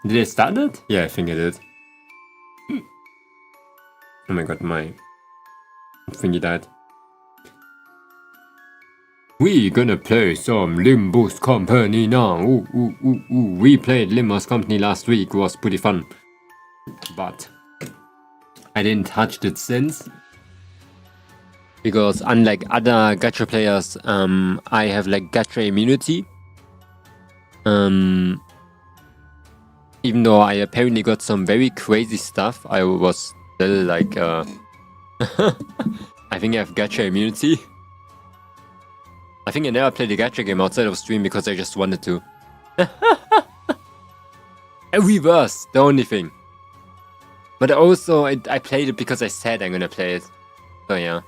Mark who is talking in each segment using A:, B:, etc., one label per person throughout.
A: Did I start it? Yeah, I think I did. Oh my god, my thingy died. We gonna play some Limbus Company now. Ooh, ooh, ooh, ooh. We played Limbus Company last week. It was pretty fun. But I didn't touch it since. Because unlike other gacha players, I have like gacha immunity. Even though I apparently got some very crazy stuff, I was still like, I think I have gacha immunity. I think I never played a gacha game outside of stream because I just wanted to. A reverse, the only thing. But also, I played it because I said I'm gonna play it. So yeah.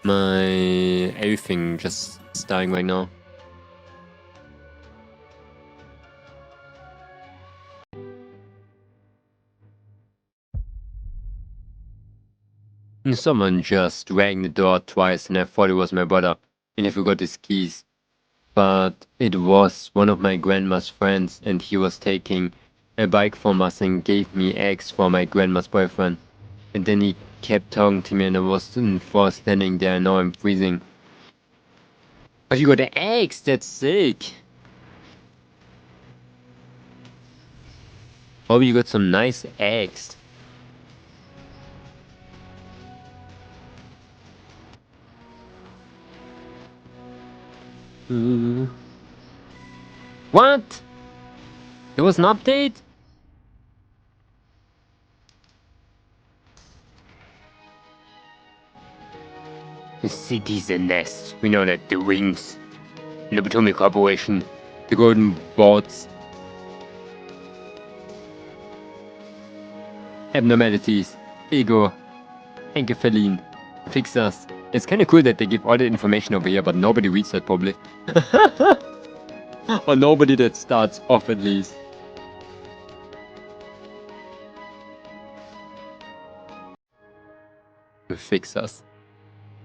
A: My everything just is dying right now. Someone just rang the door twice and I thought it was my brother and I forgot his keys. But it was one of my grandma's friends and he was taking a bike from us and gave me eggs for my grandma's boyfriend. And then he kept talking to me and I was standing there and now I'm freezing. But you got the eggs, that's sick. Hope you got some nice eggs. What? There was an update? The city's a nest. We know that the Wings, the Potomac Corporation, the Golden Boards, abnormalities, ego, encephaline, fix us. It's kinda cool that they give all the information over here, but nobody reads that probably. Or nobody that starts off at least. The fix us.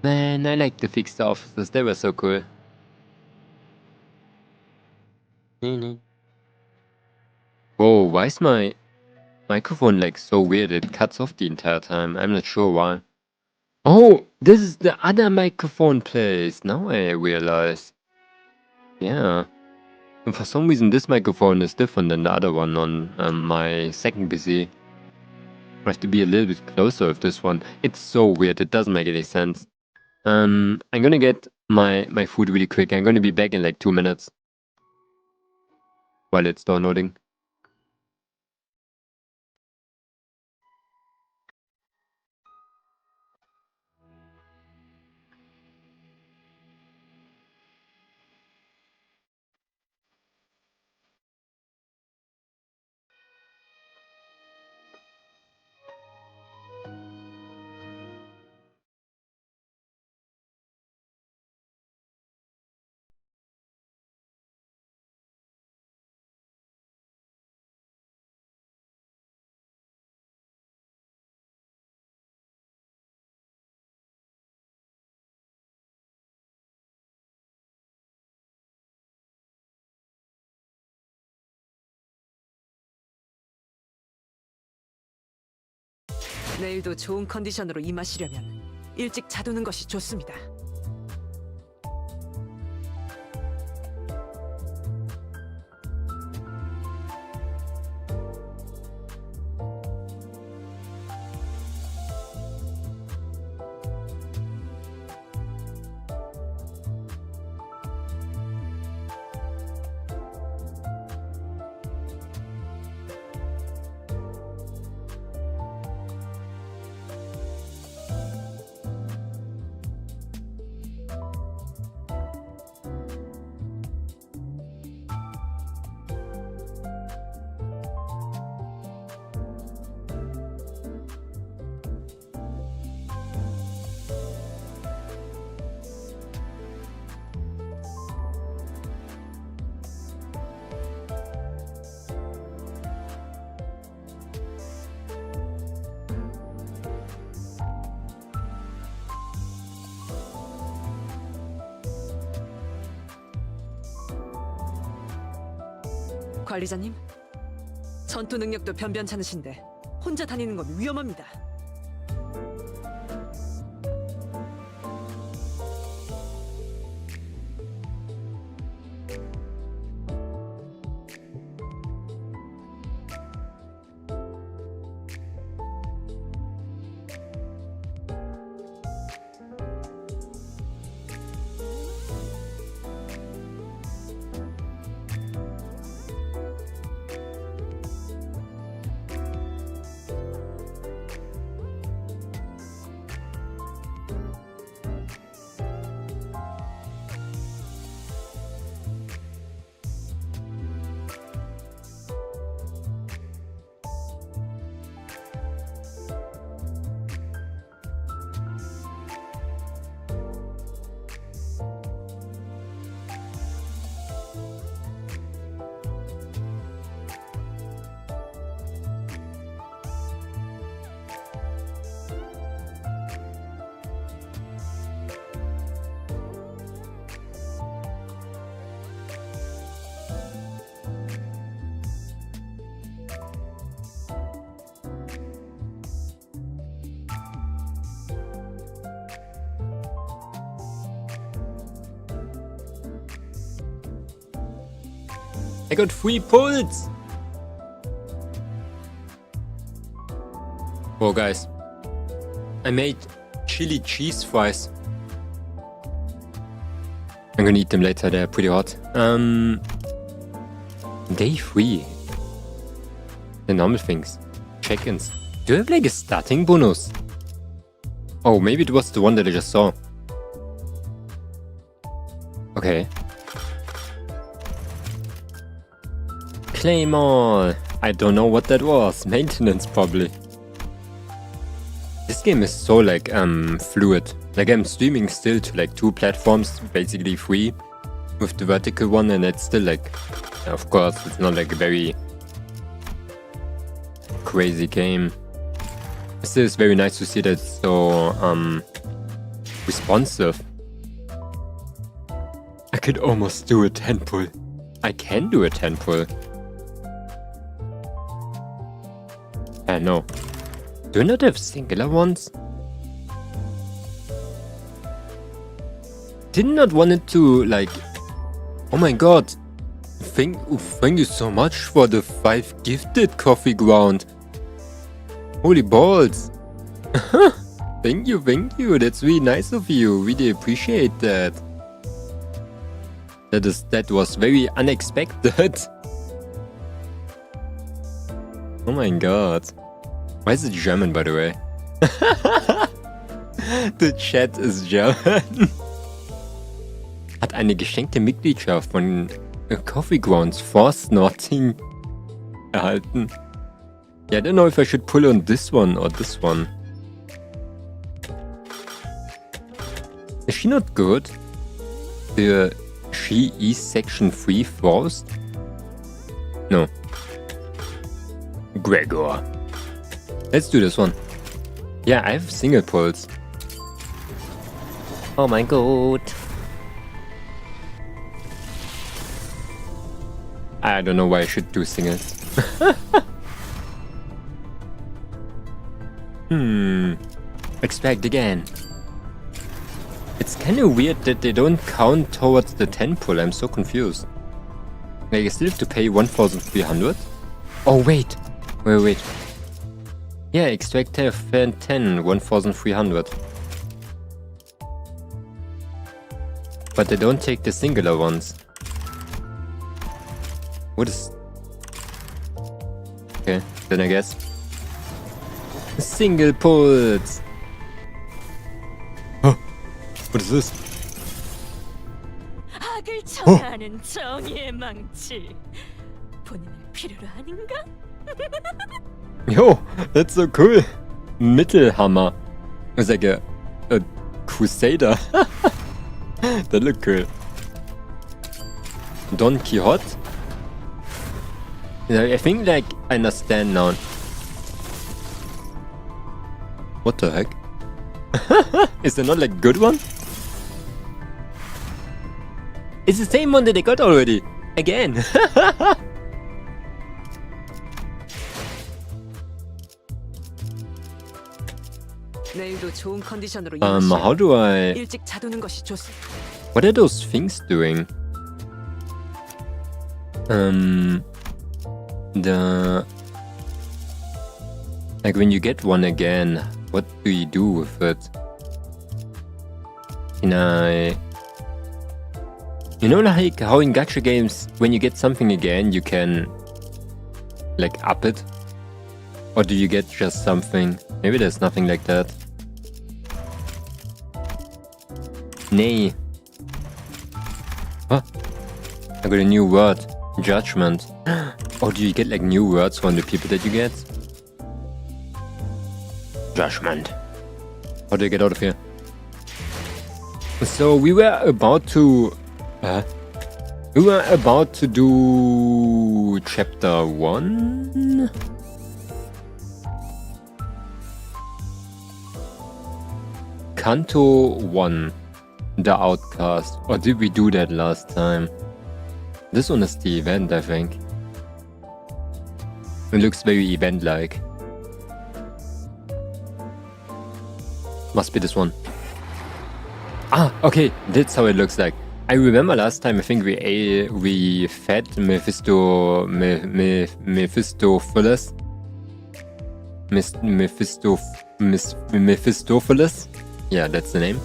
A: Man, I like the fixed officers, they were so cool. Whoa, why is my microphone like so weird? It cuts off the entire time. I'm not sure why. Oh, this is the other microphone place. Now I realize. Yeah. And for some reason this microphone is different than the other one on my second PC. I have to be a little bit closer with this one. It's so weird. It doesn't make any sense. I'm gonna get my food really quick. I'm gonna be back in like 2 minutes. While it's downloading.
B: 내일도 좋은 컨디션으로 임하시려면 일찍 자두는 것이 좋습니다. 관리자님, 전투 능력도 변변찮으신데 혼자 다니는 건 위험합니다.
A: I got 3 pulls! Oh guys, I made chili cheese fries. I'm gonna eat them later, they're pretty hot. Day 3. The normal things. Check-ins. Do I have like a starting bonus? Oh, maybe it was the one that I just saw. Okay. Claim all. I don't know what that was. Maintenance probably. This game is so like fluid. Like I'm streaming still to like 2 platforms, basically 3, with the vertical one, and it's still like, of course, it's not like a very crazy game. Still, it's very nice to see that it's so responsive. I could almost do a 10 pull. I can do a 10 pull. No. Do I not have singular ones? Did not want it to like... Oh my god. Thank you so much for the 5 gifted coffee ground. Holy balls. Thank you. That's really nice of you. Really appreciate that. That was very unexpected. Oh my god. Why is it German, by the way? The chat is German. Hat eine geschenkte Mitgliedschaft von Coffee Grounds for Snorting erhalten. Yeah, I don't know if I should pull on this one or this one. Is she not good? She is section 3 forced? No. Gregor. Let's do this one. Yeah, I have single pulls. Oh my god. I don't know why I should do singles. Expect again. It's kinda weird that they don't count towards the 10 pull. I'm so confused. Like, I still have to pay 1,300? Oh, wait. Wait. Yeah, extract 10, 1,300. But they don't take the singular ones. What is... Okay, then I guess. Single pulls! Oh, what is this?
C: 악을 청하는 정의의 망치. 본인을 필요로 하는가?
A: Yo, that's so cool. Mittelhammer. It's like a crusader. That look cool. Don Quixote. I think like I understand now. What the heck? Is there not like a good one? It's the same one that I got already. Again.
B: 내일도 좋은 컨디션으로
A: How do I...
B: 일찍 자두는 것이 좋습니다.
A: What are those things doing? Like when you get one again, what do you do with it? Can I... You know, like how in gacha games, when you get something again, you can like up it? Or do you get just something? Maybe there's nothing like that. Nay. Huh? I got a new word. Judgment. Or do you get like new words from the people that you get? Judgment. How do I get out of here? So we were about to... we were about to do chapter 1? Canto 1. The Outcast. Or did we do that last time? This one is the event, I think. It looks very event-like. Must be this one. Ah, okay, that's how it looks like. I remember last time, I think we fed Mephistopheles. Mephistopheles? Yeah, that's the name.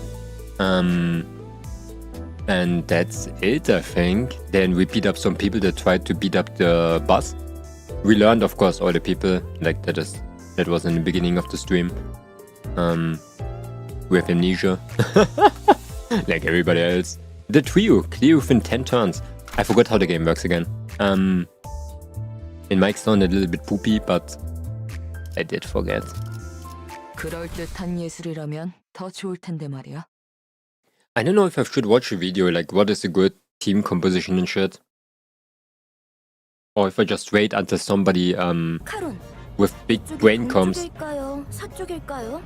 A: And that's it, I think. Then we beat up some people that tried to beat up the bus. We learned, of course, all the people, like that was in the beginning of the stream. We have amnesia. Like everybody else. The trio, clear within 10 turns. I forgot how the game works again. It might sound a little bit poopy, but I did forget.
D: 그럴듯한 예술이라면 더 좋을 텐데 말이야.
A: I don't know if I should watch a video, like what is a good team composition and shit. Or if I just wait until somebody
C: 카론,
A: with big brain comes.
C: 동쪽일까요? 서쪽일까요?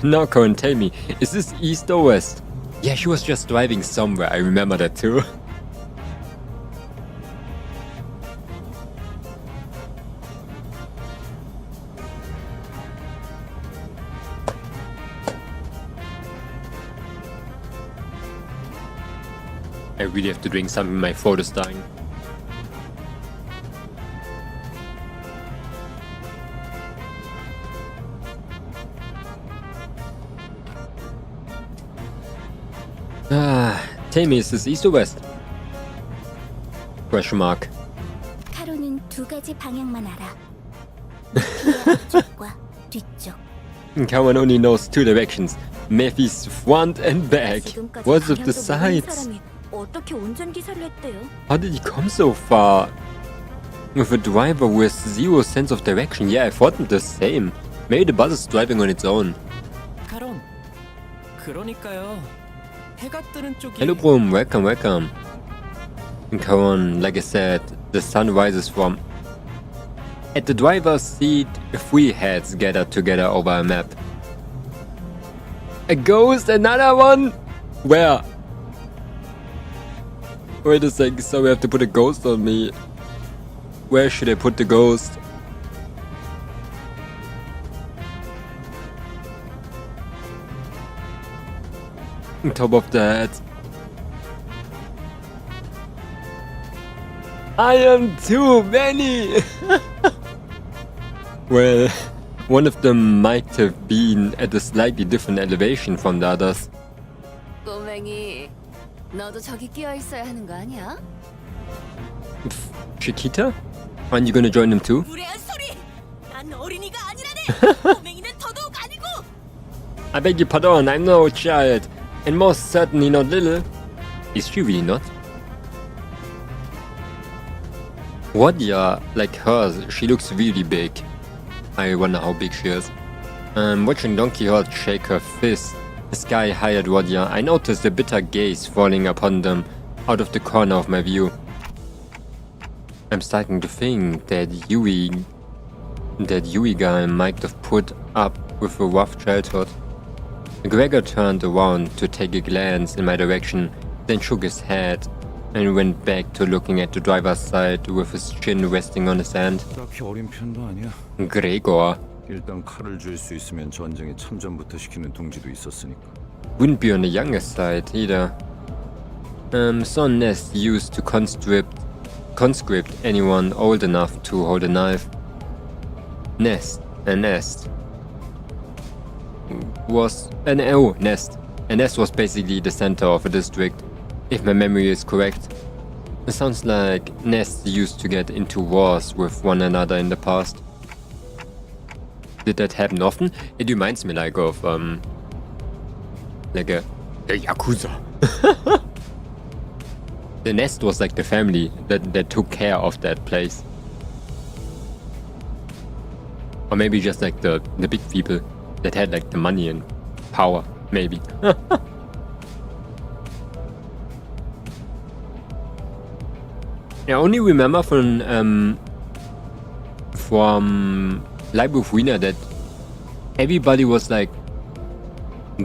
A: Now Cohen, tell me, is this east or west? Yeah, she was just driving somewhere, I remember that too. I really have to drink something, my throat is dying. Tell me, is this east or west? Question mark.
C: 카론은 두 가지 방향만 알아. 뒤의 앞쪽과 뒤쪽.
A: Kawan only knows two directions. Mephi's front and back.
C: 지금까지
A: What's with the
C: 방향도 모르는
A: sides?
C: 사람이 어떻게 운전기사를 했대요?
A: How did he come so far? With a driver with zero sense of direction. Yeah, I thought the same. Maybe the bus is driving on its own.
E: 카론, 그러니까요. 해가 뜨는 쪽이
A: Hello, Brom. Welcome, welcome. Kawan, like I said, the sun rises from... At the driver's seat, 3 heads gathered together over a map. A ghost, another one? Where? Wait a sec, so we have to put a ghost on me. Where should I put the ghost? On top of the head. I am too many! Well, one of them might have been at a slightly different elevation from the others.
D: 꼬맹이, 너도 저기 끼어 있어야 하는 거 아니야?
A: Chiquita? Aren't you gonna join them too?
C: 무례한 소리! 난 어린이가 아니라네. 꼬맹이는 더더욱 아니고.
A: I beg your pardon, I'm no child. And most certainly not little. Is she really not? Wadya, like hers, she looks really big. I wonder how big she is. Watching Don Quixote shake her fist sky high at Wadya, I noticed a bitter gaze falling upon them out of the corner of my view. I'm starting to think that Yui guy might have put up with a rough childhood. Gregor turned around to take a glance in my direction, then shook his head and went back to looking at the driver's side with his chin resting on his hand.
E: 딱히 어린 편도 아니야.
A: Gregor,
F: 일단 칼을 줄 수 있으면 전쟁에 참전부터 시키는 둥지도 있었으니까.
A: Wouldn't be on the younger side either. Saw Nest used to conscript anyone old enough to hold a knife. Nest was Nest. A nest was basically the center of a district, if my memory is correct. It sounds like nests used to get into wars with one another in the past. Did that happen often? It reminds me like of like a Yakuza. The nest was like the family that took care of that place. Or maybe just like the big people that had like the money and power, maybe. I only remember from Limbus that everybody was like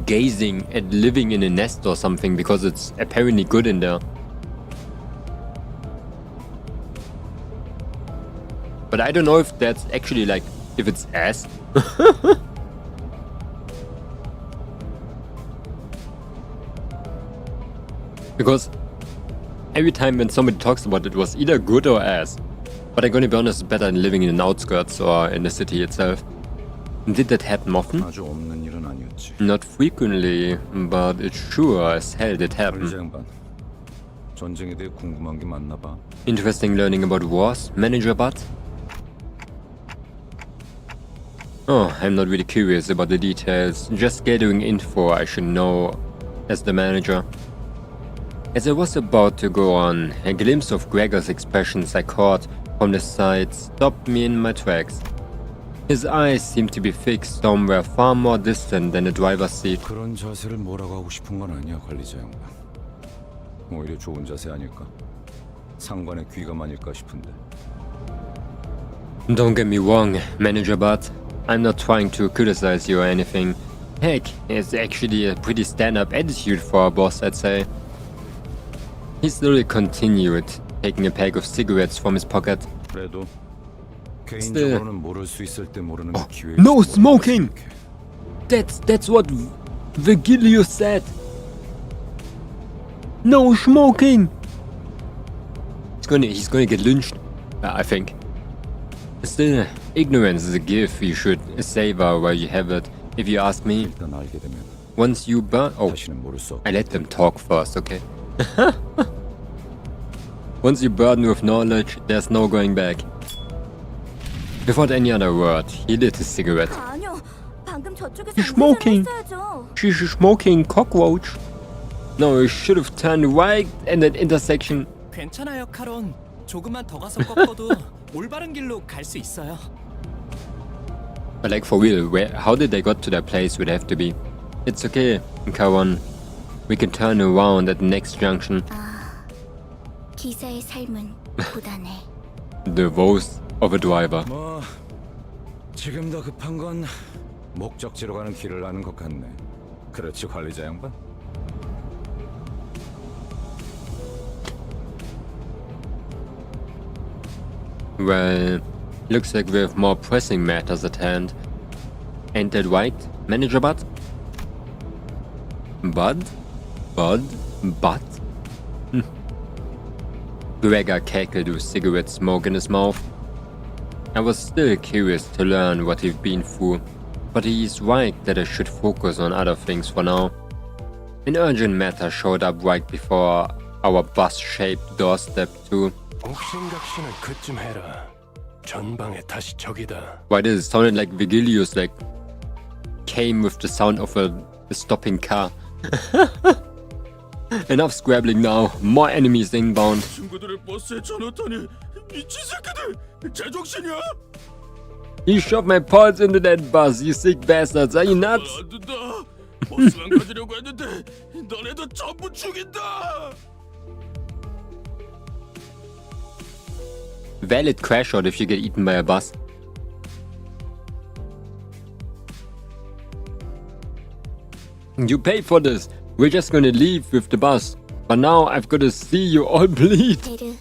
A: gazing at living in a nest or something because it's apparently good in there. But I don't know if that's actually like, if it's ass. Because every time when somebody talks about it, it was either good or ass. But I'm gonna be honest, it's better than living in the outskirts or in the city itself. Did that happen often?
F: 아주 없는 일은 아니었지.
A: Not frequently, but it sure as hell did happen.
F: 관리자 양반, 전쟁에 대해 궁금한 게 많나 봐.
A: Interesting learning about wars, Manager Butt. Oh, I'm not really curious about the details, just gathering info I should know as the manager. As I was about to go on, a glimpse of Gregor's expressions I caught from the side stopped me in my tracks. His eyes seemed to be fixed somewhere far more distant than the driver's seat.
F: 그런 자세를 뭐라고 하고 싶은 건 아니야, 관리자 양반. 오히려 좋은 자세 아닐까? 상관의 귀감아닐까 싶은데.
A: Don't get me wrong, Manager Butt. I'm not trying to criticize you or anything. Heck, it's actually a pretty stand-up attitude for a boss, I'd say. He slowly continued, taking a pack of cigarettes from his pocket.
F: 그래도 개인적으로는 모를 수 있을 때 모르는 게 기회.
A: No smoking! That's what Virgilius said. No smoking! He's gonna get lynched, I think. Still, ignorance is a gift you should savor while you have it, if you ask me.
F: 일단 알게 되면
A: Once you burn... Oh,
F: 다시는 모를 수 없.
A: I let them talk first, okay? Once you burden with knowledge, there's no going back. Without any other word, he lit his cigarette.
C: 아니요. 방금 저쪽에서
A: He's smoking.
C: 했어야죠.
A: She's smoking cockroach. No, he should have turned right in that intersection.
E: 괜찮아요, 카론. 조금만 더 가서 꺾어도 올바른 길로 갈 수 있어요.
A: But like for real, how did they got to that place would have to be. It's okay, Kawan. We can turn around at the next junction.
C: 기사의 삶은 고단해.
A: The woes of a driver.
F: 뭐 지금 더 급한 건 목적지로 가는 길을 아는 것 같네. 그렇지, 관리자 양반?
A: Well, looks like we have more pressing matters at hand. Ain't that right, Manager Butt? Bud? Gregor cackled with cigarette smoke in his mouth. I was still curious to learn what he'd been through, but he's right that I should focus on other things for now. An urgent matter showed up right before our bus-shaped doorstep too.
G: 옥신각신을 그쯤 해라. 전방에 다시 적이다.
A: Why does it sound like Vigilius like came with the sound of a stopping car? Enough scrabbling now. More enemies inbound.
G: 친구들을 버스에 쳐넣다니 미친 새끼들. 제정신이야?
A: You shoved my pulse into that bus, you sick bastards. Are you nuts?
G: 안 된다. 버스만 가지려고 했는데 너네도 전부 죽인다.
A: Valid crash out if you get eaten by a bus. You pay for this. We're just gonna leave with the bus. But now I've gotta see you all bleed.
C: 베르,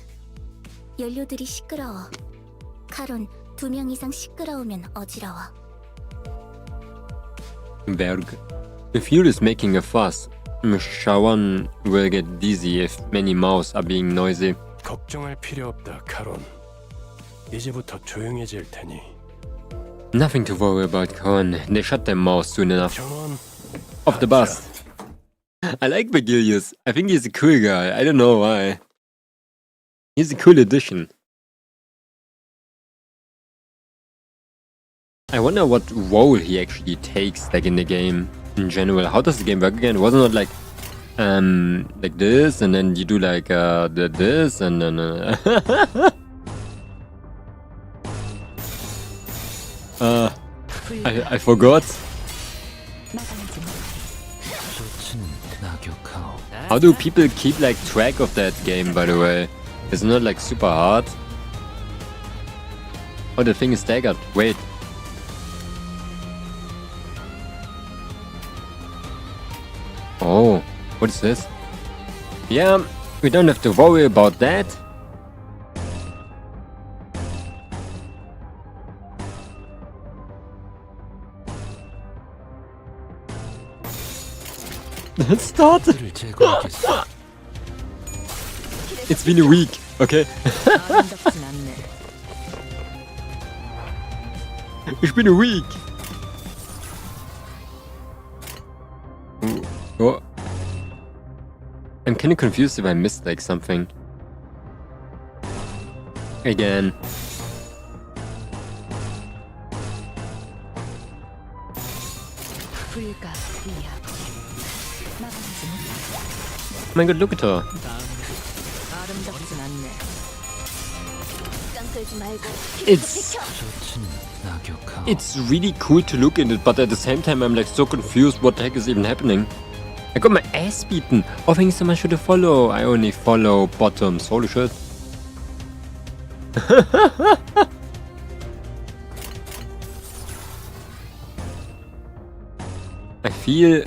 C: 연료들이 시끄러워. 카론, 2명 이상 시끄러우면 어지러워.
A: Berg. The fuel is making a fuss. Sharon will get dizzy if many mouths are being noisy.
G: 걱정할 필요 없다, 카론. 이제부터 조용해질 테니.
A: Nothing to worry about, Cohen. They shut their mouths soon enough.
G: 전원
A: Off the bus. I like Vergilius. I think he's a cool guy. I don't know why. He's a cool addition. I wonder what role he actually takes, like in the game in general. How does the game work again? Wasn't it like this, and then you do like this, and then I forgot. How do people keep like track of that game, by the way? It's not like super hard. Oh, the thing is staggered. Wait. Oh, what is this? Yeah, we don't have to worry about that. Let's start. It's been a week, okay?
B: 아름답진 않네.
A: It's been a week. Oh. I'm kinda confused if I missed like something. Again. Oh my god, look at her.
B: 아름답진 않네.
A: It's really cool to look at it, but at the same time I'm like so confused what the heck is even happening. I got my ass beaten. Oh, thanks so much for the follow. I only follow bottoms. Holy shit. I feel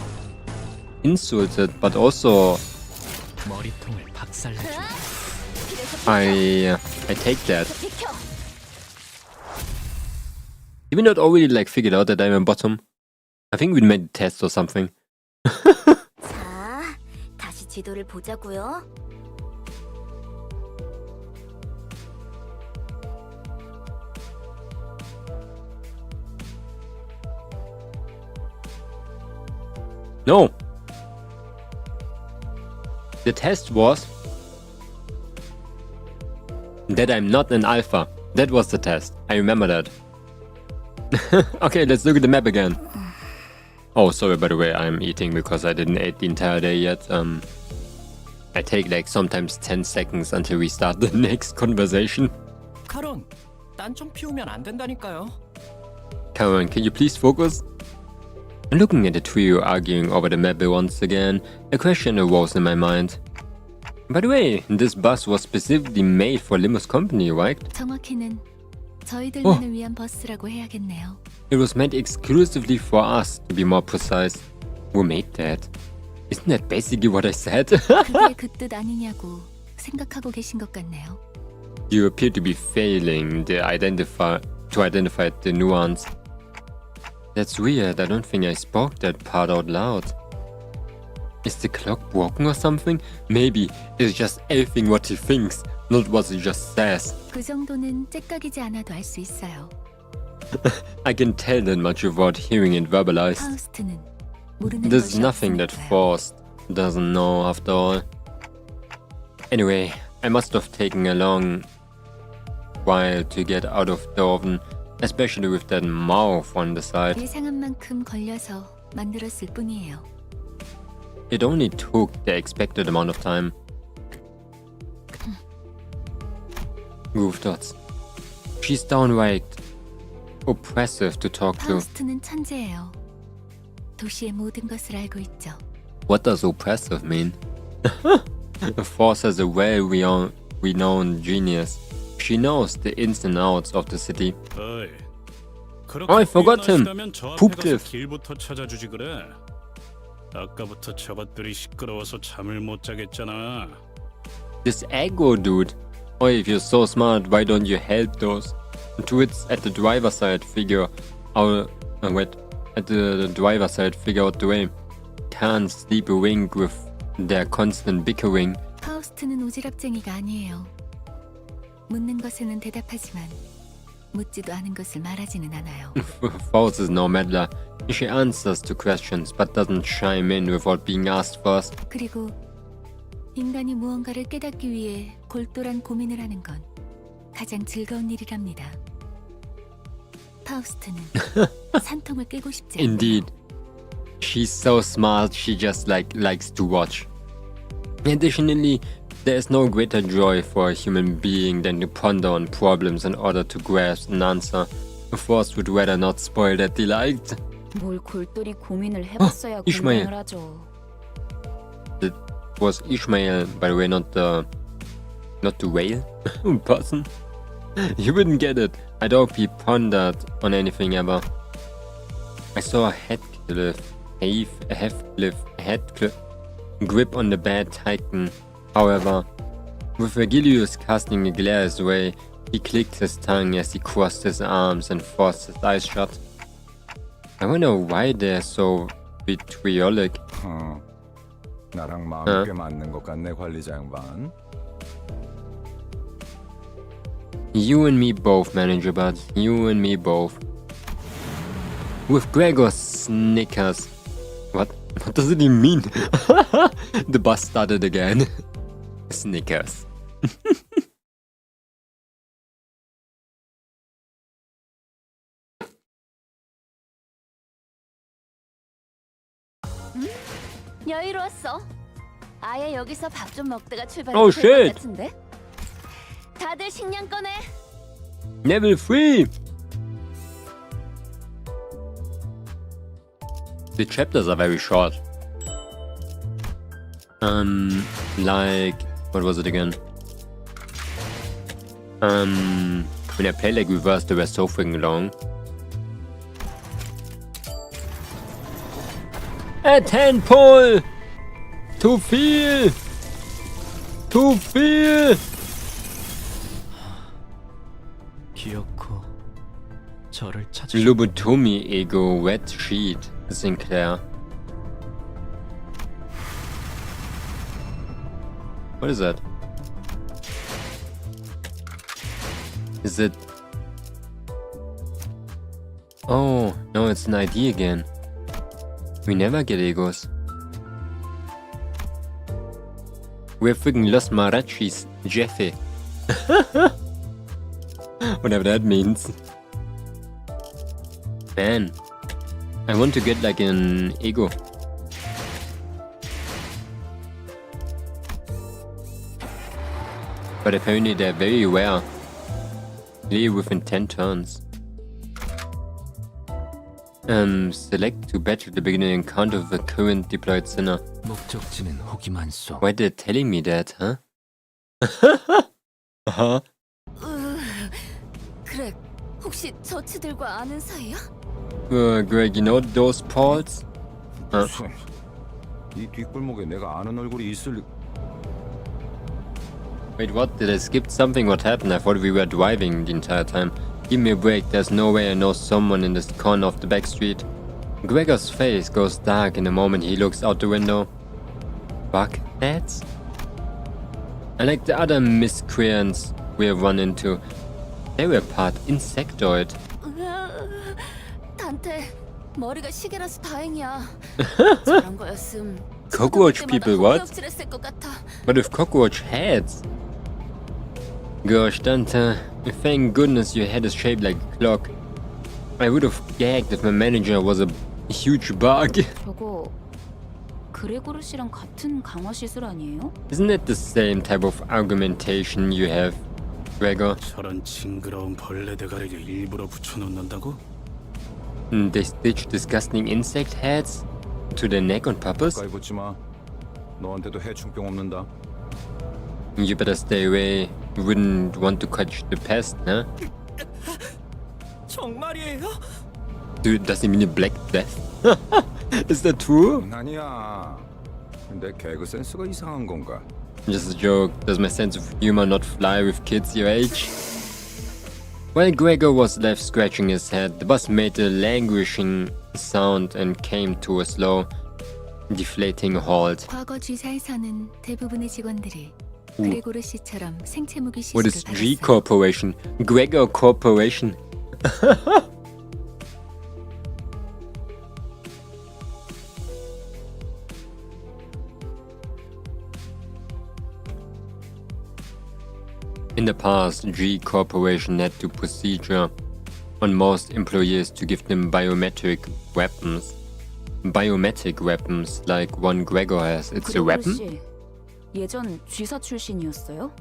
A: insulted, but also
E: 머리통을 박살내줘.
A: I take that. Did we not already like figured out that I'm a bottom? I think we made a test or something.
C: 자, 다시 지도를 보자고요.
A: No. The test was that I'm not an alpha. That was the test. I remember that. Okay, let's look at the map again. Oh, sorry, by the way, I'm eating because I didn't eat the entire day yet. I take like sometimes 10 seconds until we start the next conversation.
E: 카론, 딴청 피우면 안 된다니까요.
A: Karen, can you please focus? Looking at the trio arguing over the map once again, a question arose in my mind. By the way, this bus was specifically made for Limbus company, right?
D: 정확히는 저희들만을 위한 버스라고 해야겠네요.
A: It was made exclusively for us, to be more precise. Who made that? Isn't that basically what I said?
D: 그게 그 뜻 아니냐고 생각하고 계신 것 같네요.
A: You appear to be failing to identify the nuance. That's weird, I don't think I spoke that part out loud. Is the clock broken or something? Maybe it's just everything what he thinks, not what he just says.
D: 그 정도는 째깍이지 않아도 알 수 있어요.
A: I can tell that much without hearing it verbalized.
D: 파우스트는 모르는
A: There's
D: 것이
A: nothing that
D: 없으니까요.
A: Faust doesn't know after all. Anyway, I must have taken a long while to get out of the oven, especially with that mouth on the side.
D: 예상한 만큼 걸려서 만들었을 뿐이에요.
A: It only took the expected amount of time. Move dots. She's downright oppressive to talk to.
D: 파우스트는 천재예요. 도시의 모든 것을 알고 있죠.
A: What does oppressive mean? Force has a well-renowned genius. She knows the ins and outs of the city.
G: 어이,
A: Oh, I forgot him.
G: 저한테
A: Poopcliff.
G: 가서 길부터 찾아주지 그래. 아까부터 저것들이 시끄러워서 잠을 못 자겠잖아.
A: This aggro dude. Oh, if you're so smart, why don't you help those twits at the driver's side figure out? Wait. at the driver's side figure out the way. Can't sleep a wink with their constant bickering.
D: 파우스트는 오지랖쟁이가 아니에요. 묻는 것에는 대답하지만 묻지도 않은 것을 말하지는 않아요.
A: Faust is no meddler. She answers to questions but doesn't chime in without being asked first.
D: 그리고 인간이 무언가를 깨닫기 위해 골똘한 고민을 하는 건 가장 즐거운 일이랍니다. 파우스트는 산통을 깨고 싶지 않아요.
A: Indeed. She's so smart, she just likes to watch. Additionally, there is no greater joy for a human being than to ponder on problems in order to grasp an answer. Force would rather not spoil that delight.
D: 뭘 골똘히 고민을 해봤어야
A: 이스마엘.
D: 공명을 하죠.
A: It was Ishmael, by the way, not the whale person. You wouldn't get it. I doubt he pondered on anything ever. I saw a Heathcliff grip on the bad Titan. However, with Vergilius casting a glare his way, he clicked his tongue as he crossed his arms and forced his eyes shut. I wonder why they're so vitriolic.
F: 나랑 마음이 꽤 맞는 것 같네, 관리자 양반.
A: You and me both, Manager Bud. You and me both. With Gregor's Snickers. What does it even mean? The bus started again. Snickers.
D: 여유로웠어. 아예 여기서 밥 좀 먹다가 출발할
A: Oh,
D: 것
A: shit.
D: 같은데. 다들 식량 꺼내.
A: Level 3! The chapters are very short. Like, what was it again? When I played like Reverse, they were so freaking long. A 10 pull! Too viel! Too viel!
E: 기어코 저를 찾으셨.
A: Lobotomy ego wet sheet Sinclair. What is that? Is it? Oh no, it's an ID again. We never get egos. We're freaking Los Marachis, Jeffy. Whatever that means. Man, I want to get like an ego. But apparently they're very rare. Live within 10 turns. Select to battle the beginning encounter with the current deployed sinner.
E: 목적지는 호기만소.
A: Why they're telling me that, huh? Uh-huh.
D: 그래, 혹시 저치들과 아는 사이야?
A: Greg, you know those Pauls?
F: 무슨 이 뒷골목에 내가 아는 얼굴이 있을 리...
A: Wait, what? Did I skip something? What happened? I thought we were driving the entire time. Give me a break, there's no way I know someone in this corner of the back street. Gregor's face goes dark in the moment he looks out the window. Buckheads? I like the other miscreants we have run into. They were part insectoid.
D: 단테, 머리가 시계라서 다행이야. 저런 거였음.
A: Cockroach people, what?
D: 후역질했을 것 같아.
A: But with cockroach heads? Gosh, Dante, thank goodness your head is shaped like a clock. I would have gagged if my manager was a huge bug.
D: 저거 그레고르시랑 같은 강화 시술 아니에요?
A: Isn't that the same type of argumentation you have, Gregor?
G: 저런 징그러운 벌레 대가리를 일부러 붙여놓는다고?
A: They stitch disgusting insect heads to their neck on purpose?
F: 가까이 붙지 마. 너한테도 해충병 없는다.
A: You better stay away. You wouldn't want to catch the pest, huh?
E: 정말이에요?
A: Dude, does he mean a black death? Is that true?
F: 아니야. 내 개그 센스가 이상한 건가?
A: Just a joke. Does my sense of humor not fly with kids your age? While Gregor was left scratching his head, the bus made a languishing sound and came to a slow, deflating halt.
D: 과거 G사에서는 대부분의 직원들이 그레고르 씨처럼 생체 무기
A: What
D: 시술을
A: is G
D: 받았어요.
A: Corporation? Gregor Corporation. In the past, G Corporation had to procedure on most employees to give them biometric weapons. Biometric weapons like one Gregor has. It's a weapon?
H: 씨, 예전 쥐사 출신이었어요?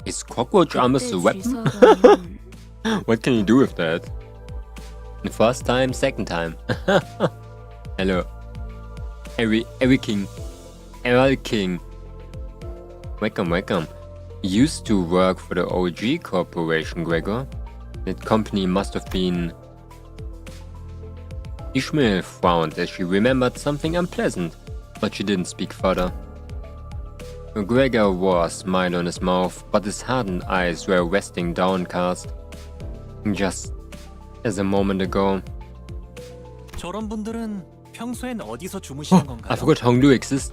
A: Is cockroach armors a weapon?
H: 쥐사가
A: What can you do with that? The first time, second time. Hello. Every King. Errol King. Welcome, welcome. Used to work for the OG Corporation, Gregor. That company must have been... Ishmael frowned as she remembered something unpleasant, but she didn't speak further. Gregor wore a smile on his mouth, but his hardened eyes were resting downcast. Just as a moment ago.
E: 저런 분들은 평소엔 어디서 주무시는 건가요?
A: I forgot Honglu exists.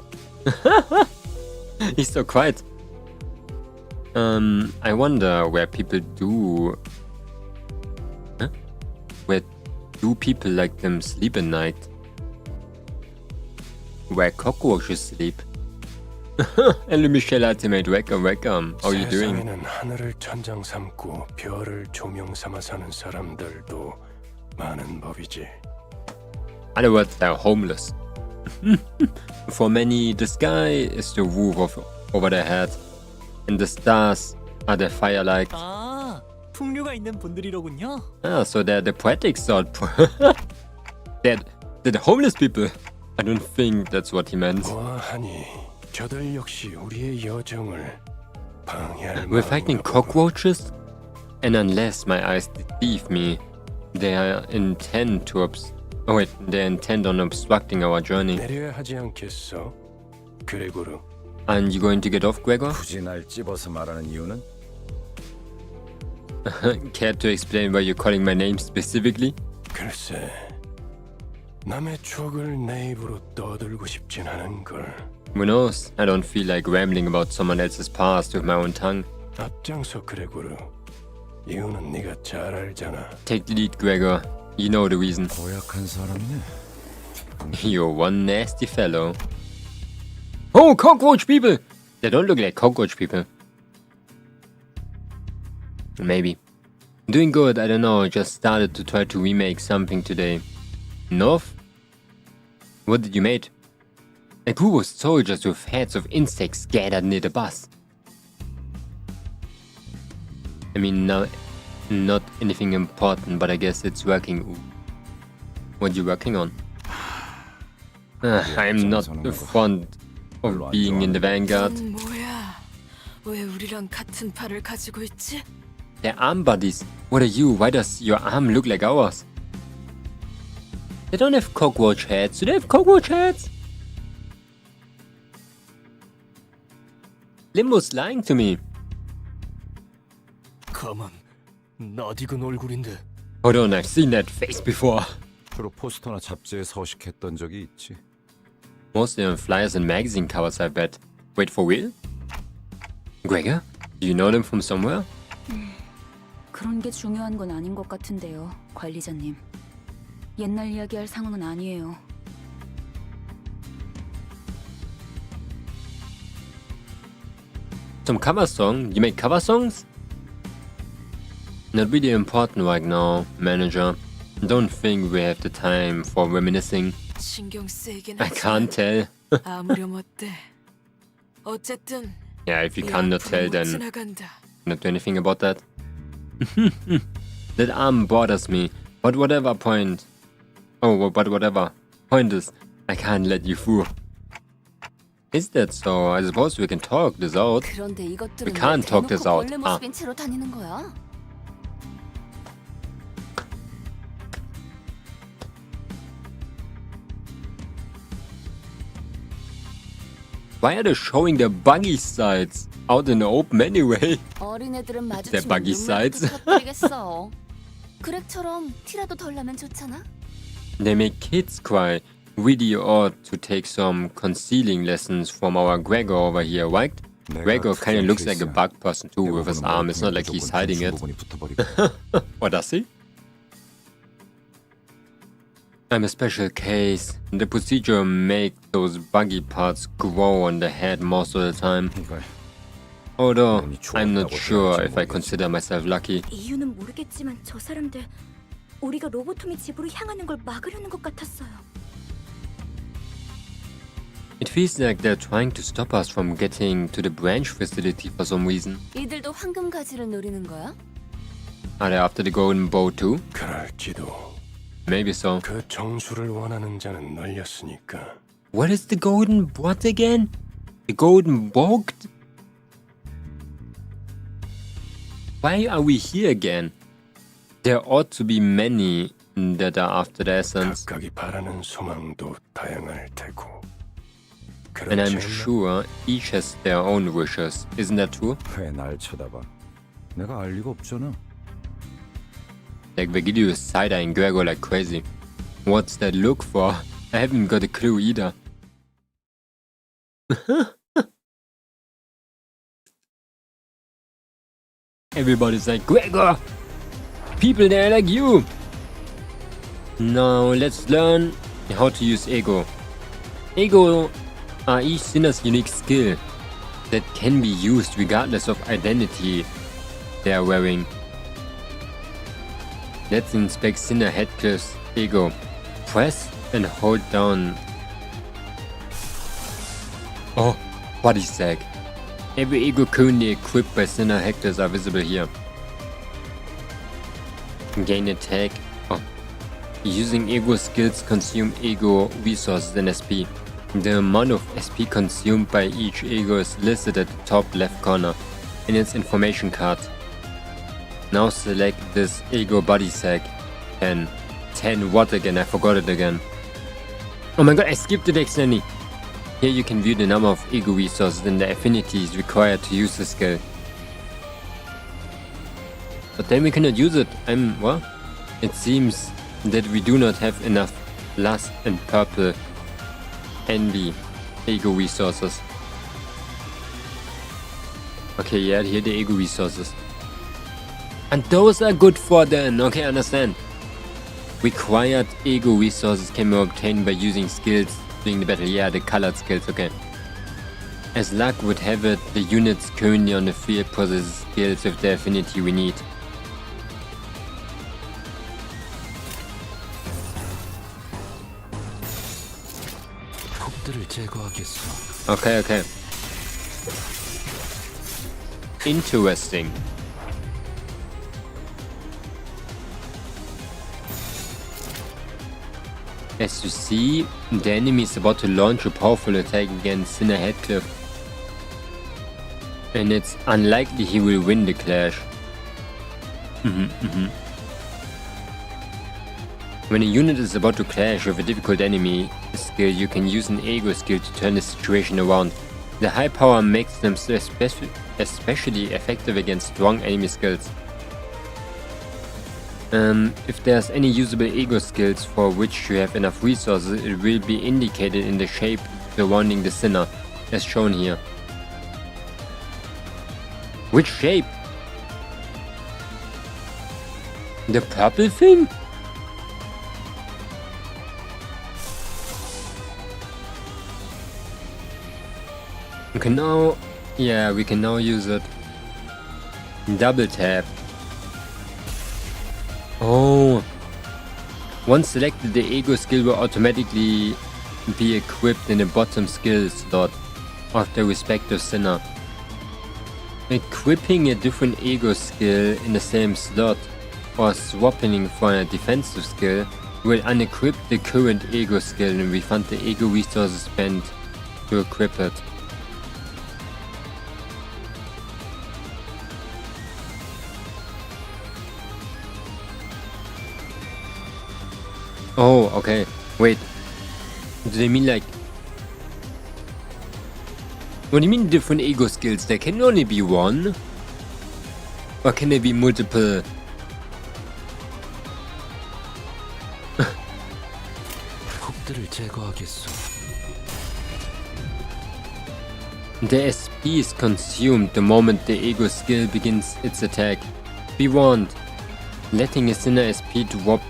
A: He's so quiet. I wonder where people do... Huh? Where do people like them sleep at night? Where cockroaches sleep? Hello Michelle Ultimate, welcome. How are you doing?
I: 세상에는 하늘을 천장 삼고 별을 조명 삼아 사는 사람들도 많은 법이지.
A: Other words, they're homeless. For many, the sky is the roof over their head, and the stars are their firelight.
E: 아, 풍류가 있는 분들이로군요.
A: Ah, so they're the poetic sort. they're the homeless people. I don't think that's what he meant.
I: 보아하니 저들 역시 우리의 여정을 방해할
A: We're fighting
I: 마음인가 보군.
A: cockroaches? And unless my eyes deceive me, they are intent to they're intent on obstructing our journey.
I: 내려야 하지 않겠어? 그레고르.
A: Aren't you going to get off, Gregor?
F: 굳이 날 찝어서 말하는 이유는?
A: Care to explain why you're calling my name specifically?
I: 글쎄, 남의 추억을 내 입으로 떠들고 싶진 않은 걸.
A: Who knows? I don't feel like rambling about someone else's past with my own tongue.
I: 앞장서 그레고르. 이유는 네가 잘 알잖아.
A: Take the lead, Gregor. You know the reason.
F: 고약한 사람이네.
A: You're one nasty fellow. Oh, cockroach people! They don't look like cockroach people. Maybe. Doing good, I don't know. Just started to try to remake something today. North? What did you make? A group of soldiers with heads of insects gathered near the bus. I mean, no, not anything important, but I guess it's working. What you working on? I'm not fond of being in the vanguard.
C: 뭐야? 왜 우리랑 같은 팔을 가지고 있지?
A: They're arm buddies. What are you? Why does your arm look like ours? They don't have cockroach heads. Do they have cockroach heads? Limbus lying to me.
E: 가만, 낯익은 얼굴인데.
A: Hold on, I've seen that face before.
F: 주로 포스터나 잡지에 서식했던 적이 있지.
A: Mostly on flyers and magazine covers, I bet. Wait, for real? Gregor? Do you know them from somewhere?
H: 그런 게 중요한 건 아닌 것 같은데요, 관리자님. 옛날 이야기할 상황은 아니에요.
A: Some cover song? You make cover songs? Not really important right now, manager. Don't think we have the time for reminiscing.
C: 신경 쓰이긴
A: I can't tell.
C: 아무렴 어때? 어쨌든
A: Yeah, if you
C: 이
A: cannot
C: 앞으로
A: tell,
C: 못
A: then
C: 지나간다.
A: not do anything about that. That arm bothers me. But whatever point. Oh, but whatever. Point is, I can't let you through. Is that so? I suppose we can talk this out.
H: 그런데 이것들은
A: We can't talk this out.
H: 벌레 모습인 채로 다니는 거야?
A: Why are they showing their buggy sides out in the open anyway?
H: 어린애들은
A: Their
H: 마주치면
A: buggy sides.
H: 눈물부터 터뜨리겠어.
D: 그렉처럼 티라도 덜 나면 좋잖아.
A: They make kids cry. Really ought to take some concealing lessons from our Gregor over here, right? Gregor kind of looks like a bug person too with his arm. It's not like he's hiding it. What does he? I'm a special case. The procedure makes those buggy parts grow on the head most of the time. Although, I'm not sure if I consider myself lucky.
H: 이유는 모르겠지만 저 사람들 우리가 로보토미 집으로 향하는 걸 막으려는 것 같았어요.
A: It feels like they're trying to stop us from getting to the branch facility for some reason.
D: 이들도 황금 가지를 노리는 거야?
A: Are they after the golden bow too?
I: 그럴지도.
A: Maybe so.
I: 그 정수를 원하는 자는 널렸으니까.
A: What is the golden what again? The golden bow? Why are we here again? There ought to be many that are after the essence.
I: 각각이 바라는 소망도 다양할 테고.
A: And I'm
I: 그렇지 않나?
A: sure each has their own wishes. Isn't that true?
F: 왜 날 쳐다봐? 내가 알 리가 없잖아.
A: Like Virgilio is side-eyeing Gregor like crazy. What's that look for? I haven't got a clue either. Everybody's like, Gregor! People there like you! Now let's learn how to use ego. Ego are each sinner's unique skill that can be used regardless of identity they are wearing. Let's inspect Sinner Headcliff's ego. Press and hold down. Oh, body sag. Every ego currently equipped by Sinner Headcliffs are visible here. Gain attack. Oh. Using ego skills consume ego resources in SP. The amount of SP consumed by each ego is listed at the top left corner in its information card. Now select this ego body sag. 10. 10 what again? I forgot it again. Oh my god, I skipped it accidentally. Here you can view the number of ego resources and the affinities required to use the skill. But then we cannot use it. What? It seems that we do not have enough lust and purple envy ego resources. Okay, yeah, here the ego resources. And those are good for then. Okay, understand. Required ego resources can be obtained by using skills during the battle. Yeah, the colored skills, okay. As luck would have it, the units currently on the field possess skills with the affinity we need. Okay. Interesting. As you see, the enemy is about to launch a powerful attack against Sinner Headcliff. And it's unlikely he will win the clash. When a unit is about to clash with a difficult enemy skill, you can use an ego skill to turn the situation around. The high power makes them especially effective against strong enemy skills. If there's any usable ego skills for which you have enough resources, it will be indicated in the shape surrounding the sinner, as shown here. Which shape? The purple thing? We can now... yeah, we can now use it. Double tap. Oh. Once selected, the ego skill will automatically be equipped in the bottom skill slot of the respective sinner. Equipping a different ego skill in the same slot or swapping for a defensive skill will unequip the current ego skill and refund the ego resources spent to equip it. Oh, okay. Wait. Do they mean like... what do you mean different ego skills? There can only be one? Or can there be multiple
E: 적들을 제거하겠소.
A: The SP is consumed the moment the ego skill begins its attack. Be warned, letting a sinner SP drop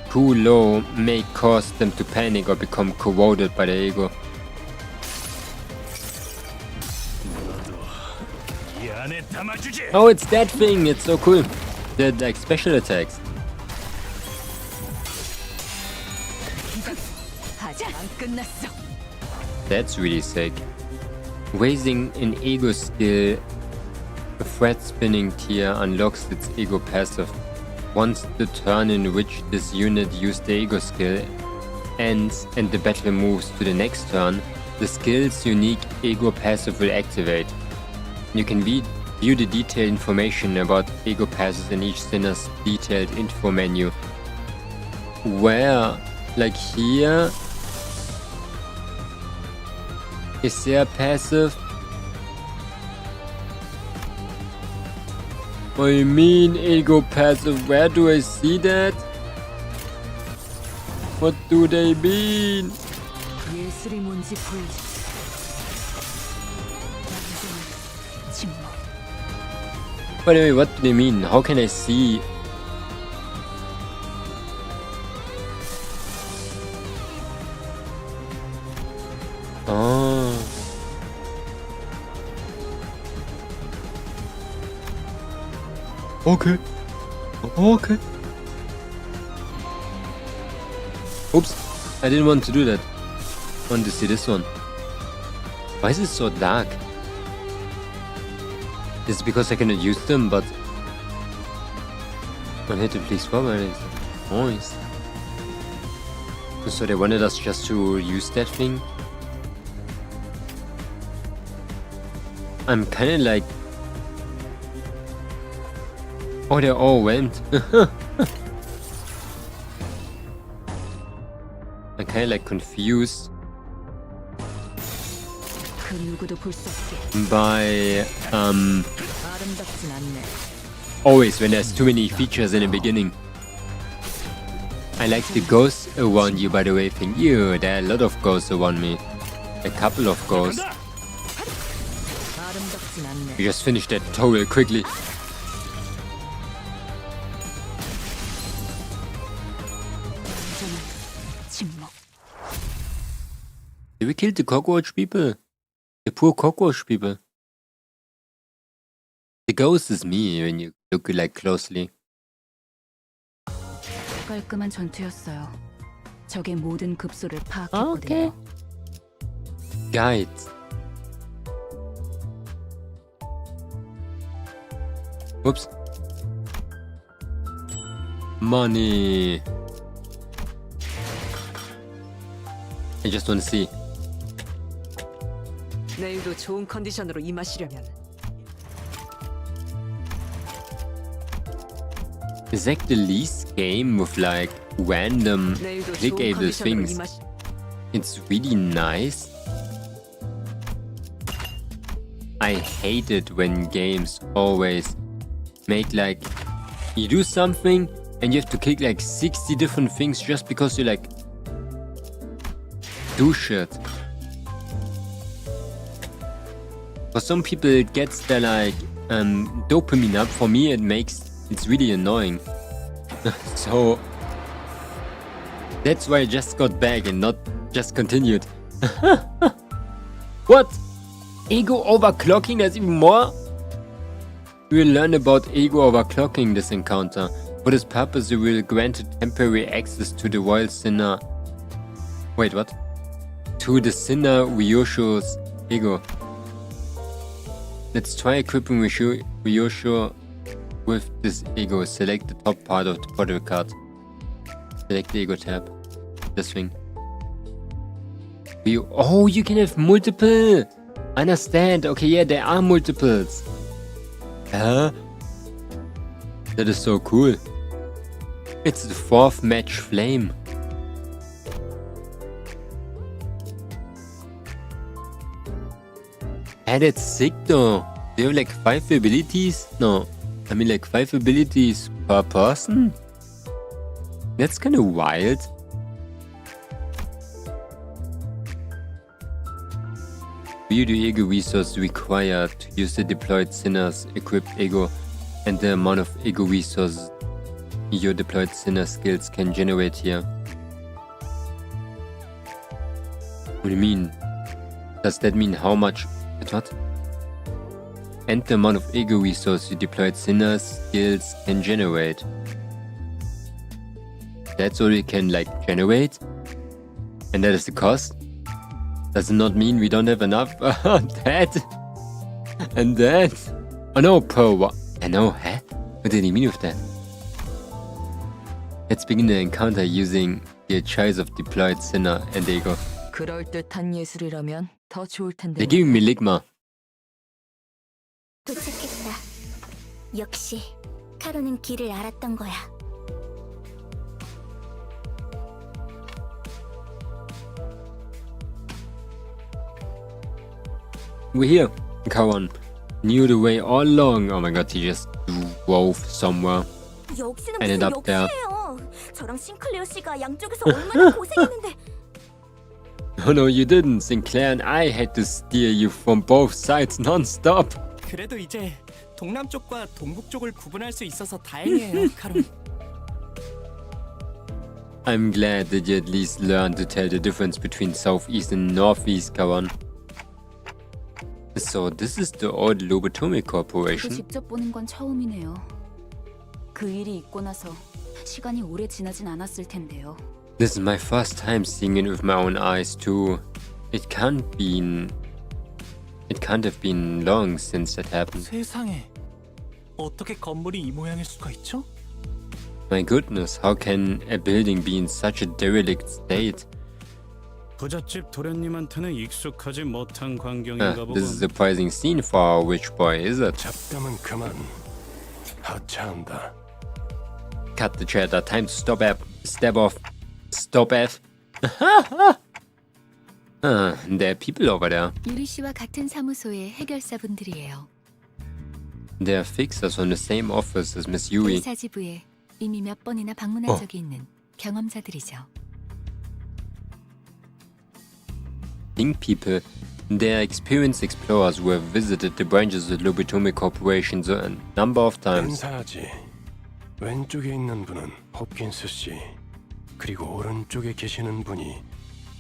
A: too low may cause them to panic or become corroded by the ego. Oh, it's that thing! It's so cool. They're like special attacks.
B: 아직 안 끝났어.
A: That's really sick. Raising an ego skill, a threat spinning tier unlocks its ego passive. Once the turn in which this unit used the ego skill ends and the battle moves to the next turn, the skill's unique ego passive will activate. You can view the detailed information about ego passes in each sinner's detailed info menu. Where, like here, is there passive? I mean ego passive, where do I see that? What do they mean?
B: 예술이 뭔지 보여주지.
H: 침묵.
A: By the way, what do they mean? How can I see? Oh. Okay. Okay. Oops. I didn't want to do that. I want to see this one. Why is it so dark? Is it because I cannot use them, but I had to please forward. Nice. So they wanted us just to use that thing. I'm kinda like... Oh, they all went. I'm kinda like confused
H: 그 누구도 볼 수 없게.
A: by
B: 아름답진 않네.
A: always when there's too many features in the beginning. I like the ghosts around you, by the way. Thank you. There are a lot of ghosts around me. A couple of ghosts.
B: 아름답진 않네.
A: We just finished that tutorial quickly.
H: 침묵.
A: Did we kill the cockroach people? The poor cockroach people. The ghost is me when you look like closely.
H: 깔끔한 전투였어요. 적의 모든 급소를 파악했거든요.
A: Guide. Oops. Money. I just want to see.
B: 내일도 좋은 컨디션으로 임하시려면
A: Is that the least game with like random
B: 내일도 좋은
A: clickable
B: 컨디션으로
A: things?
B: 임하시.
A: It's really nice. I hate it when games always make like you do something and you have to click like 60 different things just because you like do shit. For some people it gets their like dopamine up. For me it's really annoying. So that's why I just got back and not just continued. What? Ego overclocking? There's even more? We will learn about ego overclocking this encounter. For this purpose, you will grant temporary access to the royal sinner. Wait, what? To the sinner Ryosho's ego. Let's try equipping Ryosho with this ego. Select the top part of the portrait card. Select the ego tab. This thing. Oh, you can have multiple! Understand. Okay, yeah, there are multiples. Huh? That is so cool. It's the 4th match flame. And it's sick though. Do you have like 5 abilities? No. I mean like 5 abilities per person? That's kind of wild. View the ego resource required to use the deployed sinner's equipped ego and the amount of ego resources your deployed sinner skills can generate here. What do you mean? Does that mean how much? What? And the amount of ego resource your deployed sinner skills can generate. That's all you can like generate? And that is the cost? Does it not mean we don't have enough? That and that. Oh no, per what? I know, huh? What did he mean with that? Let's begin the encounter using the choice of deployed sinner and ego.
B: 그럴듯한 예술이라면 더 좋을 텐데.
A: They're giving me Ligma.
J: 도착했다. 역시 카로는 길을 알았던 거야.
A: We're here. Kawan knew the way all along. Oh my god, he just drove somewhere.
J: 역시는
A: Ended
J: 무슨
A: up there.
J: 역시예요. 저랑 싱클레어 씨가 양쪽에서 얼마나 고생했는데.
A: Oh no, you didn't. Sinclair and I had to steer you from both sides non-stop.
E: 그래도 이제 동남쪽과 동북쪽을 구분할 수 있어서 다행이에요, 카론.
A: I'm glad that you at least learned to tell the difference between southeast and northeast, Kawan. So this is the old Lobotomi
H: 그
A: Corporation.
H: 직접 보는 건 처음이네요. 그 일이 있고 나서 시간이 오래 지나진 않았을 텐데요.
A: This is my first time seeing it with my own eyes too. It can't have been long since that happened.
E: 세상에 어떻게 건물이 이 모양일 수가 있죠?
A: My goodness, how can a building be in such a derelict state?
G: 부잣집 도련님한테는 익숙하지 못한 광경인가 보군.
A: This is a surprising scene for our witch boy, is it?
I: 잡담은 그만. 하차한다.
A: Cut the chatter. Time to stop F. Step off. Stop F. There are people over there.
D: 유리 씨와 같은 사무소의 해결사분들이에요.
A: They are fixers from the same office as Miss Yui.
D: 의사지부에 이미 몇 번이나 방문한 적이 있는 경험자들이죠.
A: Link people. They are experienced explorers who have visited the branches of the Lobotomi Corporation a number of times.
I: 인사하지. 왼쪽에 있는 분은 홉킨스 씨. 그리고 오른쪽에 계시는 분이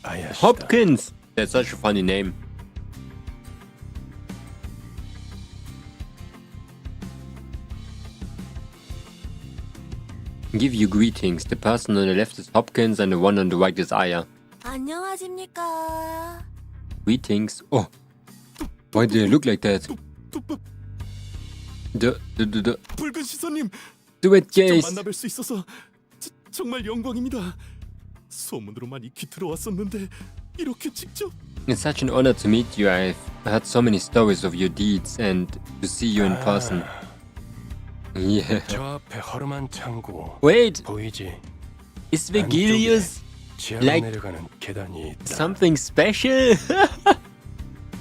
I: 아야시다.
A: Hopkins! That's such a funny name. Give you greetings. The person on the left is Hopkins and the one on the right is Aya.
J: 안녕하십니까.
A: Greetings. Oh, why do they look like that? The
E: 붉은 시선님,
A: duet
E: 직접
A: gaze.
E: 만나뵐 수 있어서 정말 영광입니다. 소문으로만 익히 들어왔었는데 이렇게 직접
A: It's such an honor to meet you. I've heard so many stories of your deeds and to see you in person. Yeah.
I: 저 앞에 허름한 창고
A: Wait,
I: 보이지?
A: is Vigilius
I: 지하로
A: like
I: 내려가는 계단이 있다.
A: something special?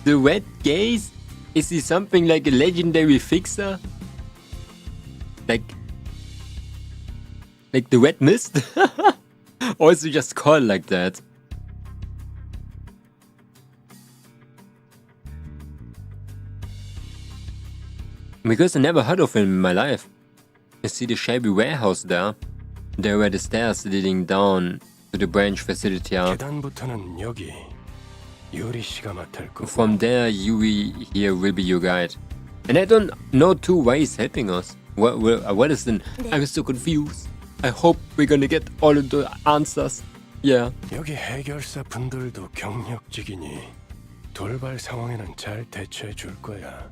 A: The wet gaze? Is he something like a legendary fixer? Like the wet mist? Or is he just called like that? Because I never heard of him in my life. You see the shabby warehouse there? There were the stairs leading down to the branch facility are.
I: 계단부터는 여기 유리 씨가 맡을 거고.
A: From there, Yui here will be your guide. And I don't know too why he's helping us. What is the... I'm so confused. I hope we're gonna get all of the answers. Yeah.
I: 여기 해결사 분들도 경력직이니 돌발 상황에는 잘 대처해 줄 거야.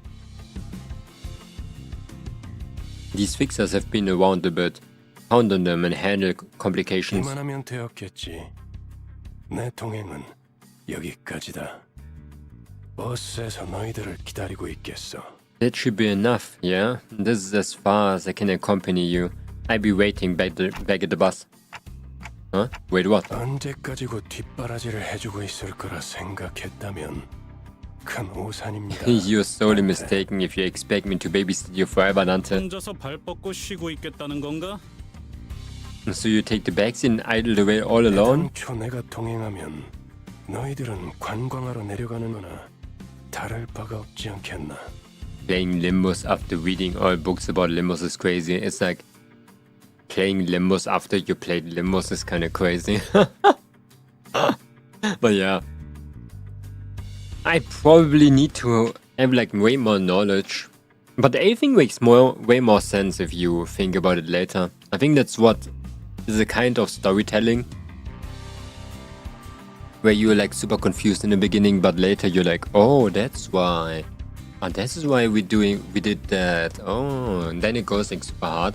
A: These fixers have been around a bit. Count on them and handle complications.
I: 이만하면 되었겠지. 내 동행은 여기까지다. 버스에서 너희들을 기다리고 있겠어.
A: That should be enough, yeah? This is as far as I can accompany you. I'll be waiting back at the bus. Huh? Wait, what?
I: 언제까지고 뒷바라지를 해주고 있을 거라 생각했다면 큰 오산입니다.
A: You're sorely mistaken if you expect me to babysit you forever, Nante.
G: 혼자서 발 뻗고 쉬고 있겠다는 건가?
A: So you take the backseat and idle away all alone?
I: 당초 내가 동행하면 너희들은 관광하러 내려가는 거나 다를 바가 없지 않겠나?
A: Playing Limbus after reading all books about Limbus is crazy. It's like playing Limbus after you played Limbus is kind of crazy. But yeah, I probably need to have like way more knowledge. But everything makes way more sense if you think about it later. I think that's what is a kind of storytelling where you're like super confused in the beginning, but later you're like, oh, that's why. Oh, this is why we did that. Oh, and then it goes like super hard.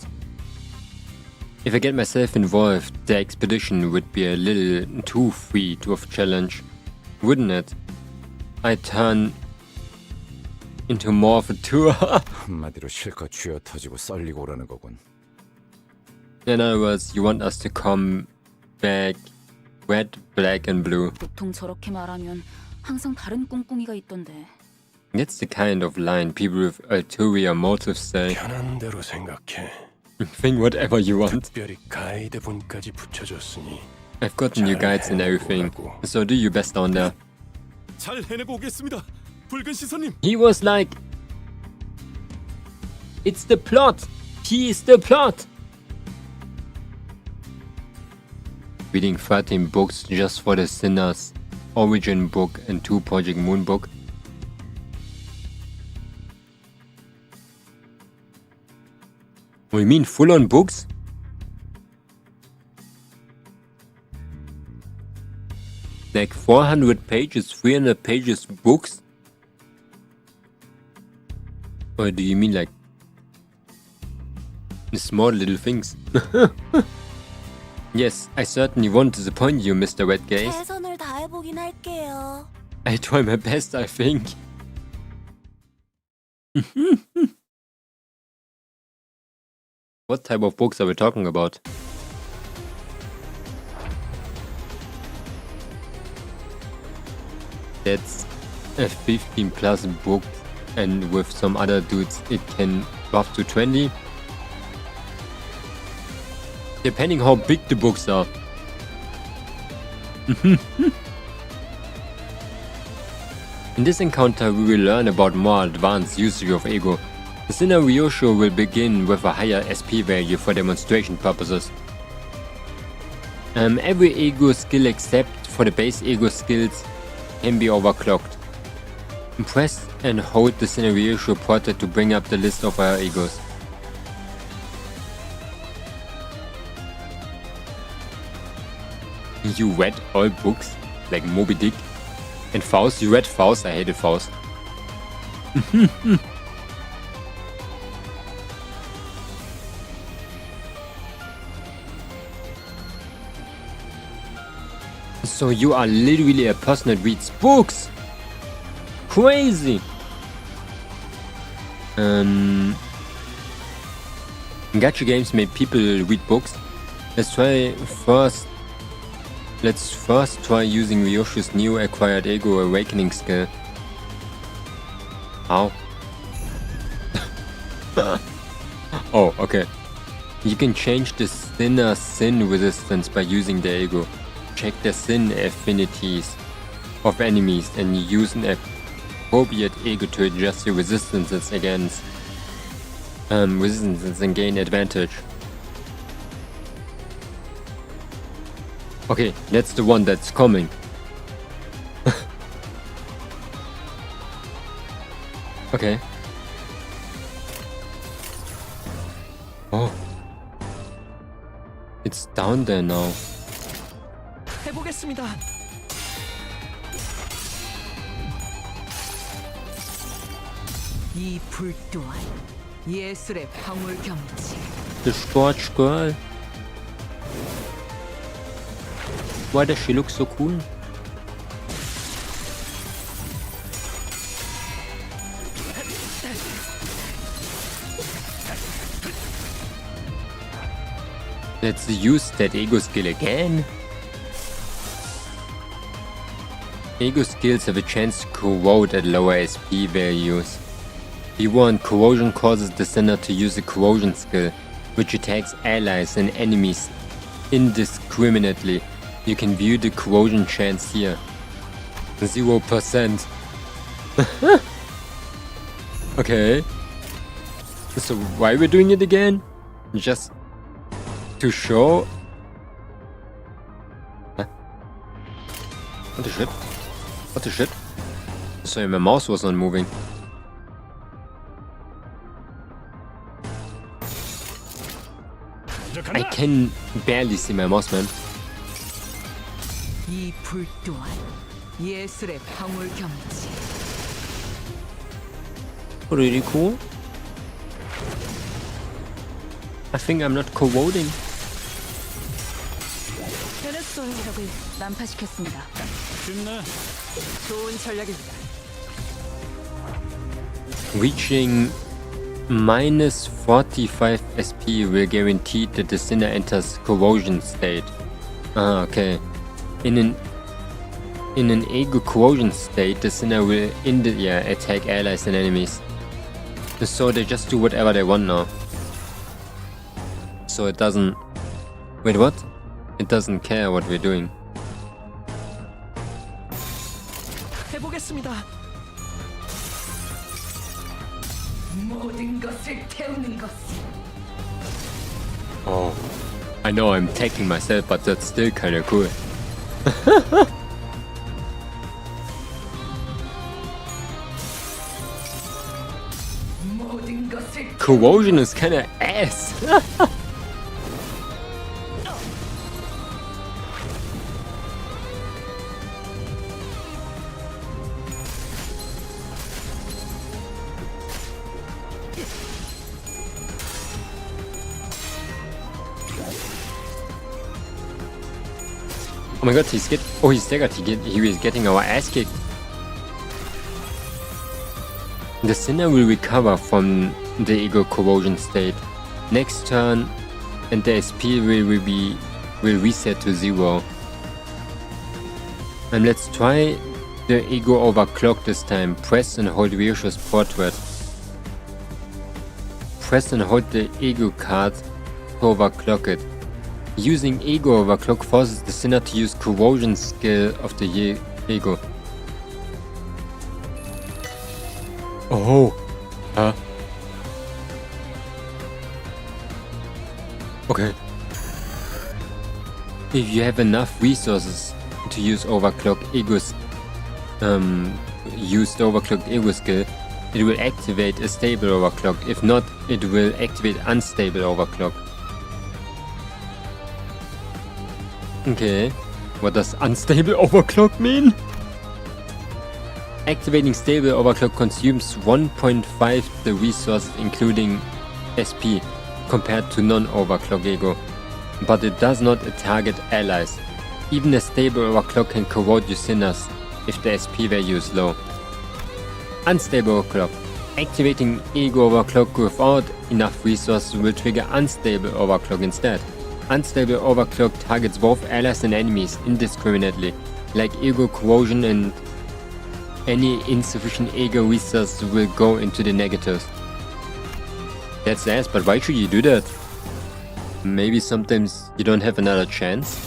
A: If I get myself involved, the expedition would be a little too free to have challenge, wouldn't it? I turn into more of a tour.
F: 한마디로 실컷 쥐어 터지고 썰리고 오라는 거군.
A: In other words, you want us to come back red, black and blue.
H: 보통 저렇게 말하면 항상 다른 꿍꿍이가 있던데.
A: That's the kind of line people with ulterior motives say.
I: 편한 대로 생각해.
A: Think whatever you want.
I: 특별히 가이드분까지 붙여줬으니
A: I've gotten you guides and everything, so do your best down there.
E: 잘 해내고 오겠습니다. 붉은 시선님.
A: He was like, it's the plot. He is the plot. Reading 13 books just for the Sinner's origin book and 2 Project Moon book. What do you mean full on books? Like 400 pages, 300 pages books? Or do you mean like the small little things? Yes, I certainly won't disappoint you, Mr. Wet Gaze.
J: 최선을 다해보긴 할게요.
A: I try my best, I think. What type of books are we talking about? That's a 15 plus book, and with some other dudes it can go up to 20. Depending how big the books are. In this encounter we will learn about more advanced usage of ego. The scenario show will begin with a higher SP value for demonstration purposes. Every ego skill except for the base ego skills can be overclocked. Press and hold the scenario show portrait to bring up the list of our egos. You read all books, like Moby Dick. And Faust, you read Faust? I hated Faust. So you are literally a person that reads books! Crazy! Gacha games made people read books. Let's first try using Ryoshu's new acquired ego awakening skill. How? Oh, okay. You can change the sinner's sin resistance by using the ego. Check the sin affinities of enemies and use an appropriate ego to adjust your resistances against resistances and gain advantage. Okay, that's the one that's coming. Okay. Oh. It's down there now.
C: 해보겠습니다. 이 불 또한 예술의 방울경이지.
A: The Storch Girl. Why does she look so cool? Let's use that ego skill again. Ego skills have a chance to corrode at lower SP values. B1 Corrosion causes the sinner to use a corrosion skill, which attacks allies and enemies indiscriminately. You can view the corrosion chance here. 0%. Okay. So why we're doing it again? Just to show? Huh? What the shit? What the shit? Sorry, my mouse was not moving. I can barely see my mouse, man.
B: 이 불 또한 예술의 방울경이지.
A: Really cool. I think I'm not co-voting.
B: 해냈어요.
H: 적을 난파시켰습니다.
G: 쉽네.
B: 좋은 전략입니다.
A: Reaching minus 45 SP will guarantee that the sinner enters corrosion state. Ah, okay. In an ego corrosion state, the sinner will attack allies and enemies. So they just do whatever they want now. So it doesn't... Wait, what? It doesn't care what we're doing.
B: 해보겠습니다. 모든 것을 태우는 것.
A: Oh. I know I'm taking myself, but that's still kinda cool.
B: 모든 것을
A: Corrosion is kinda ass. Oh my god, he's staggered. He is getting our ass kicked. The sinner will recover from the ego corrosion state next turn, and the SP will reset to 0. And let's try the ego overclock this time. Press and hold Virtuous Portrait. Press and hold the ego card to overclock it. Using ego overclock forces the sinner to use corrosion skill of the ego. Oh, huh? Okay. If you have enough resources to use overclock ego's use the overclocked ego skill, it will activate a stable overclock. If not, it will activate unstable overclock. Okay, what does unstable overclock mean? Activating stable overclock consumes 1.5 the resources including SP compared to non-overclock ego, but it does not target allies. Even a stable overclock can corrode your sinners if the SP value is low. Unstable overclock. Activating ego overclock without enough resources will trigger unstable overclock instead. Unstable overclock targets both allies and enemies indiscriminately, like ego corrosion, and any insufficient ego resources will go into the negatives. That's ass, but why should you do that? Maybe sometimes you don't have another chance?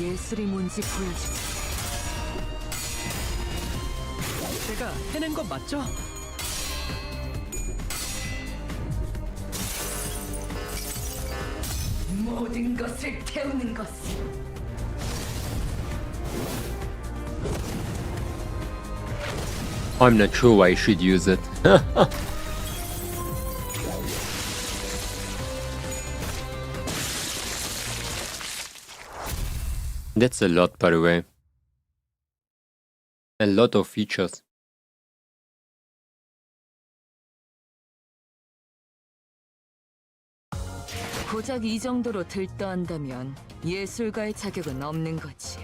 B: 예술이 뭔지 보여주지. 제가 해낸 거 맞죠? 모든 것을 태우는 것.
A: I'm not sure why I should use it. That's a lot, by the way. A lot of features.
B: 고작 이 정도로 들떠한다면 예술가의 자격은 없는 거지.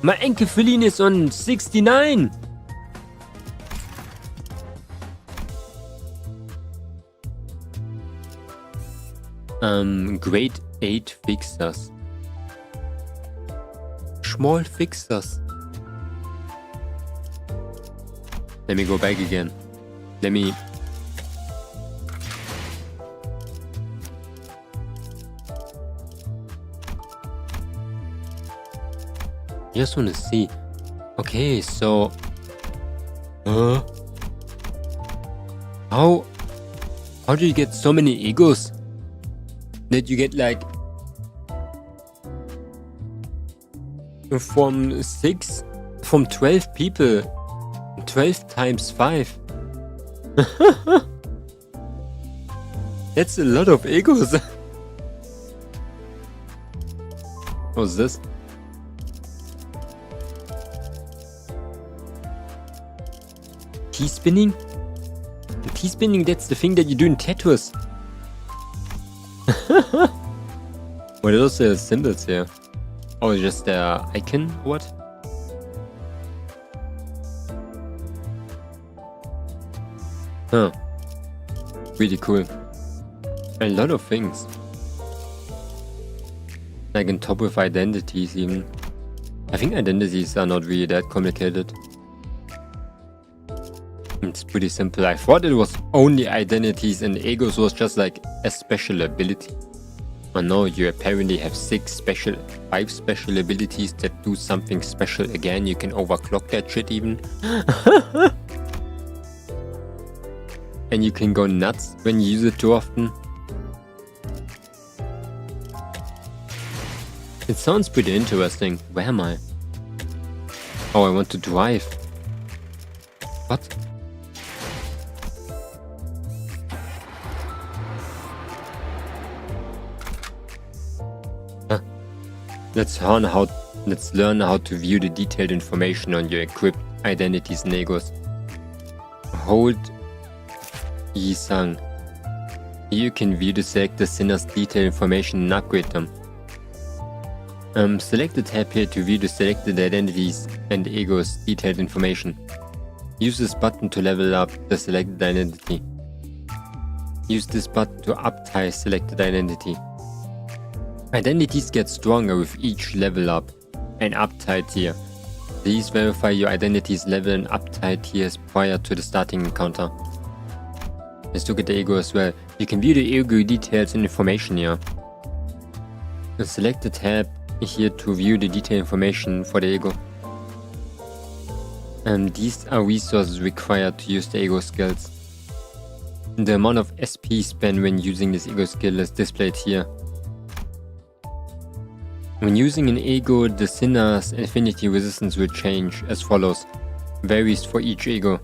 A: My Enkelfelin is on 69! Grade 8 fixers. Small fixers. Let me go back again. Let me Just wanna see. Okay, so... How do you get so many egos? That you get like... From 12 people. 12 times 5. That's a lot of egos. What's this? T-spinning? T-spinning, that's the thing that you do in tattoos. What are those symbols here? Oh, just the icon? What? Huh. Really cool. A lot of things. Like on top of identities even. I think identities are not really that complicated. It's pretty simple. I thought it was only identities and egos was just like a special ability. But no, you apparently have 5 special abilities that do something special again. You can overclock that shit even. And you can go nuts when you use it too often. It sounds pretty interesting. Where am I? Oh, I want to drive. What? Huh. Let's learn how to view the detailed information on your equipped identities and egos. Hold Yi-sang. Here you can view the selected sinner's detailed information and upgrade them. Select the tab here to view the selected identities and egos detailed information. Use this button to level up the selected identity. Use this button to uptie selected identity. Identities get stronger with each level up and uptie tier. Please verify your identity's level and uptie tiers prior to the starting encounter. Let's look at the ego as well. You can view the ego details and information here. Select the tab here to view the detailed information for the ego. These are resources required to use the ego skills. The amount of SP spent when using this ego skill is displayed here. When using an ego, the sinner's affinity resistance will change as follows. Varies for each ego.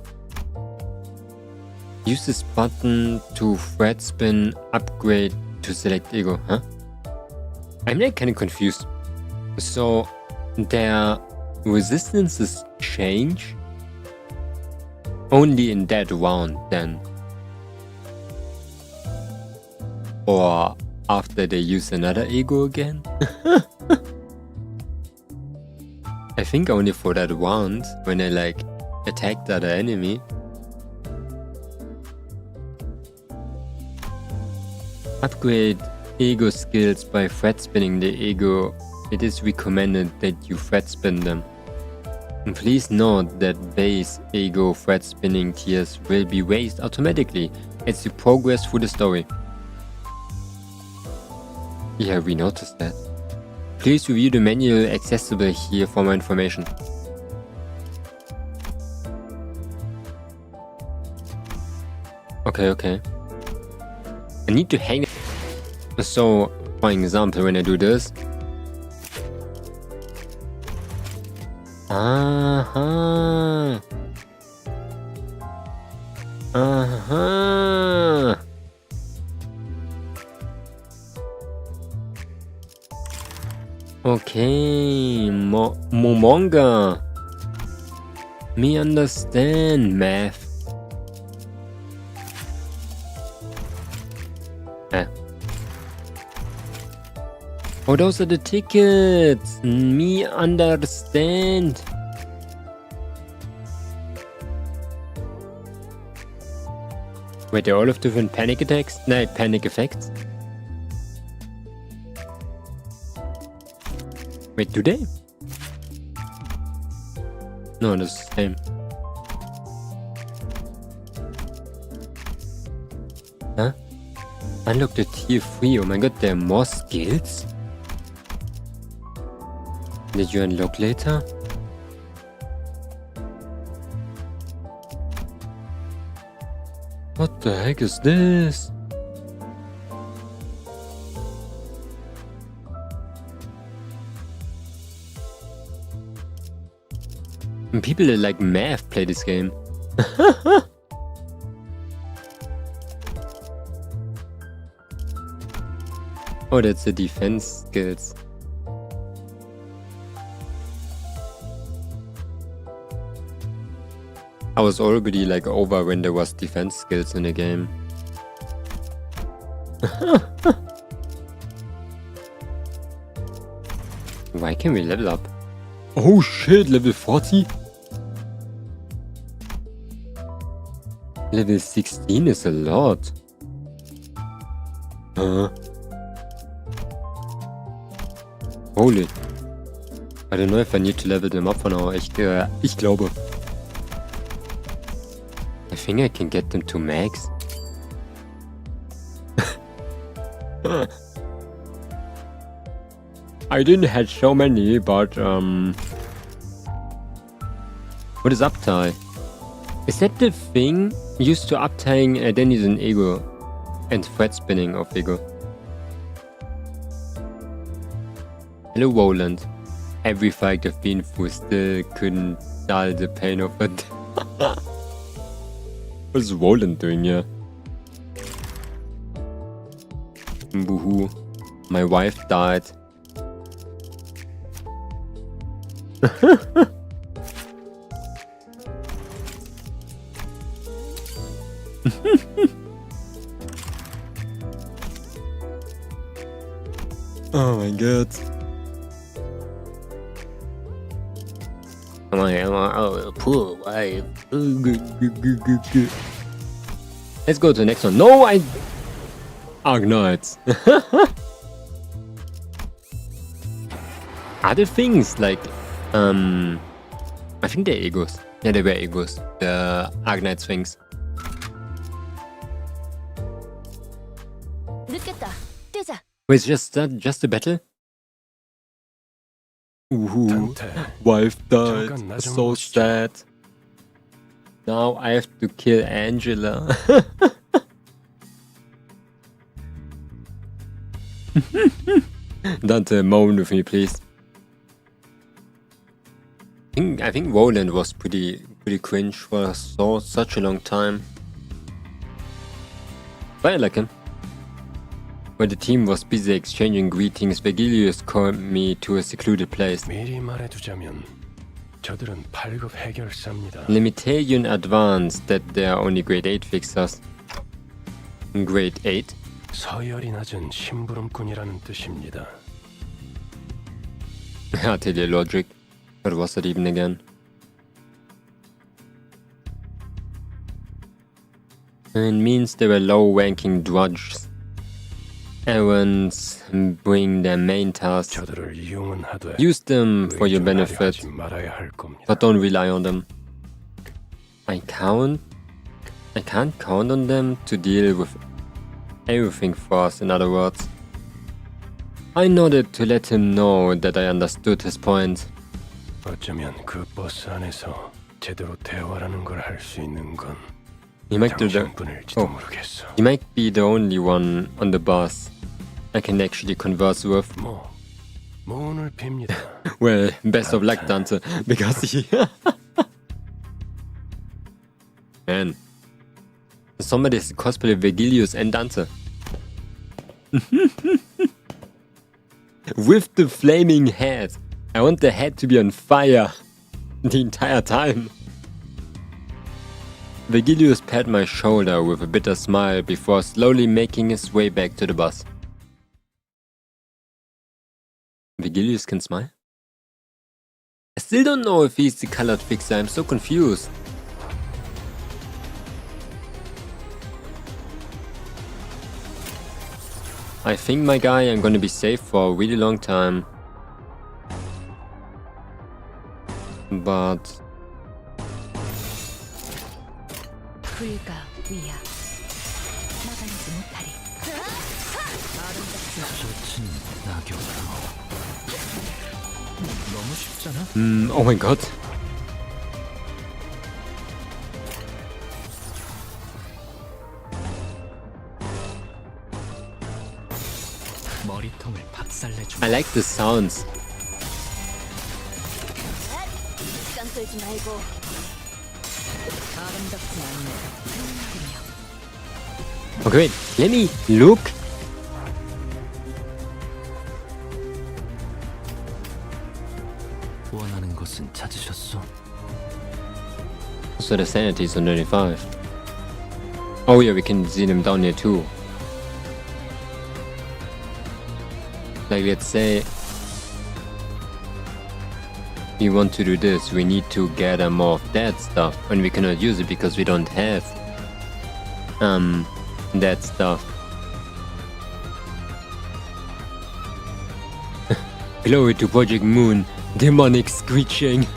A: Use this button to thread spin upgrade to select ego, huh? I'm like kinda confused. So their resistances change only in that round then. Or after they use another ego again? I think only for that round when I like attack the other enemy. Upgrade ego skills by thread spinning the ego. It is recommended that you thread spin them. And please note that base ego thread spinning tiers will be raised automatically as you progress through the story. Yeah, we noticed that. Please review the manual accessible here for more information. Okay. I need to hang. So, for example, when I do this. Okay, Momonga. Me understand math. Oh, those are the tickets. Me understand. Wait, they're all of different panic attacks? No, panic effects. Wait, do they? No, that's the same. Huh? Unlock the tier 3. Oh my god, there are more skills? Did you unlock later? What the heck is this? And people that like math play this game. Oh, that's the defense skills. I was already like over when there was defense skills in the game. Why can we level up? Oh shit, level 40? Level 16 is a lot. Holy. I don't know if I need to level them up for now. Ich glaube. I think I can get them to max. I didn't have so many, but what is uptie? Is that the thing used to uptying Denny's and ego and thread spinning of ego? Hello Roland. Every fight I've been through still couldn't dull the pain of it. What's Roland doing here? Boohoo. My wife died. Oh my god. Oh, poor wife. Let's go to the next one. No, Arknights. Other things like I think they're egos. Yeah, they were egos. The Arknights things.
H: 늦겠다. 뛰자.
A: Wait, just a battle? Ooh, wife died. So sad. Now I have to kill Angela. Dante, moan with me, please. I think Roland was pretty cringe for such a long time. But I like him. When the team was busy exchanging greetings, Vergilius called me to a secluded place.
I: 미리 말해두자면 저들은 8급 해결사입니다.
A: Let me tell you in advance that there are only grade 8 fixers. Grade 8?
I: 서열이 낮은 심부름꾼이라는 뜻입니다.
A: I tell you logic. What was that even again? It means they were low-ranking drudges. Errands, bring their main tasks.
I: 저들을 이용은 하되
A: Use them for your benefit,
I: 말아야 할 겁니다.
A: but don't rely on them. I can't count on them to deal with everything for us, in other words. I nodded to let him know that I understood his point.
I: 어쩌면 그 버스 안에서 제대로 대화라는 걸 할 수 있는 건
A: He might
I: 당신뿐일지도 모르겠어.
A: He might be the only one on the bus I can actually converse with.
I: 모은을 빕니다.
A: Well, best of luck, Dante, because he... Man. Somebody has cosplay Vergilius and Dante. With the flaming head. I want the head to be on fire the entire time. Vergilius pat my shoulder with a bitter smile before slowly making his way back to the bus. Vergilius can smile? I still don't know if he's the colored fixer, I'm so confused. I think, my guy, I'm gonna be safe for a really long time. But...
D: 불가 위야 막아내지 못하리.
K: 젖힌 낙엽으로 너무
A: Oh my god. I like the sounds.
J: 시간 끌지 말고.
B: 아름답진 않네.
A: Okay, wait. Let me look.
I: 원하는 것은 찾으셨소?
A: So the sanity is on 95. Oh yeah, we can see them down here too. Like let's say we want to do this, we need to gather more of that stuff, and we cannot use it because we don't have that stuff. Glory to Project Moon, demonic screeching.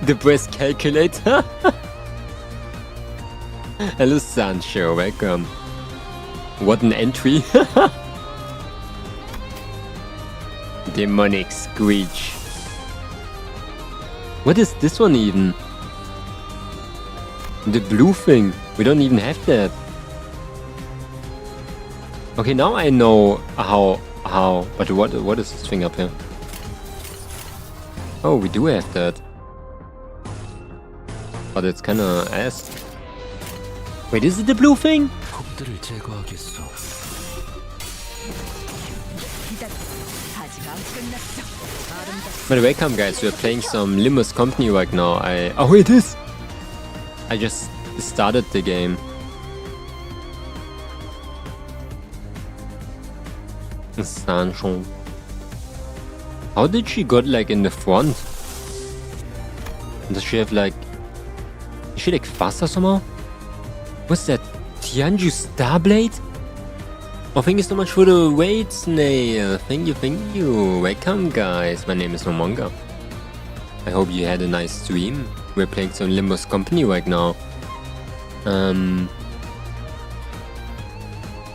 A: The breast calculator. Hello Sancho, welcome. What an entry. Demonic screech. What is this one even? The blue thing. We don't even have that. Okay, now I know how. But what is this thing up here? Oh, we do have that. But it's kinda ass. Wait, is it the blue thing?
I: 폭들을 제거하겠소.
B: 아직 안 끝났어. 아름답.
A: By the way, welcome guys, we're playing some Limbus Company right now. Oh it is! I just started the game. Sancho. How did she got like in the front? Does she have like... Is she like faster somehow? What's that? Tianju Starblade? Oh, thank you so much for the wait, Snail. Thank you. Welcome, guys. My name is Momonga. I hope you had a nice stream. We're playing some Limbus Company right now.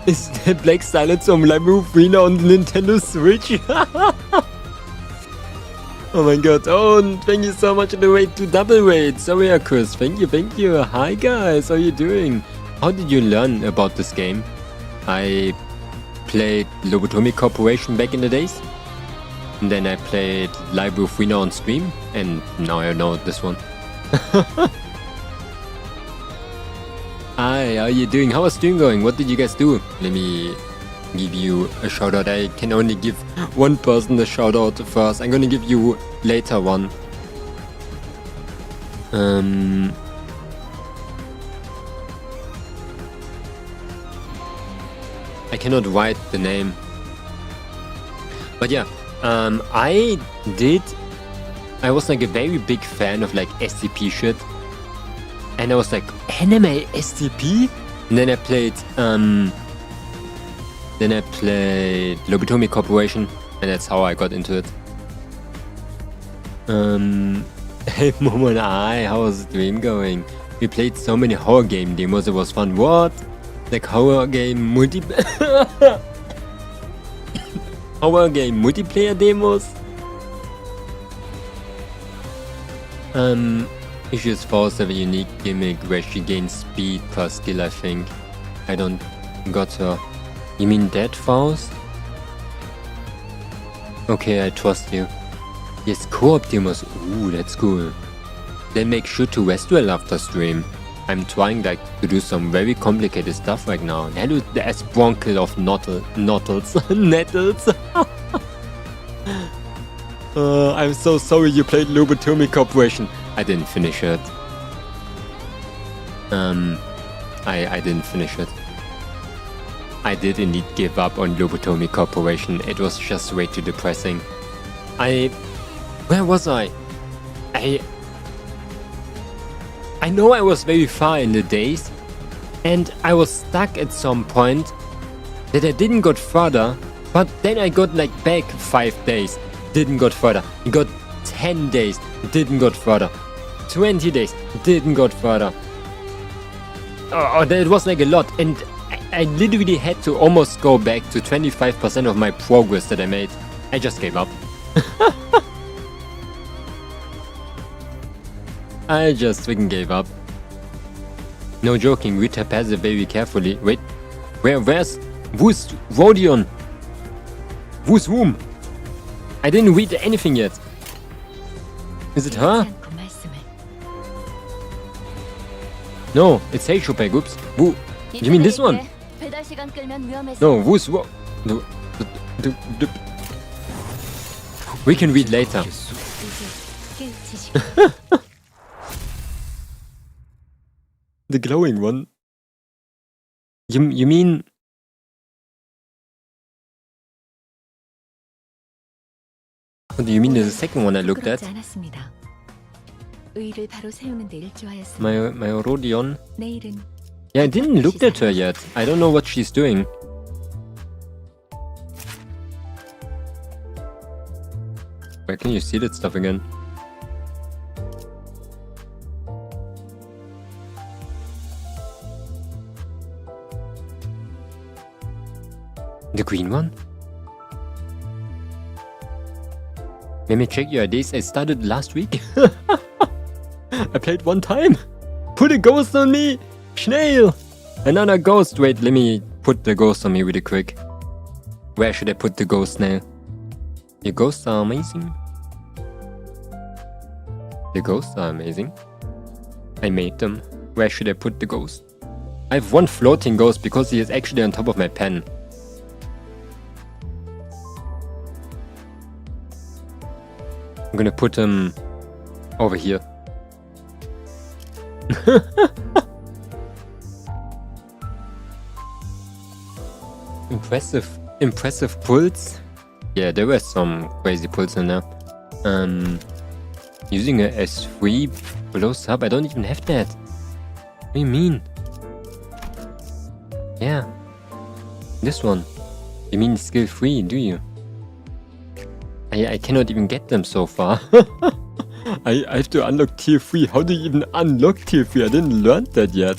A: Is that Black Silence from Limbus Arena on the Nintendo Switch? Oh my god. Oh, and thank you so much for the wait to double wait. Sorry, Yakuza. Thank you. Hi, guys. How are you doing? How did you learn about this game? I played Lobotomy Corporation back in the days. And then I played Live with Rena on stream. And now I know this one. Hi, how are you doing? How was stream going? What did you guys do? Let me give you a shout out. I can only give one person the shout out first. I'm gonna give you later one. I cannot write the name. But yeah, I was like a very big fan of like SCP shit. And I was like, anime SCP? And then I played Lobotomy Corporation, and that's how I got into it. Hey Momonga, how was the stream going? We played so many horror game demos, it was fun. What? Like horror game horror game multiplayer demos? Issues Faust have a unique gimmick where she gains speed per skill, I think. I don't got her. You mean that Faust? Okay, I trust you. Yes, co-op demos. Ooh, that's cool. Then make sure to rest well after stream. I'm trying like to do some very complicated stuff right now. Hello, the spronkle of nettles. I'm so sorry you played Lobotomy Corporation. I didn't finish it. I didn't finish it. I did indeed give up on Lobotomy Corporation. It was just way too depressing. Where was I? I know I was very far in the days, and I was stuck at some point that I didn't got further, but then I got like back 5 days, didn't got further. I got 10 days, didn't got further. 20 days, didn't got further. Oh, that was like a lot, and I literally had to almost go back to 25% of my progress that I made. I just gave up. I just freaking gave up. No joking, we tap passive very carefully. Wait, who's Rodion? Who's whom? I didn't read anything yet. Is it her? No, it's Heishopeg. Oops. Who? You mean this one? No, who's what? We can read later. The glowing one? You mean... What do you mean the second one I looked at? My Rodion? Yeah, I didn't look at her yet. I don't know what she's doing. Where can you see that stuff again? The green one? Let me check your IDs. I started last week. I played one time. Put a ghost on me! Schnell! Another ghost. Wait, let me put the ghost on me really quick. Where should I put the ghost now? The ghosts are amazing. The ghosts are amazing. I made them. Where should I put the ghost? I have one floating ghost because he is actually on top of my pen. I'm gonna put him over here. Impressive pulls. Yeah, there were some crazy pulls in there. Using a S3 blows up. I don't even have that. What do you mean? Yeah. This one. You mean skill 3, do you? I cannot even get them so far. I have to unlock tier 3. How do you even unlock tier 3? I didn't learn that yet.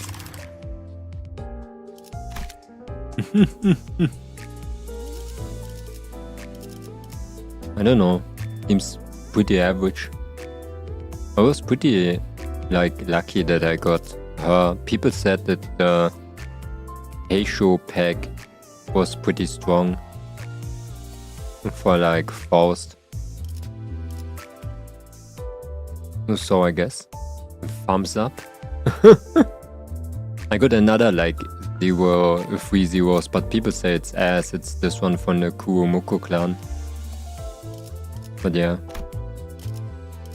A: I don't know. Seems pretty average. I was pretty lucky that I got her. People said that the Heisho pack was pretty strong for Faust. So I guess thumbs up. I got another 3 zeros, but people say it's ass. It's this one from the Kuromoko clan. But yeah.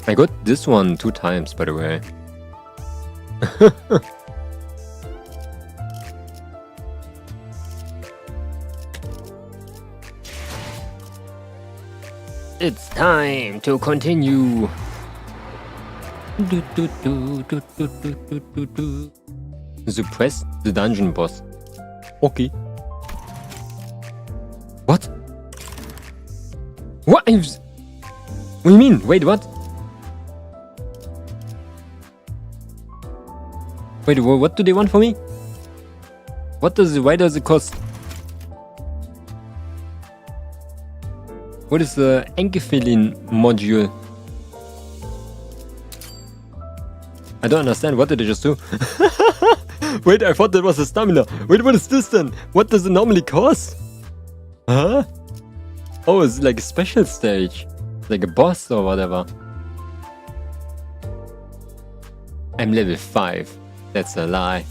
A: I got this one 2 times, by the way. It's time to continue. Suppress the dungeon boss. Okay. What? What do you mean? Wait, what? Wait, what do they want from me? Why does it cost? What is the Enkelfilin module? I don't understand. What did I just do? Wait, I thought that was a stamina. Wait, what is this then? What does it normally cost? Huh? Oh, it's like a special stage. Like a boss or whatever. I'm level 5. That's a lie.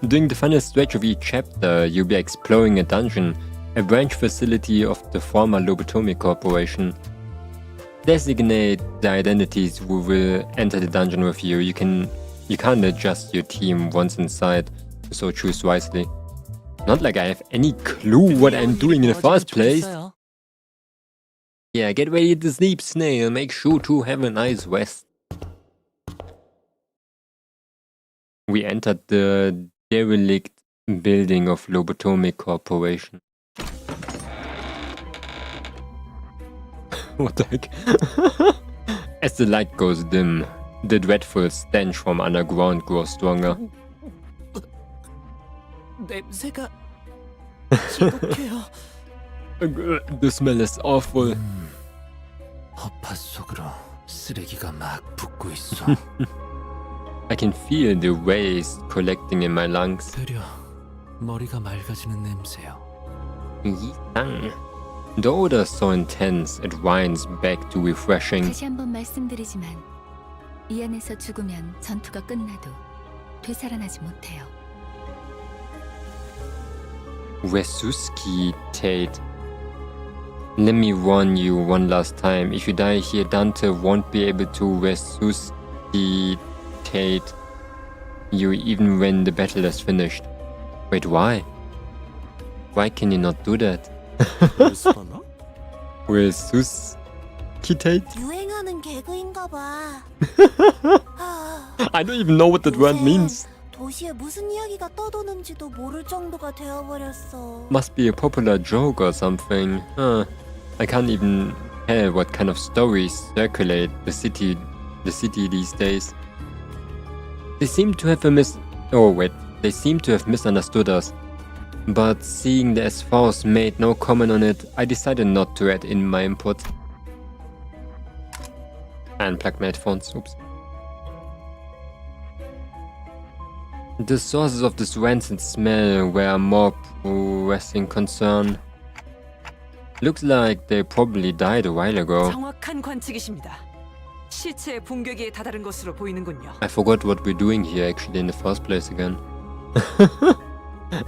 A: During the final stretch of each chapter, you'll be exploring a dungeon, a branch facility of the former Lobotomi Corporation. Designate the identities who will enter the dungeon with you. You can't adjust your team once inside, so choose wisely. Not like I have any clue what I'm doing in the first place. Yeah, get ready to sleep, Snail. Make sure to have a nice rest. We entered the derelict building of Lobotomi Corporation. What the heck? As the light goes dim, the dreadful stench from underground grows stronger.
C: 냄새가
A: The smell is awful.
I: 허파 속으로 쓰레기가 막 붙고 있어.
A: I can feel the waste collecting in my lungs.
I: 되려 머리가 맑아지는 냄새요.
A: Yee-sang. The odor is so intense, it winds back to refreshing.
D: 다시 한번 말씀드리지만 이 안에서 죽으면 전투가 끝나도 되살아나지 못해요.
A: Resuscitate. Let me warn you one last time. If you die here, Dante won't be able to resuscitate you even when the battle is finished. Wait, why? Why can you not do that?
E: 그랬었나?
A: Resuscitate?
J: 유행하는 개그인가 봐.
A: I don't even know what that word means.
J: 도시에 무슨 이야기가 떠도는지도 모를 정도가 되어버렸어.
A: Must be a popular joke or something. I can't even tell what kind of stories circulate the city these days. They seem to have They seem to have misunderstood us. But seeing the SVs made no comment on it, I decided not to add in my input. I unplugged my headphones. Oops. The sources of this rancid smell were a more pressing concern. Looks like they probably died a while ago.
B: 정확한 관측이십니다. 시체의 붕괴기에 다다른 것으로 보이는군요.
A: I forgot what we're doing here actually in the first place again.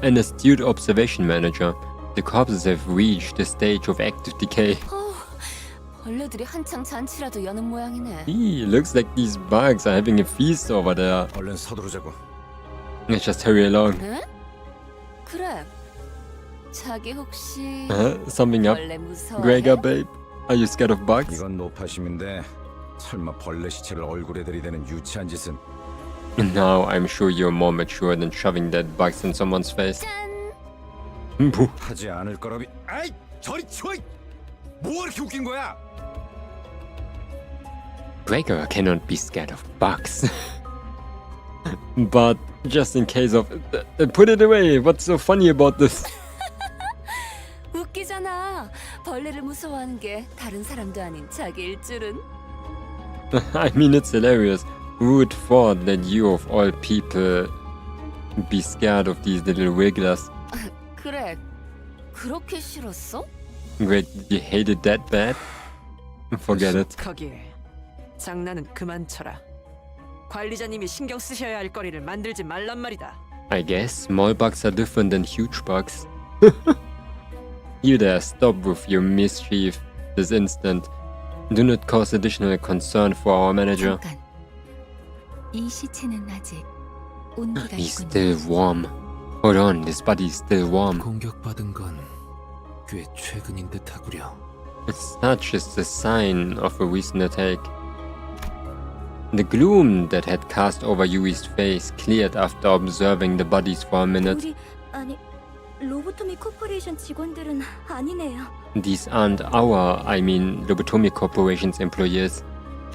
A: An astute observation manager. The corpses have reached the stage of active decay.
H: 벌레들이 한창 잔치라도 여는 모양이네.
A: Looks like these bugs are having a feast over there.
F: 얼른 서두르자고.
A: Let's just hurry along.
H: 네? 그래. 자기 혹시
A: Summing up.
H: 벌레 무서워해?
A: Gregor, babe. Are you scared of bugs?
F: 이건 노파심인데 설마 벌레 시체를 얼굴에 들이대는 유치한 짓은.
A: Now I'm sure you're more mature than shoving dead bugs in someone's face. Boo.
F: 하지 않을 거라비. 아이 저리 치워. 뭐가 이렇게 웃긴 거야?
A: Gregor cannot be scared of bugs. But just in case of... put it away! What's so funny about this?
H: 웃기잖아. 벌레를 무서워하는 게 다른 사람도 아닌 자기일 줄은.
A: I mean, it's hilarious. Who would thought that you of all people be scared of these little wigglers?
H: 그래. 그렇게 싫었어?
A: Great, you hated that bad? Forget it.
B: 거기에 장난은 그만 쳐라. 관리자님이 신경 쓰셔야 할 거리를 만들지 말란 말이다.
A: I guess small bugs are different than huge bugs. You there, stop with your mischief this instant. Do not cause additional concern for our manager.
D: 잠깐. 이 시체는 아직 온기가
A: He's
D: 있군요.
A: still warm. Hold on, this body is still warm.
I: 공격받은 건 꽤 최근인 듯하구려.
A: Such is the sign of a recent attack. The gloom that had cast over Yui's face cleared after observing the bodies for a minute.
J: 우리 아니 로보토미 코퍼레이션 직원들은 아니네요.
A: These aren't Lobotomy Corporation's employees.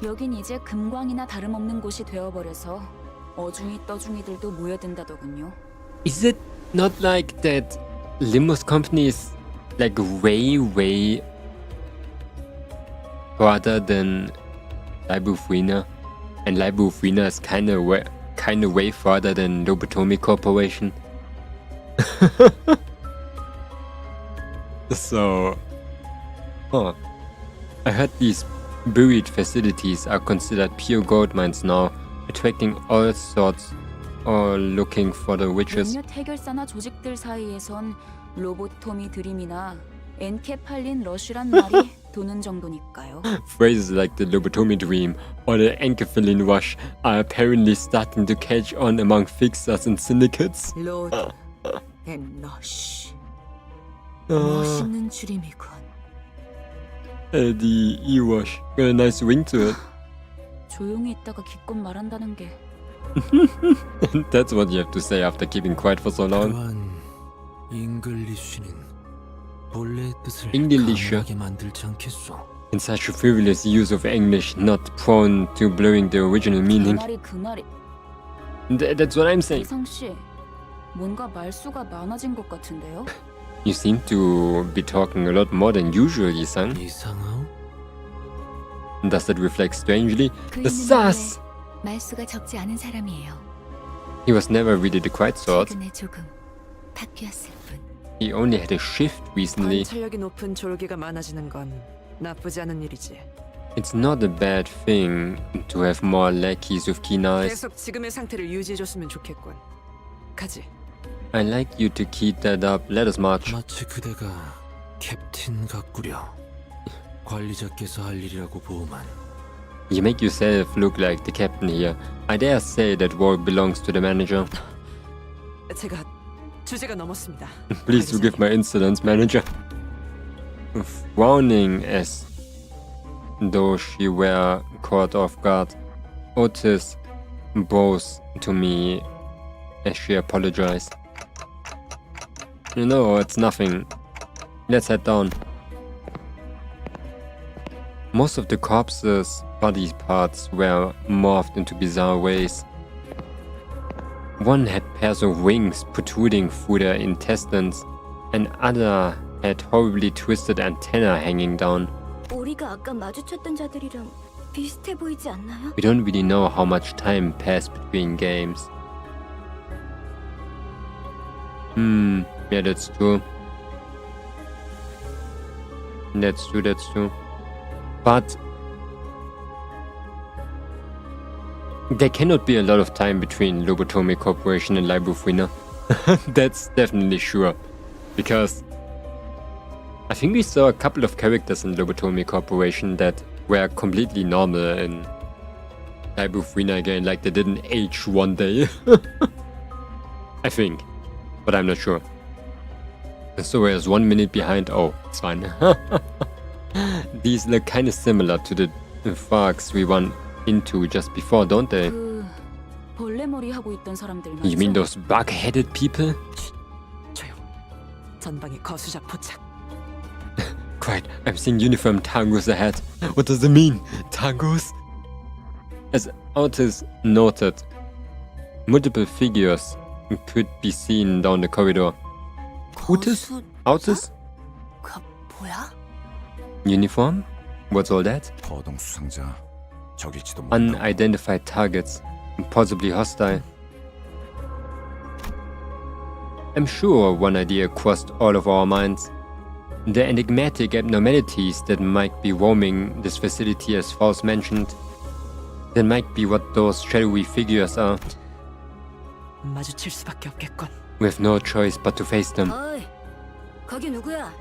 H: 여긴 이제 금광이나 다름없는 곳이 되어버려서 어중이 떠중이들도 모여든다더군요.
A: Is it not like that Limbus company is like way rather than Limbus? And Limbus is kind of way further than Lobotomy Corporation. So, I heard these buried facilities are considered pure gold mines now, attracting all sorts or looking for the witches.
H: 몇몇 해결사나 조직들 사이에선 로보토미 드림이나 엔케팔린 러쉬란 말이 도는 정도니까요.
A: Phrases like the Lobotomy Dream or the Enkephilin Rush are apparently starting to catch on among fixers and syndicates.
B: 로드 앤 러쉬.
A: Uh,
H: 멋있는 줄임이군.
A: the E-Wash got a nice ring to it.
H: 조용히 있다가 기껏 말한다는 게
A: That's what you have to say after keeping quiet for so long.
I: 또한 잉글리쉬는 본래의 뜻을
A: English.
I: 가능하게 만들지 않겠소.
A: In such a frivolous use of English, not prone to blurring the original meaning.
H: 그 말이
A: That's what I'm saying.
H: 이상 씨, 뭔가 말수가 많아진 것 같은데요?
A: You seem to be talking a lot more than usual, Yi-san.
I: 이상하오?
A: Does that reflect strangely?
D: 그
A: The
D: 있는
A: sus!
D: 원래 말수가 적지 않은 사람이에요.
A: He was never really the quiet sort.
D: 최근에 조금 바뀌었을 뿐.
A: He only had a shift recently.
B: 관찰력이 높은 졸개가 많아지는 건 나쁘지 않은 일이지.
A: It's not a bad thing to have more lackeys with keen eyes.
B: 계속 지금의 상태를 유지해줬으면 좋겠군. 가지.
A: I like you to keep that up. Let us march.
E: 마치 그대가 캡틴 같구려. 관리자께서 할 일이라고 보만.
A: You make yourself look like the captain here. I dare say that work belongs to the manager.
B: 제가 주제가 넘었습니다.
A: Please forgive my insolence, manager. Frowning as though she were caught off guard, Otis bows to me as she apologized. You know, it's nothing. Let's head down. Most of the corpses' body parts were morphed into bizarre ways. One had pairs of wings protruding through their intestines, and other had horribly twisted antennae hanging down.
J: 우리가 아까 마주쳤던 자들이랑 비슷해 보이지 않나요?
A: We don't really know how much time passed between games. Yeah, that's true. That's true. But there cannot be a lot of time between Lobotomy Corporation and Librofina. That's definitely sure. Because I think we saw a couple of characters in Lobotomy Corporation that were completely normal in Librofina again, like they didn't age one day. I think. But I'm not sure. So whereas 1 minute behind, oh, it's fine. These look kind of similar to the thugs we run into just before, don't they?
H: 그 벌레 머리 하고 있던 사람들 맞죠?
A: You mean those bug-headed people?
B: 조용. 전방에 거수자 포착.
A: Quite, I'm seeing uniformed tangos ahead. What does it mean? Tangos? As Otis noted, multiple figures could be seen down the corridor. Otis? Otis?
J: 그 뭐야?
A: Uniform? What's all that?
F: 거동 수상자. 적일지도 모른다.
A: Unidentified targets, possibly hostile. I'm sure one idea crossed all of our minds. The enigmatic abnormalities that might be roaming this facility as Faust mentioned. That might be what those shadowy figures are.
B: 마주칠 수밖에 없겠군.
A: We have no choice but to face them.
J: 어이, 거기 누구야?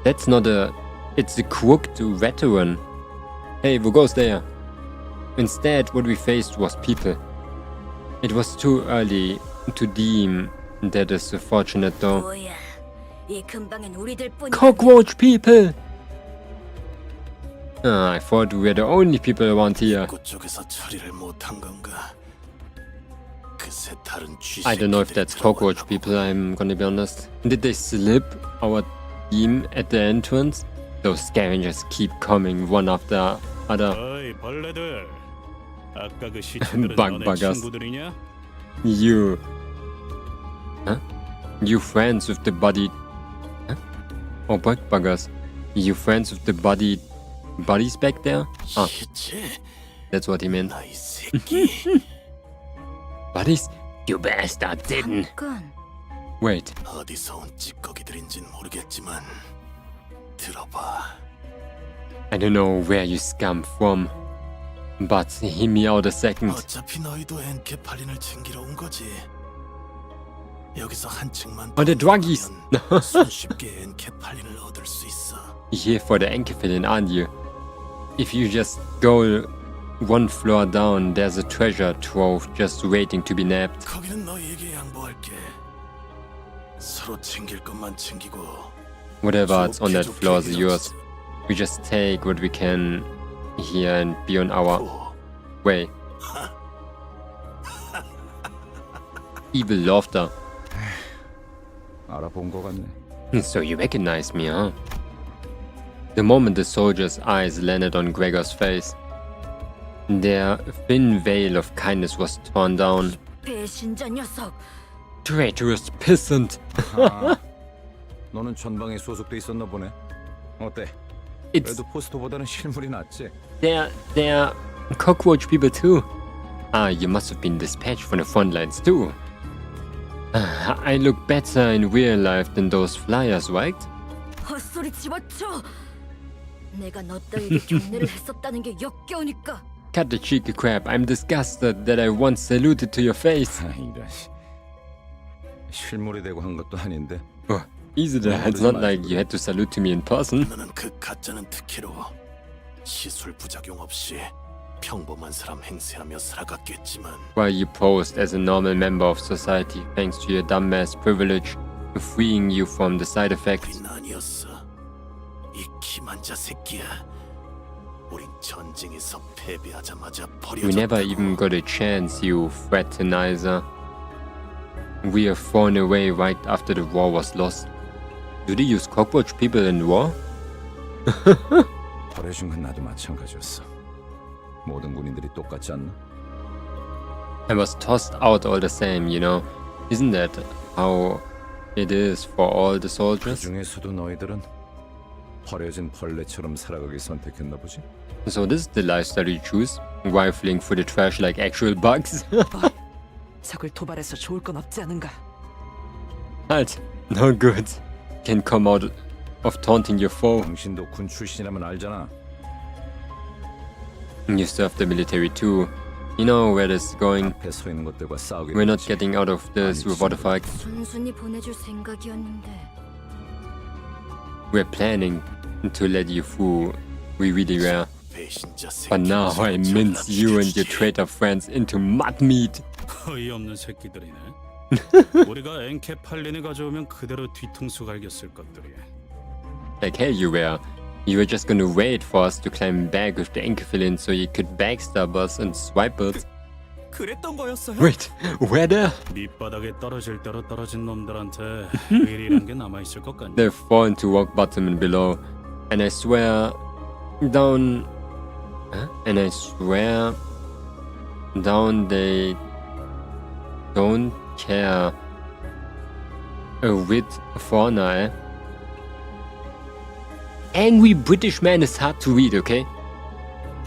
A: That's not a... It's a crooked veteran. Hey, who goes there? Instead, what we faced was people. It was too early to deem that as fortunate though.
J: 뭐야? 이 근방엔 우리들뿐이야.
A: Cockroach people! I thought we were the only people around here.
E: 그쪽에서 처리를 못한 건가? 그새 다른 쥐.
A: I don't know if that's cockroach people, I'm gonna be honest. Did they slip our team at the entrance? Those scavengers keep coming one after other.
G: 어이 벌레들. 아까 그 시체들은
A: Bug
G: 너네
A: buggers.
G: 친구들이냐?
A: You... Huh? You friends with the body... Huh? Oh, bug buggers. You friends with the bodies back there? Ah,
E: 시체.
A: that's what he meant.
E: 나이 새끼.
A: Buddies? You bastard didn't.
H: 잠깐.
A: Wait,
E: 어디서 온 찌꺼기들인진 모르겠지만 들어봐.
A: I don't know where you scum from, but hear me out a second.
E: 어차피 너희도 엔케팔린을 챙기러 온 거지. 여기서 한층만
A: Oh, the druggies!
E: 가면 손쉽게 엔케팔린을 얻을 수 있어.
A: You're here for the Enkelfilin, aren't you? If you just go one floor down, there's a treasure trove just waiting to be nabbed.
E: 거기는 너희에게 양보할게. 서로 챙길 것만 챙기고.
A: Whatever's on that floor is yours. We just take what we can here and be on our way. Evil laughter.
F: 알아본 것 같네.
A: So you recognize me, huh? The moment the soldier's eyes landed on Gregor's face, their thin veil of kindness was torn down.
J: 배신자 녀석.
A: Traitorous peasant!
F: 아, 너는 전방에 소속돼 있었나 보네. 어때?
A: It's
F: 그래도 포스터보다는 실물이 낫지.
A: they're cockroach people too. Ah, you must have been dispatched from the front lines too. I look better in real life than those flyers, right?
C: 헛소리 집어쳐. 내가 너 따위를 경례를 했었다는 게 역겨우니까.
A: Cut the cheeky crap. I'm disgusted that I once saluted to your face.
F: 아, 이런. 실물이 되고 한 것도 아닌데.
A: Oh, easy there. It's not like you had to salute to me in person.
E: 너는 그 가짜는 특혜로 시술 부작용 없이 평범한 사람 행세하며 살아갔겠지만
A: While you posed as a normal member of society thanks to your dumbass privilege, freeing you from the side effects.
E: 우린 아니었어. 이 기만자 새끼야. 우린 전쟁에서 패배하자마자
A: You never even
E: 버려졌다고.
A: got a chance, you fraternizer. We are thrown away right after the war was lost. Do they use cockroach people in war?
F: 버려진 건 나도 마찬가지였어. 모든 군인들이 똑같지 않나?
A: I was tossed out all the same, you know. Isn't that how it is for all the
F: 그
A: soldiers?
F: 중에서도 너희들은 버려진 벌레처럼 살아가기 선택했나 보지?
A: So this is the lifestyle you choose? Rifling through the trash like actual bugs?
B: 적을 도발해서 좋을 건 없지 않은가?
A: Halt! No good. Can come out of taunting your foe.
F: 당신도 군 출신이라면 알잖아.
A: You serve the military too. You know where this is going.
F: 앞에 서 있는 것들과 싸우게
A: We're not
F: 되지.
A: getting out of this without a fight.
C: 순순히 보내줄 생각이었는데.
A: We're planning to let you through. We really were.
E: 배신자
A: But now I mince you and your
E: 죽여주지.
A: traitor friends into mud meat.
G: 어이없는 새끼들이네. 우리가 엔케팔린을 가져오면 그대로 뒤통수 갈겼을 것들이.
A: Like hell you were. You were just gonna wait for us to climb back with the Enkelfilin so you could backstab us and swipe it.
E: 그랬던 거였어요?
A: Wait, where there?
G: 밑바닥에 떨어질 대로 떨어진 놈들한테 의리란 게 남아있을 것 같냐?
A: They've fallen to rock bottom and below. And I swear down... Huh? And I swear down they don't care a whit for now, eh? Angry British man is hard to read, okay?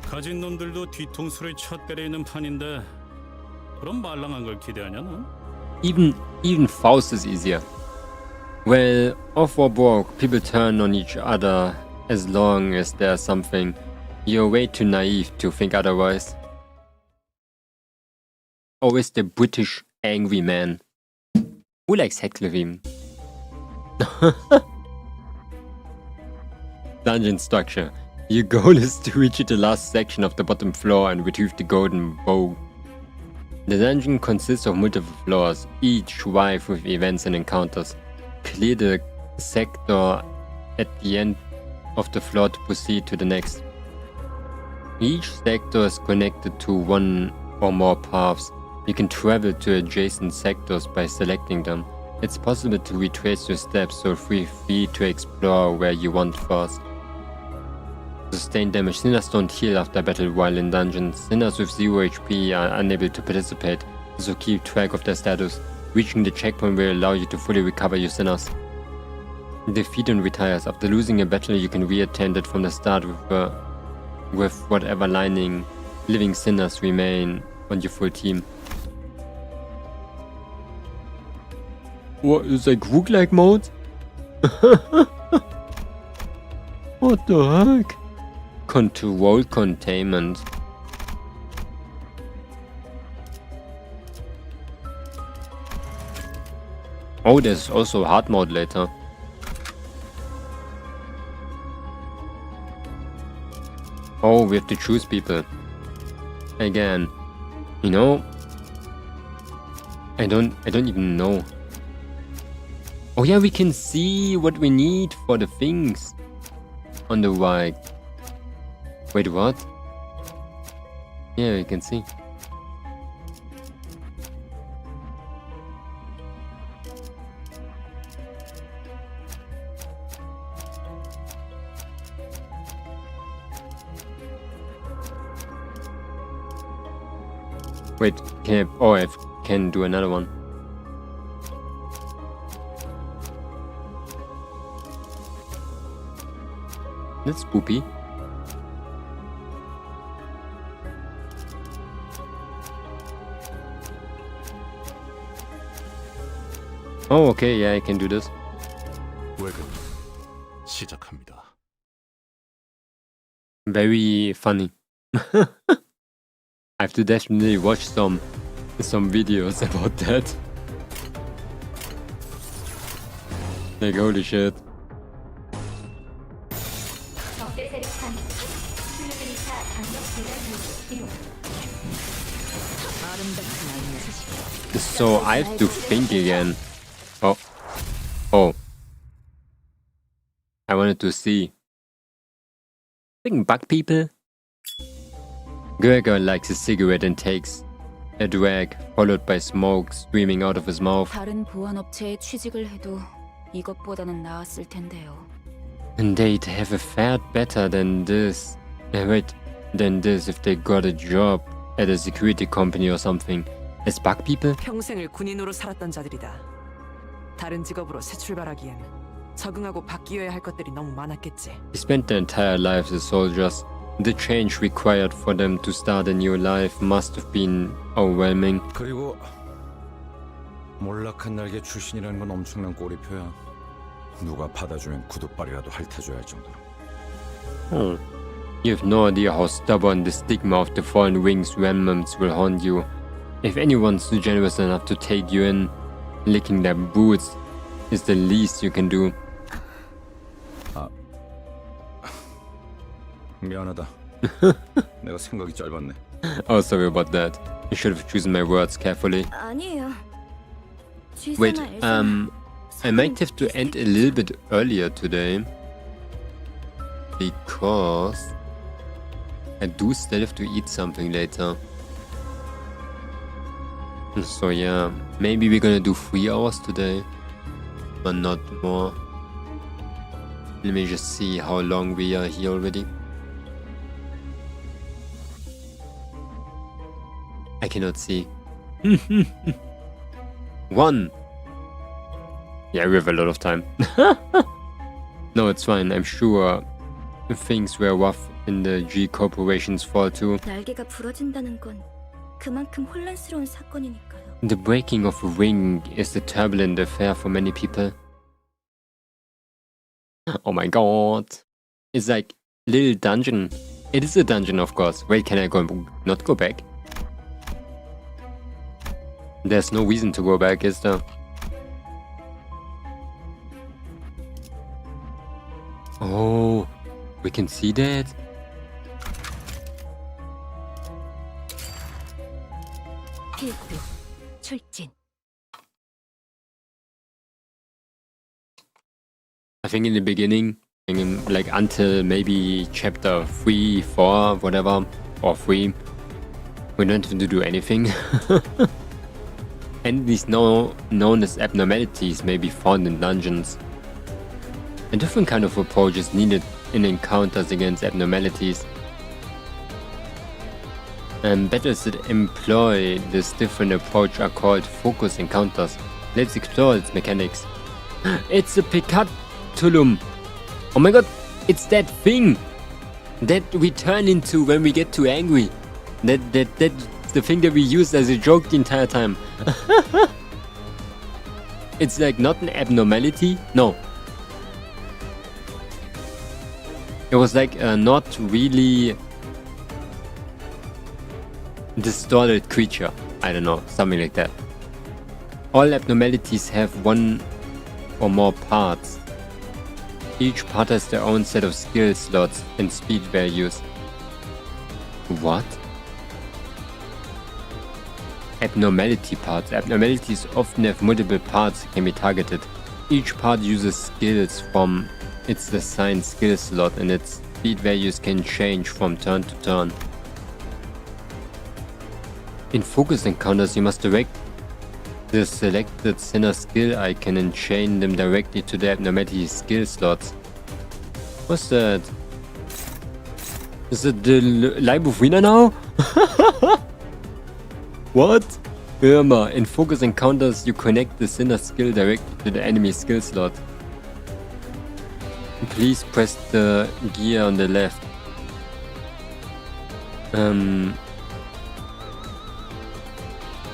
G: 가진 놈들도 뒤통수를 쳐 때리는 판인데 그럼 말랑한 걸 기대하냐 넌?
A: Even Faust is easier. Well, off or broke, people turn on each other as long as there's something. You're way too naive to think otherwise. Always the British angry man. Who likes Heckler-Riemen? Dungeon structure. Your goal is to reach the last section of the bottom floor and retrieve the golden bow. The dungeon consists of multiple floors, each rife with events and encounters. Clear the sector at the end of the floor to proceed to the next. Each sector is connected to one or more paths. You can travel to adjacent sectors by selecting them. It's possible to retrace your steps, so feel free to explore where you want first. Sustained damage. Sinners don't heal after battle while in dungeons. Sinners with 0 HP are unable to participate, so keep track of their status. Reaching the checkpoint will allow you to fully recover your sinners. Defeat and retires. After losing a battle, you can re-attend it from the start with whatever living sinners remain on your full team. What is like roguelike mode? What the heck? Control containment. Oh, there's also hard mode later. Oh, we have to choose people. Again. You know, I don't even know. Oh yeah, we can see what we need for the things on the right. Wait, what? Yeah, you can see. Wait, can I can do another one. This That's spoopy. Oh, okay, yeah, I can do this.
E: 외근 시작합니다.
A: Very funny. I have to definitely watch some videos about that. Like, holy shit. So I have to think again. Oh. I wanted to see. Thinking bug people? Gregor likes a cigarette and takes a drag, followed by smoke streaming out of his mouth.
H: 다른 보안업체에 취직을 해도 이것보다는 나았을 텐데요.
A: And they'd have fared better than this. Than this if they got a job at a security company or something. As bug people?
B: 평생을 군인으로 살았던 자들이다. 다른 직업으로 새 출발하기엔 적응하고 바뀌어야 할 것들이 너무 많았겠지.
A: They spent their entire lives as soldiers. The change required for them to start a new life must have been overwhelming.
F: 그리고 몰락한 날개 출신이라는 건 엄청난 꼬리표야. 누가 받아주면 구두발이라도 핥아줘야 할 정도로.
A: Oh. You have no idea how stubborn the stigma of the fallen wings remnants will haunt you. If anyone's generous enough to take you in, licking their boots is the least you can do.
F: 미안하다. 내가 생각이 짧았네.
A: Oh, sorry about that. I should have chosen my words carefully.
C: 아니에요.
A: Wait, I might have to end a little bit earlier today. Because I do still have to eat something later. So yeah, maybe we're gonna do 3 hours today, but not more. Let me just see how long we are here already. I cannot see. 1. Yeah, we have a lot of time. No, it's fine. I'm sure things were rough in the G Corporation's fall too.
C: 날개가 부러진다는 건 그만큼 혼란스러운 사건이니까요.
A: The breaking of a wing is a turbulent affair for many people. Oh my god. It's like little dungeon. It is a dungeon, of course. Wait, can I not go back? There's no reason to go back, is there? Oh, we can see that?
D: 필구, 출진.
A: I think in the beginning, like until maybe chapter 3, 4, whatever, or 3, we don't have to do anything. And these known as abnormalities may be found in dungeons. A different kind of approach is needed in encounters against abnormalities. And battles that employ this different approach are called focus encounters. Let's explore its mechanics. It's a Picatulum. Oh my god, it's that thing that we turn into when we get too angry. That's the thing that we use as a joke the entire time. It's like not an abnormality. No. It was like a not really distorted creature. I don't know, something like that. All abnormalities have one or more parts. Each part has their own set of skill slots and speed values. What? Abnormality parts. Abnormalities often have multiple parts that can be targeted. Each part uses skills from its assigned skill slot, and its speed values can change from turn to turn. In focus encounters, you must direct the selected center skill icon and chain them directly to the abnormality skill slots. What's that? Is it the Limbus winner now? What? Irma, in focus encounters, you connect the center skill directly to the enemy skill slot. Please press the gear on the left.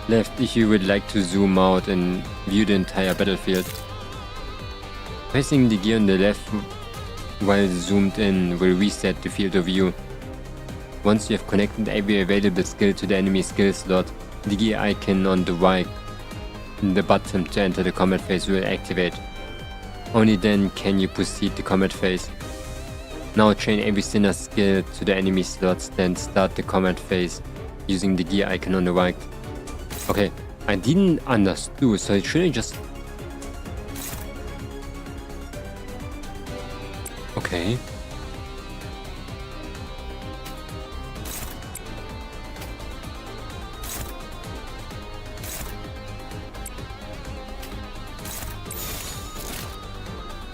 A: Left if you would like to zoom out and view the entire battlefield. Pressing the gear on the left while zoomed in will reset the field of view. Once you have connected every available skill to the enemy skill slot, the gear icon on the right in the bottom to enter the combat phase will activate. Only then can you proceed the combat phase. Now chain every sinner skill to the enemy slots, then start the combat phase using the gear icon on the right. Okay, I didn't understand, so should I just... Okay.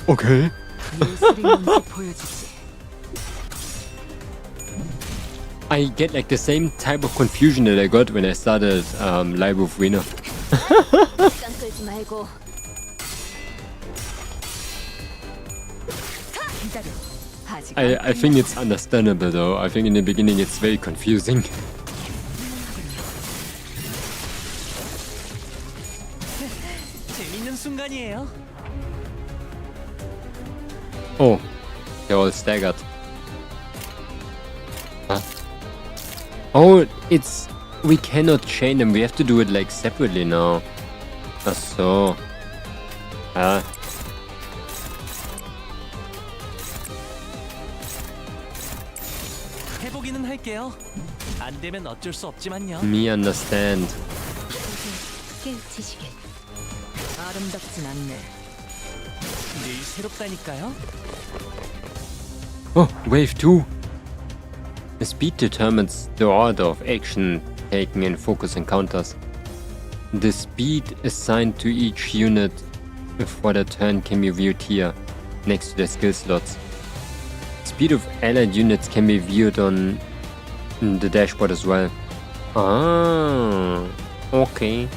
A: Okay. I get like the same type of confusion that I got when I started Live with Reno.
C: 시간 끌지 말고.
B: 기다려. 아직
A: I think it's understandable though. I think in the beginning it's very confusing.
B: 재밌는 순간이에요.
A: Oh, they're all staggered. Huh? Oh, it's... We cannot chain them, we have to do it like separately now. Ach so. Ah.
B: 해보기는 할게요. 안 되면 어쩔 수 없지만요.
A: Me understand.
C: 깨우치시길.
B: 아름답진 않네. 늘 새롭다니까요.
A: Oh, wave 2. The speed determines the order of action taken in focus encounters. The speed assigned to each unit for the turn can be viewed here, next to the skill slots. Speed of allied units can be viewed on the dashboard as well. Ah, okay.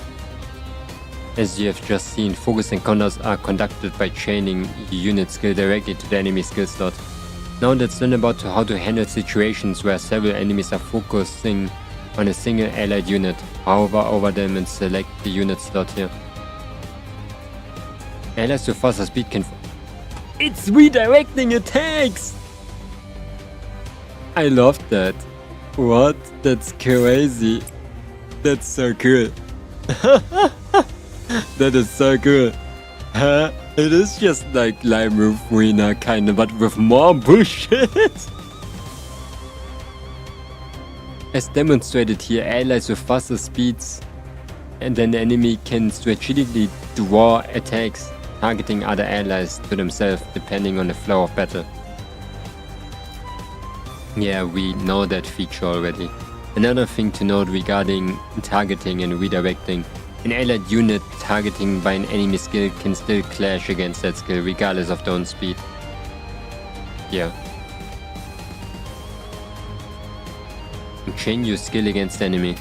A: As you have just seen, focus encounters are conducted by chaining unit skill directly to the enemy skill slot. Now let's learn about how to handle situations where several enemies are focusing on a single allied unit. Hover over them and select the unit slot here. Allies with faster speed can... It's redirecting attacks! I love that. What? That's crazy. That's so cool. That is so cool. Huh? It is just like Live with Reno kinda, but with more bullshit. As demonstrated here, allies with faster speeds and then the enemy can strategically draw attacks, targeting other allies to themselves depending on the flow of battle. Yeah, we know that feature already. Another thing to note regarding targeting and redirecting. An allied unit targeting by an enemy skill can still clash against that skill regardless of their own speed. Yeah. Chain your skill against the enemy.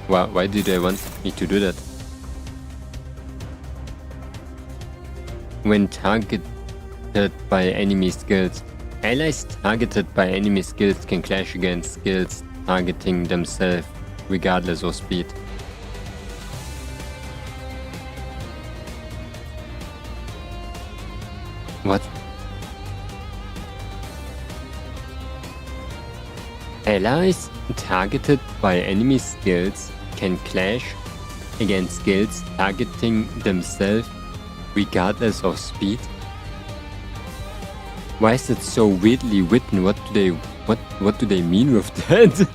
A: Why do they want me to do that? When targeted by enemy skills, allies targeted by enemy skills can clash against skills targeting themselves regardless of speed. What? Allies targeted by enemy skills can clash against skills targeting themselves regardless of speed? Why is it so weirdly written? What do they mean with that?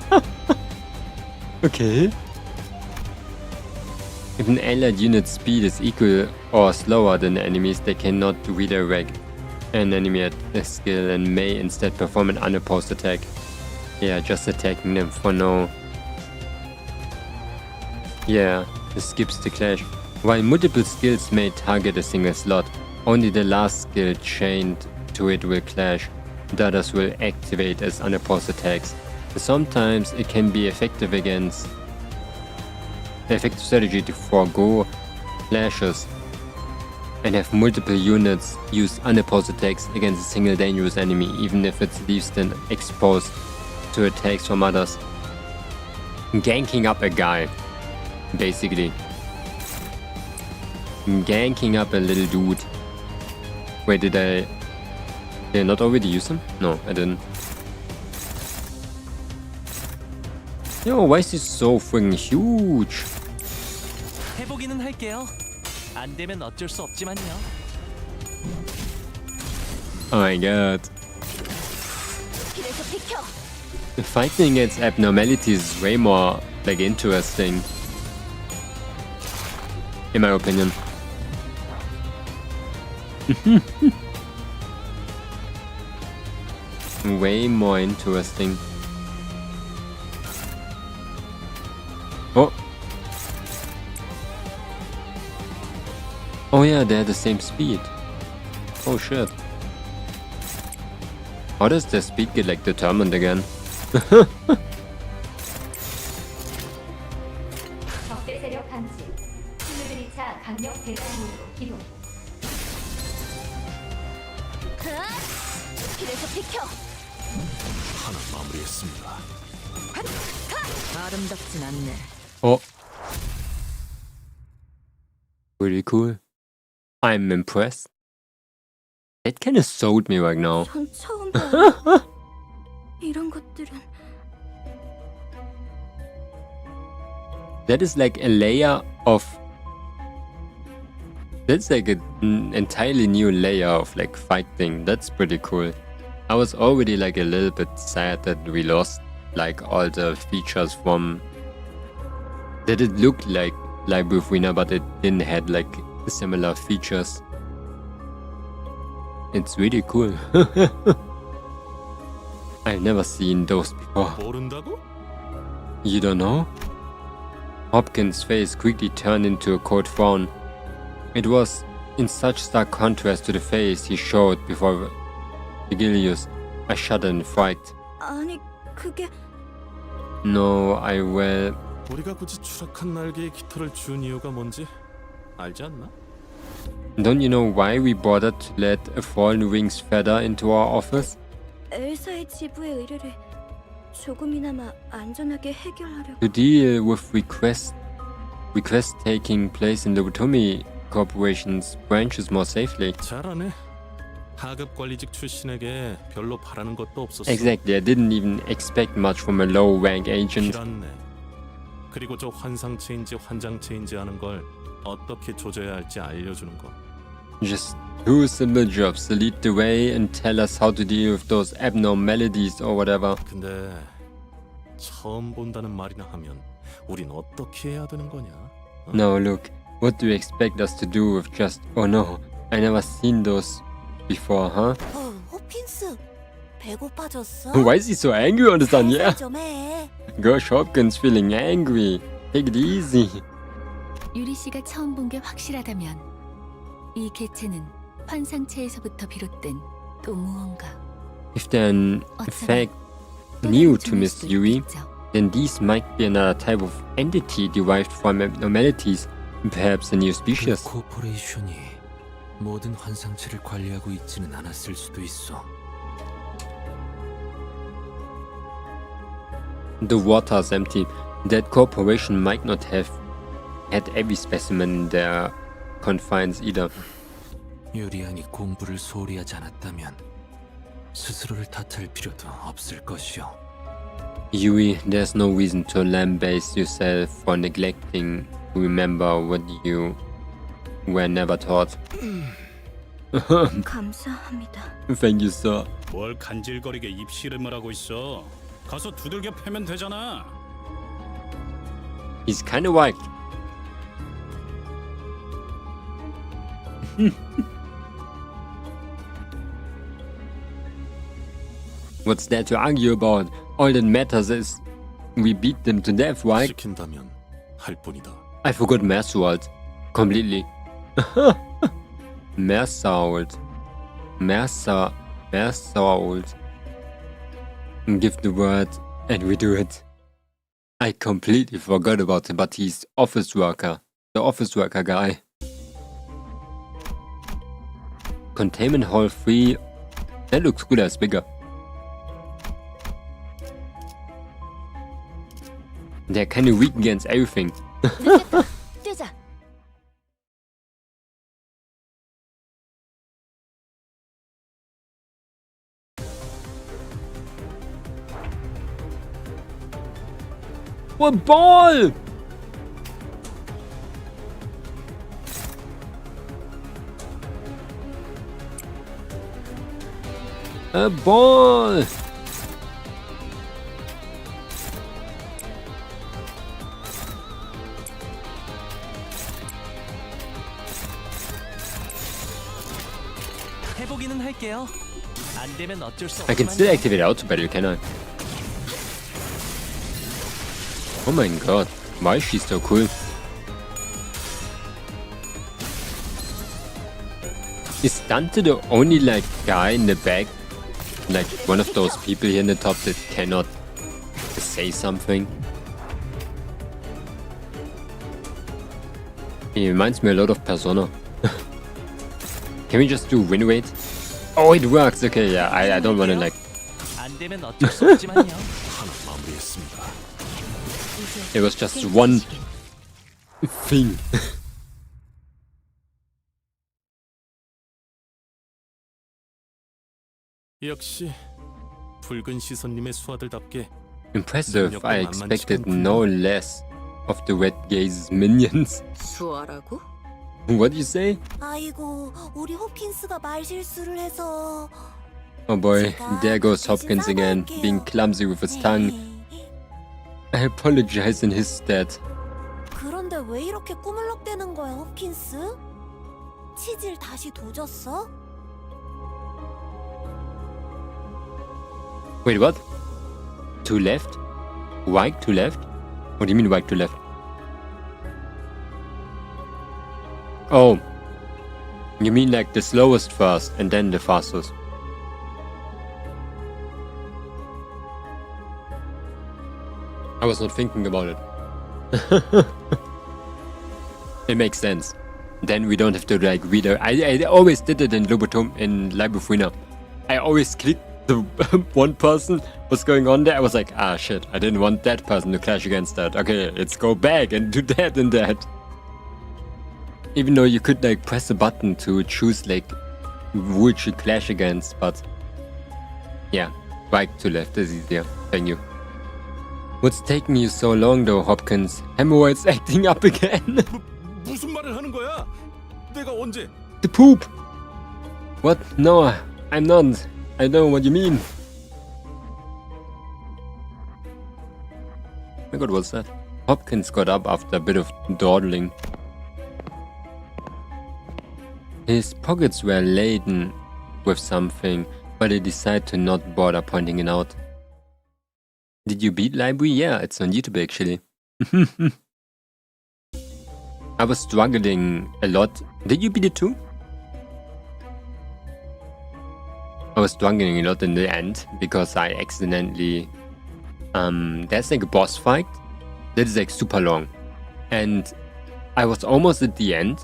A: Okay. If an allied unit's speed is equal or slower than the enemy's, they cannot redirect an enemy at a skill and may instead perform an unopposed attack. Yeah, just attacking them for now. Yeah, this skips the clash. While multiple skills may target a single slot, only the last skill chained to it will clash. The others will activate as unopposed attacks. Sometimes it can be effective strategy to forego clashes and have multiple units use unopposed attacks against a single dangerous enemy, even if it leaves them exposed to attacks from others. Ganking up a guy, basically. Ganking up a little dude. Wait, did I not already use him? No, I didn't. Yo, why is he so freaking huge?
K: 해보기는 할게요. 안 되면 어쩔 수 없지만요.
A: Oh my god. Fighting against abnormalities is way more like interesting, in my opinion. Way more interesting. Oh. Oh yeah, they're the same speed. Oh shit. How does their speed get like determined again?
C: 적대 세력 감지. 친구들이 차 강력 대단으로 기동. 길에서 비켜.
E: 하나 마무리했습니다.
B: 아름답진 않네.
A: Oh. Pretty cool. I'm impressed. That kinda sold me right now.
C: 전 처음 봐요. 이런 것들은
A: That is like a layer of... That's like an entirely new layer of like fighting. That's pretty cool. I was already like a little bit sad that we lost like all the features from... That it looked like Buffina, but it didn't have like similar features. It's really cool. I've never seen those before.
E: 모른다고?
A: You don't know? Hopkins' face quickly turned into a cold frown. It was in such stark contrast to the face he showed before Vigilius. I shuddered in fright.
C: 아니 그게
A: No, I will...
E: 우리가 굳이 추락한 날개에 깃털을 준 이유가 뭔지 알지 않나?
A: Don't you know why we bothered to let a fallen wing's feather into our office?
C: 엘사의 지부의 의뢰를 조금이나마 안전하게 해결하려고.
A: To deal with requests taking place in the Wtomi Corporation's branches more safely.
E: 잘하네. 하급 관리직 출신에게 별로 바라는 것도 없었어.
A: Exactly, I didn't even expect much from a low-rank agent.
E: 길었네. 그리고 저 환상체인지 환장체인지 하는 걸 어떻게 조져야 할지 알려주는 거.
A: Just two simple jobs to lead the way and tell us how to deal with those abnormalities or whatever.
E: 근데 처음 본다는 말이나 하면 우린 어떻게 해야 되는 거냐?
A: Now look, what do you expect us to do with just... Oh no, I never seen those before, huh?
J: 호핀스, 배고파졌어?
A: Why is he so angry all of a sudden? Yeah.
J: 좀 해.
A: Gosh, Hopkins feeling angry. Take it easy.
D: 유리 씨가 처음 본 게 확실하다면 이 개체는 환상체에서부터 비롯된 또 무언가.
A: If they're in fact new to Miss Yui, then these might be another type of entity derived from abnormalities, perhaps a new species.
K: 코퍼레이션이 모든 환상체를 관리하고 있지는 않았을 수도 있어.
A: The water's empty. That corporation might not have had every specimen in their confines either.
K: 유리안이 공부를 소홀히 하지 않았다면 스스로를 탓할 필요도 없을 것이오.
A: Yui, there's no reason to lambaste yourself for neglecting to remember what you were never taught.
C: 감사합니다.
A: Thank you, sir.
G: 뭘 간질거리게 입씨름을 하고 있어. 가서 두들겨 패면 되잖아.
A: He's kind of right. What's there to argue about? All that matters is we beat them to death, right?
E: 시킨다면 할 뿐이다.
A: I forgot Mersault completely. Mersault. Give the word and we do it. I completely forgot about him, but he's office worker. The office worker guy. Containment Hall 3. That looks cooler, it's bigger. They're kind of weak against everything.
C: 뛰자.
A: What ball? A ball!
K: 해보기는 할게요. 안 되면 어쩔 수
A: I can still activate auto battle, can I? Oh my god, why is she so cool? Is Dante the only like guy in the back? Like one of those people here in the top that cannot say something? He reminds me a lot of Persona. Can we just do win rate? Oh, it works. Okay, yeah, I don't wanna like...
K: 안 되면 어쩔 수 없지만요.
E: 하나 마무리했습니다.
A: It was just one thing.
E: 역시 붉은 시선님의 수하들답게
A: Impressive. I expected no less of the red gaze's minions.
B: 수아라고?
A: What do you say?
J: 아이고, 우리 호킨스가 말 실수를 해서.
A: Oh boy, there goes Hopkins again, being clumsy with his tongue. I apologize in his stead.
J: 그런데 왜 이렇게 꾸물럭대는 거야, 호킨스? 치질 다시 도졌어?
A: Wait, what? To left? Right to left? What do you mean right to left? Oh. You mean like the slowest first and then the fastest? I was not thinking about it. It makes sense. Then we don't have to like read it. I always did it in Lobotom in Limbus. I always clicked the one person was going on there. I was like, ah shit, I didn't want that person to clash against that. Okay, let's go back and do that and that. Even though you could like press a button to choose like who it should clash against, but yeah, right to left is easier. Thank you. What's taking you so long though, Hopkins? Hemorrhoids acting up again.
E: 무슨 말을 하는 거야? 내가 언제?
A: The poop! What? No, I'm not. I know what you mean. Oh my god, what's that? Hopkins got up after a bit of dawdling. His pockets were laden with something, but he decided to not bother pointing it out. Did you beat Library? Yeah, it's on YouTube actually. I was struggling a lot. Did you beat it too? I was struggling a lot in the end because I accidentally... there's like a boss fight that is like super long. And I was almost at the end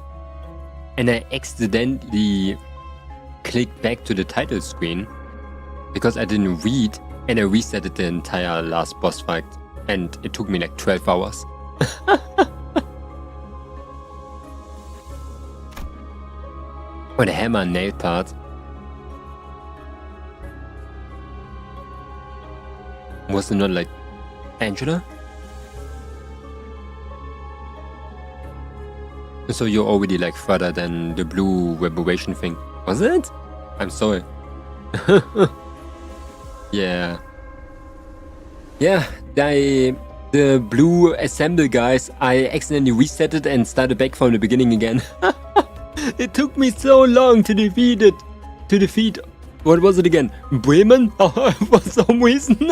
A: and I accidentally clicked back to the title screen because I didn't read and I reset the entire last boss fight and it took me like 12 hours. For the hammer and nail part. Was it not like Angela? So you're already like further than the blue revelation thing. Was it? I'm sorry. Yeah. Yeah, the blue assemble guys, I accidentally reset it and started back from the beginning again. It took me so long to defeat it. To defeat, what was it again? Bremen? For some reason.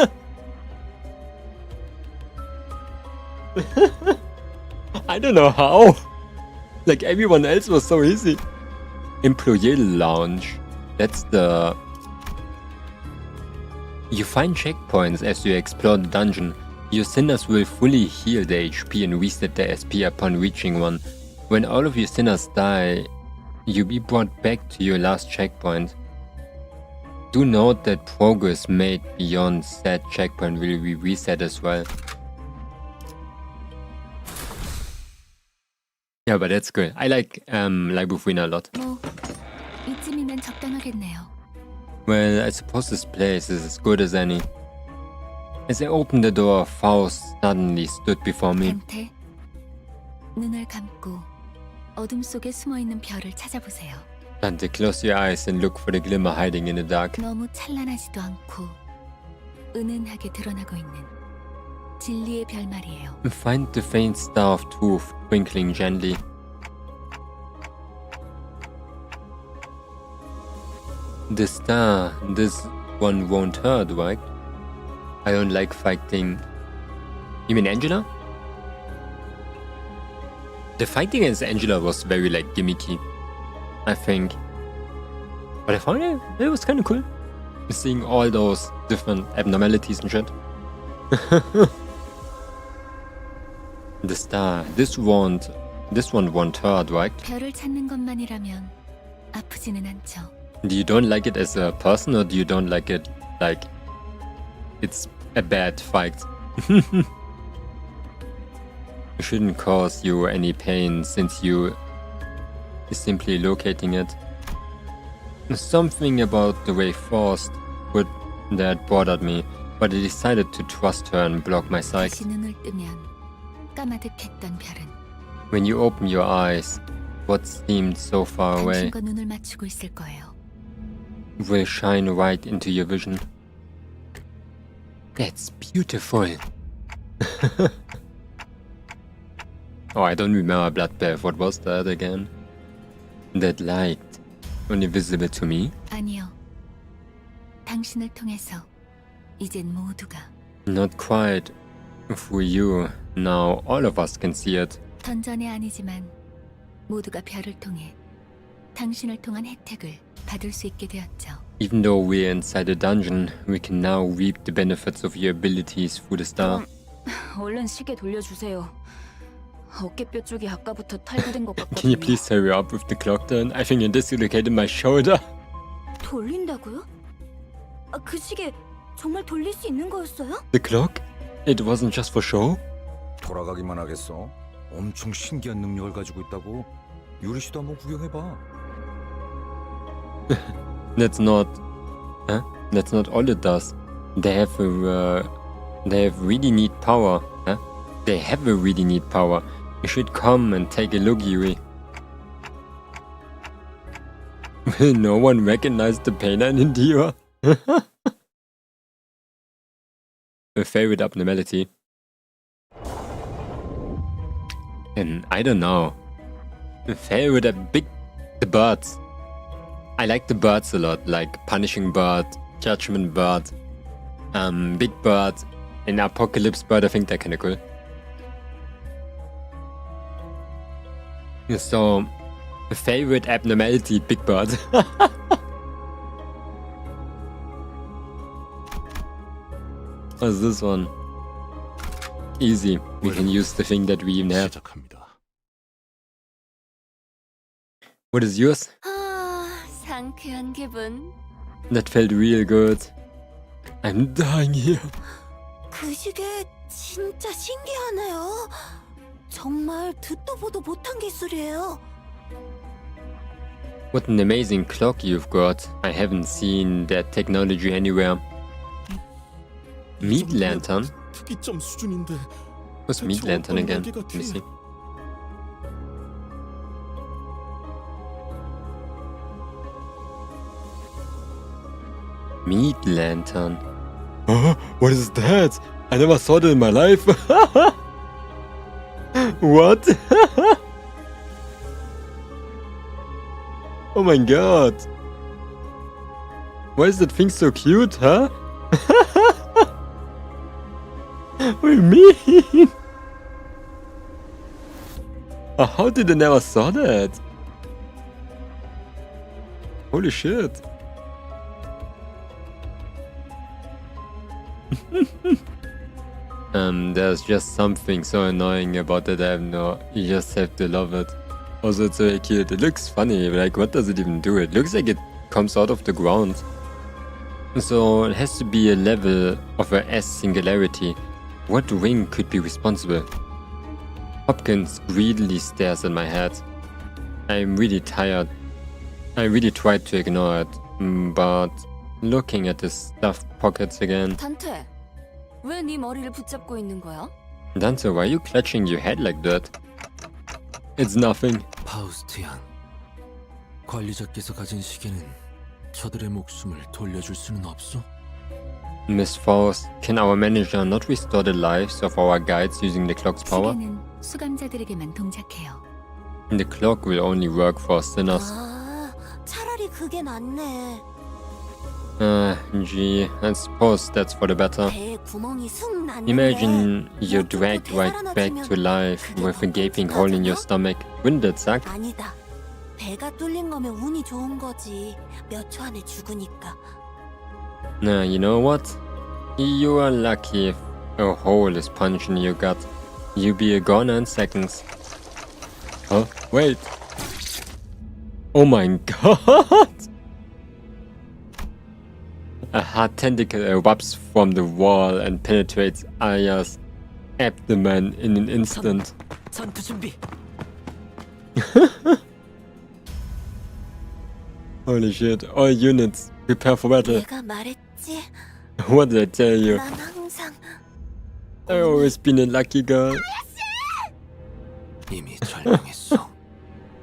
A: I don't know how. Like everyone else was so easy. Employee lounge. That's the... You find checkpoints as you explore the dungeon. Your sinners will fully heal their HP and reset their SP upon reaching one. When all of your sinners die, You be brought back to your last checkpoint. Do note that progress made beyond said checkpoint will be reset as well. Yeah, but that's good. I like Libufuina a lot.
D: 뭐 이쯤이면 적당하겠네요.
A: Well, I suppose this place is as good as any. As I opened the door, Faust suddenly stood before me.
D: 변태, 눈을 감고 어둠 속에 숨어있는 별을 찾아보세요.
A: Dante, close your eyes and look for the glimmer hiding in the dark.
D: 너무 찬란하지도 않고 은은하게 드러나고 있는 진리의 별 말이에요.
A: Find the faint star of truth twinkling gently. The star, this one won't hurt, right? I don't like fighting. You mean Angela? The fighting against Angela was very like gimmicky, I think. But I found it was kind of cool. Seeing all those different abnormalities and shit. The star, this one won't hurt, right?
D: 별을 찾는 것만이라면 아프지는 않죠.
A: Do you don't like it as a person, or do you don't like it like it's a bad fight? It shouldn't cause you any pain since you is simply locating it. Something about the way Faust put that bothered me, but I decided to trust her and block my sight.
D: 다시 눈을 뜨면 까마득했던 별은
A: When you open your eyes, what seemed so far away
D: 당신과 눈을 맞추고 있을 거예요.
A: will shine right into your vision. That's beautiful. Oh, I don't remember Bloodbath. What was that again? That light, only visible to me?
D: 아니요. 당신을 통해서 이젠 모두가
A: Not quite. For you, now all of us can see it.
D: 던전이 아니지만 모두가 별을 통해 당신을 통한 혜택을 받을 수 있게 되었죠.
A: Even though we're inside a dungeon, we can now reap the benefits of your abilities through the star.
H: 얼른 시계 돌려주세요. 어깨뼈 쪽이 아까부터 탈구된 것
A: Can you
H: 같거든요.
A: please hurry up with the clock then? I think you dislocated my shoulder.
J: 돌린다고요? 아, 그 시계 정말 돌릴 수 있는 거였어요?
A: The clock? It wasn't just for show?
F: 돌아가기만 하겠어. 엄청 신기한 능력을 가지고 있다고. 유리 씨도 한번 구경해봐.
A: That's not... Huh? That's not all it does. They have really neat power. Huh? They have a really neat power. You should come and take a look, Yuri. Will no one recognize the Painine in Dio? A favorite abnormality. And I don't know. A favorite the birds. I like the birds a lot, like Punishing Bird, Judgment Bird, Big Bird, and Apocalypse Bird. I think they're kinda cool. So, a favorite abnormality, Big Bird. What's this one? Easy. We can use the thing that we even have.
E: 시작합니다.
A: What is yours?
D: 아, 상쾌한 기분.
A: That felt real good. I'm dying here.
J: 그 시계 진짜 신기하네요. 정말 듣도 보도 못한 기술이에요.
A: What an amazing clock you've got. I haven't seen that technology anywhere. Meat lantern?
E: 특이점 수준인데.
A: What's meat lantern again? Let me see. Meat lantern. What is that? I never saw that in my life. What? Oh my god. Why is that thing so cute, huh? What do you mean? How did I never saw that? Holy shit. There's just something so annoying about that. You just have to love it. Also it's very cute. It looks funny. Like, what does it even do? It looks like it comes out of the ground. So it has to be a level of a S singularity. What wing could be responsible? Hopkins greedily stares at my head. I'm really tired. I really tried to ignore it, but looking at the stuffed pockets again.
H: 단테, 왜 네 머리를 붙잡고 있는 거야?
A: Dante, why are you clutching your head like that? It's nothing.
K: 파우스티안, 관리자께서 가진 시계는 저들의 목숨을 돌려줄 수는 없어?
A: Miss Faust, can our manager not restore the lives of our guides using the clock's power?
D: 시계는 수감자들에게만 동작해요.
A: The clock will only work for sinners.
J: 아, 차라리 그게 낫네.
A: Gee, I suppose that's for the better.
J: 배에 구멍이 숭 났는데.
A: Imagine you're dragged right back to life with a gaping hole in your stomach. Wouldn't that suck?
J: 아니다. 배가 뚫린 거면 운이 좋은 거지. 몇 초 안에 죽으니까.
A: Nah, you know what? You are lucky if a hole is punched in your gut. You'll be a goner in seconds. Huh? Wait. Oh my god! A hard tentacle erupts from the wall and penetrates Aya's abdomen in an instant.
B: 전투 준비.
A: Holy shit, all units, prepare for battle.
J: 내가 말했지.
A: What did I tell you?
J: 난 항상
A: I've always been a lucky girl.
K: 이미 절망했어.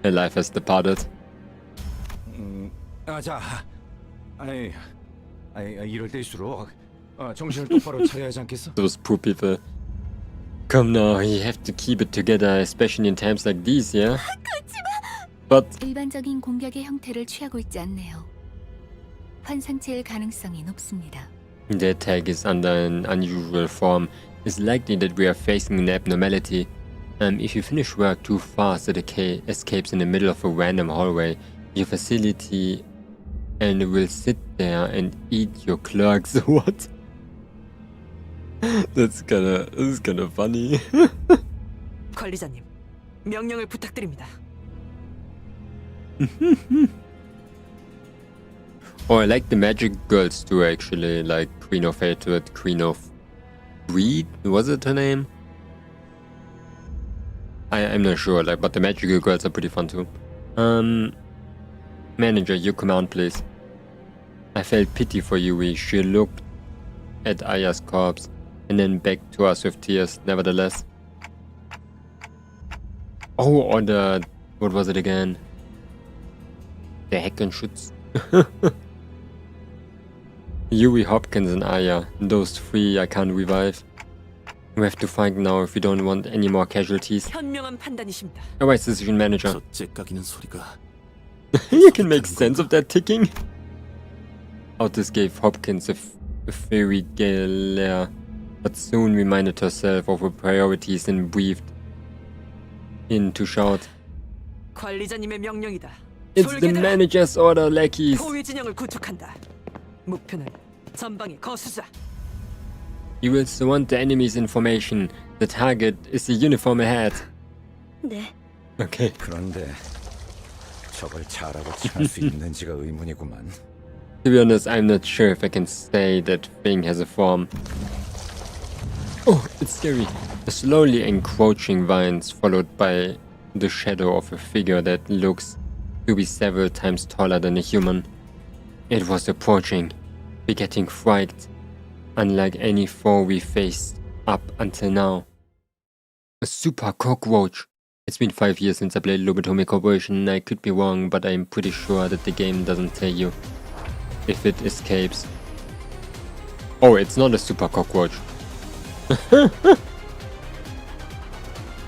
A: Her life has departed.
F: 자, 이럴 때일수록 정신을 똑바로 차려야 하지 않겠어?
A: Those poor people. Come now, you have to keep it together, especially in times like these, yeah? But
D: 일반적인 공격의 형태를 취하고 있지 않네요. 환상체일 가능성이 높습니다.
A: the attack is under an unusual form. It's likely that we are facing an abnormality. If you finish work too fast, it escapes in the middle of a random hallway. Your facility and will sit there and eat your clerks. What? This is kinda funny.
B: 관리자님, 명령을 부탁드립니다.
A: Oh, I like the magic girls too, actually. Like Queen of Hatred, Queen of Greed, was it her name? I'm not sure, like, but the magical girls are pretty fun too. Manager, your command, please. I felt pity for Yui. She looked at Aya's corpse and then back to us with tears, nevertheless. Oh, or the... what was it again? The Heckenschütz. Yui, Hopkins and Aya. Those three I can't revive. We have to fight now if we don't want any more casualties.
B: 현명한 판단이십니다.
A: A wise decision, manager.
E: 저 째까기는 소리가
A: You can make sense of that ticking. Altosk gave Hopkins a fairy glare, but soon reminded herself of her priorities and breathed in to shout.
B: 관리자님의 명령이다.
A: It's the
B: 졸개들아,
A: manager's order, lackeys.
B: 포위 진영을 구축한다. 목표는 전방의 거수자.
A: You will surround the enemy's information. The target is the uniform ahead.
J: 네.
A: Okay.
F: 그런데 저걸 잘하고 칭할 수 있는지가 의문이구만.
A: To be honest, I'm not sure if I can say that thing has a form. Oh, it's scary. The slowly encroaching vines followed by the shadow of a figure that looks to be several times taller than a human. It was approaching, begetting fright, unlike any foe we faced up until now. A super cockroach. It's been 5 years since I played Lobotomi Corporation. I could be wrong, but I'm pretty sure that the game doesn't tell you if it escapes. Oh, it's not a super cockroach.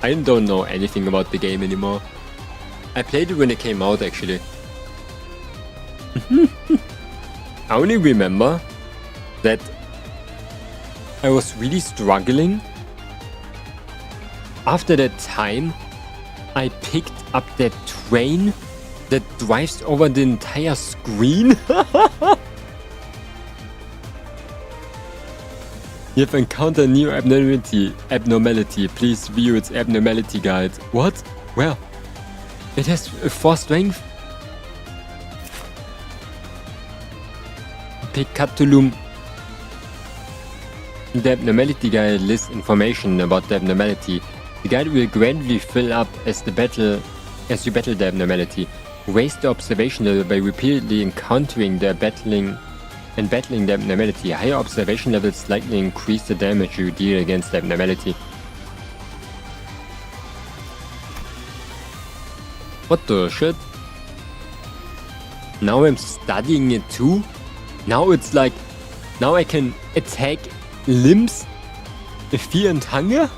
A: I don't know anything about the game anymore. I played it when it came out, actually. I only remember that I was really struggling. After that time, I picked up that train that drives over the entire screen. You have encountered a new abnormality. Please view its abnormality guide. What? Where? It has 4 strength. Picatulum. The abnormality guide lists information about the abnormality. The guide will gradually fill up as you battle the abnormality. Raise the observation level by repeatedly encountering battling the abnormality. Higher observation levels slightly increase the damage you deal against the abnormality. What the shit? Now I'm studying it too? Now it's like... Now I can attack limbs? Fear and hunger?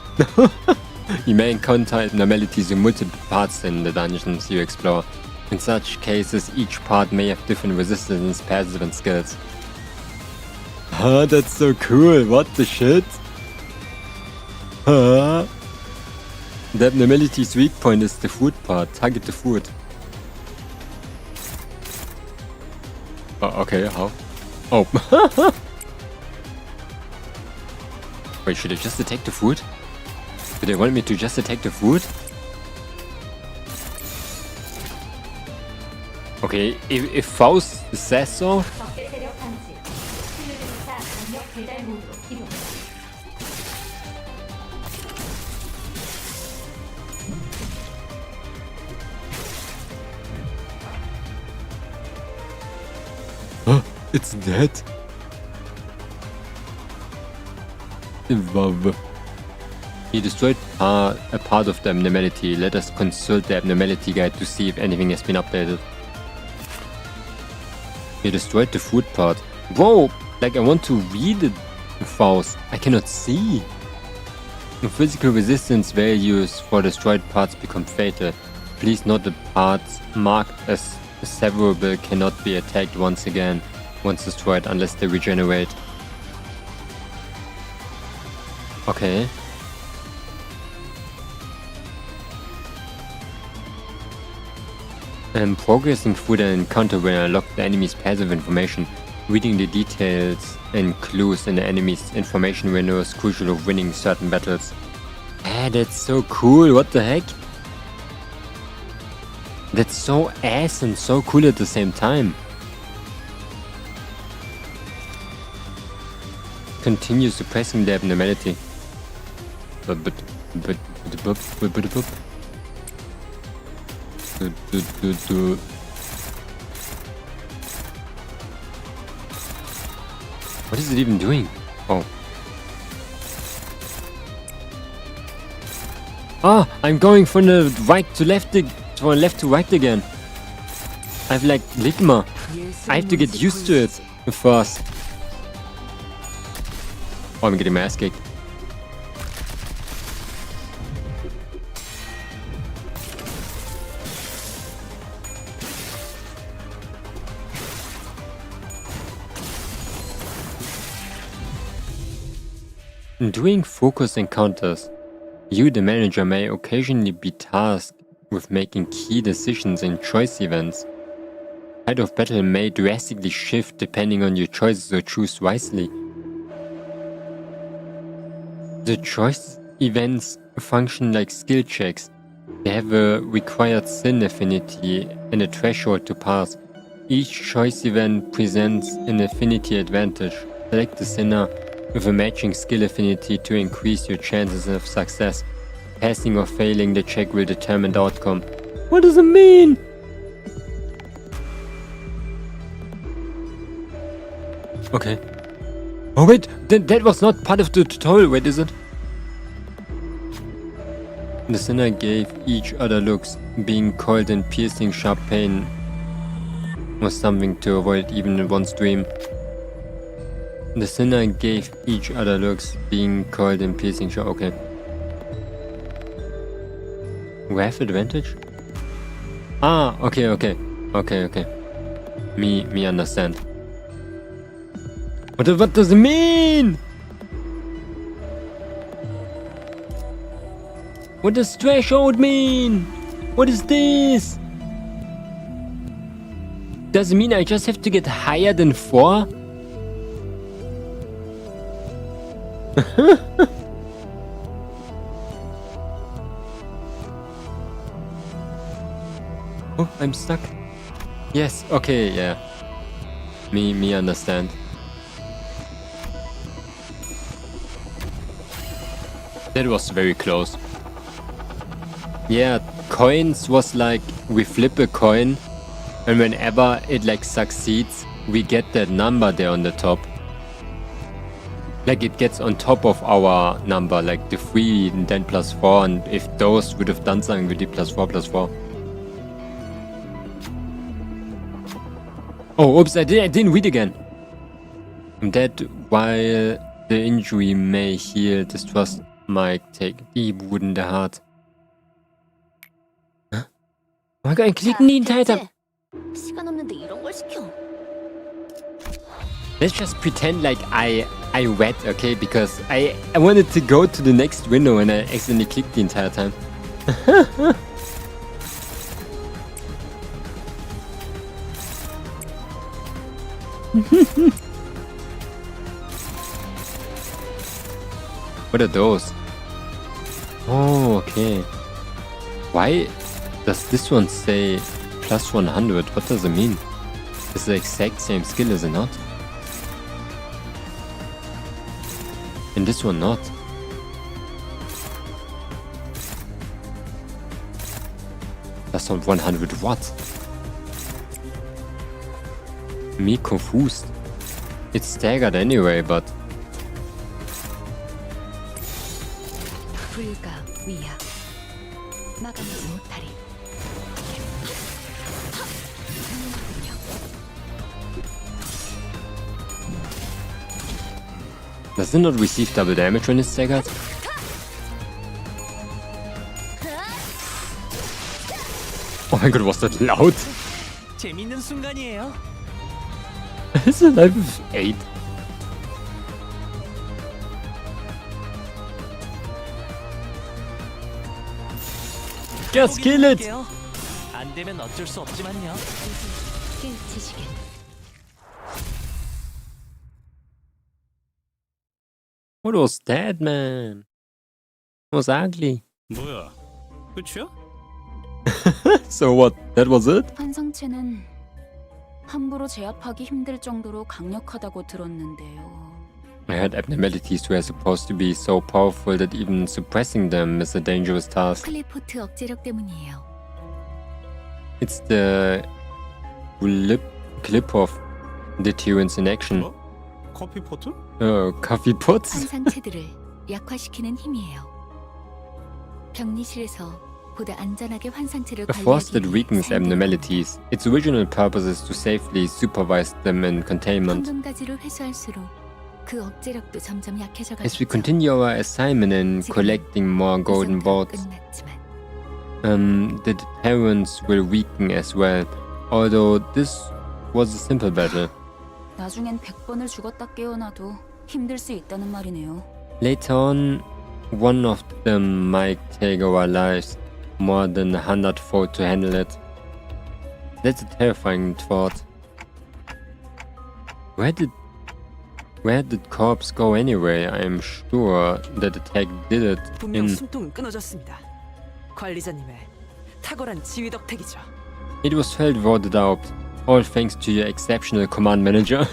A: You may encounter abnormalities in multiple parts in the dungeons you explore. In such cases, each part may have different resistance, passive and skills. Ah, that's so cool, what the shit? Ah. The abnormality's weak point is the food part. Target the food. Oh, okay, how? Oh. Wait, should I just attack the food? Do they want me to just attack the food? Okay, if Faust says so. It's dead. Wow. He destroyed a part of the abnormality. Let us consult the abnormality guide to see if anything has been updated. He destroyed the food part. Whoa! Like I want to read it, Faust. I cannot see. The physical resistance values for destroyed parts become fatal. Please note the parts marked as severable cannot be attacked once again. Once destroyed unless they regenerate. Okay. Progressing through the encounter will unlock the enemy's passive information. Reading the details and clues in the enemy's information window is crucial of winning certain battles. Ah, that's so cool, what the heck? That's so ass and so cool at the same time. Continue suppressing the abnormality. What is it even doing? Oh. Ah, I'm going from the right to left, from left to right again. I've like Ligma. I have to get used to it first. Oh, I'm getting my ass kicked. During focus encounters, you, the manager, may occasionally be tasked with making key decisions in choice events. Tide of battle may drastically shift depending on your choices, so choose wisely. The choice events function like skill checks. They have a required sin affinity and a threshold to pass. Each choice event presents an affinity advantage. Select the sinner with a matching skill affinity to increase your chances of success. Passing or failing the check will determine the outcome. What does it mean? Okay. Oh wait, that was not part of the tutorial, wait, is it? The sinner gave each other looks. Being coiled in piercing sharp pain was something to avoid even in one's dream. The sinner gave each other looks. Being coiled in piercing sharp... Okay. We have advantage? Ah, okay. Me understand. What does it mean? What does threshold mean? What is this? Does it mean I just have to get higher than 4? I'm stuck. Yes, okay, yeah. Me understand. That was very close. Yeah, coins was like we flip a coin and whenever it like succeeds, we get that number there on the top. Like it gets on top of our number, like the 3 and then +4, and if those would have done something, we did +4. Oh, oops, I didn't read again. That while the injury may heal, distrust might take deep wound in the heart. Huh? Oh my god, I'm clicking the entire time.
C: 시간 없는데 이런 걸 시켜.
A: Let's just pretend like I read, okay? Because I wanted to go to the next window and I accidentally clicked the entire time. What are those? Oh, okay. Why does this one say +100? What does it mean? It's the exact same skill, is it not? And this one not. That's not 100 what? Me confused. It's staggered anyway, but...
D: 불가 위야 막아내지 못하리.
A: Does it not receive double damage when it's staggered? Oh my god, was that loud?
B: 재밌는 순간이에요.
A: It's a level 8. Just kill it!
B: 안 되면 어쩔 수 없지만요.
D: 깨우치시게.
A: What was that, man? It was ugly.
G: 뭐야? 끝이야?
A: So what? That was it?
H: 환상체는 함부로 제압하기 힘들 정도로 강력하다고 들었는데요.
A: I heard abnormalities were supposed to be so powerful that even suppressing them is a dangerous task.
D: 클리포트 억제력 때문이에요.
A: It's the clip of deterrence in action.
G: 어? 커피 포트?
A: Coffee pots?
D: 환상체들을 약화시키는 힘이에요. 격리실에서 보다 안전하게 환상체를
A: A force that
D: 관리하기
A: weakens abnormalities. Its original purpose is to safely supervise them in containment.
D: 황금가지를 회수할수록 그 억제력도 점점 약해져가죠.
A: As we continue our assignment in collecting more golden bots, the deterrence will weaken as well. Although this was a simple battle.
H: 나중엔 100번을 죽었다 깨어나도 힘들 수 있다는 말이네요.
A: Later on, one of them might take our lives more than 100-fold to handle it. That's a terrifying thought. Where did corpse go anyway? I'm sure that attack did it
B: 분명
A: in...
B: 숨통은 끊어졌습니다. 관리자님의 탁월한 지휘 덕택이죠.
A: It was felt without a doubt, all thanks to your exceptional command manager.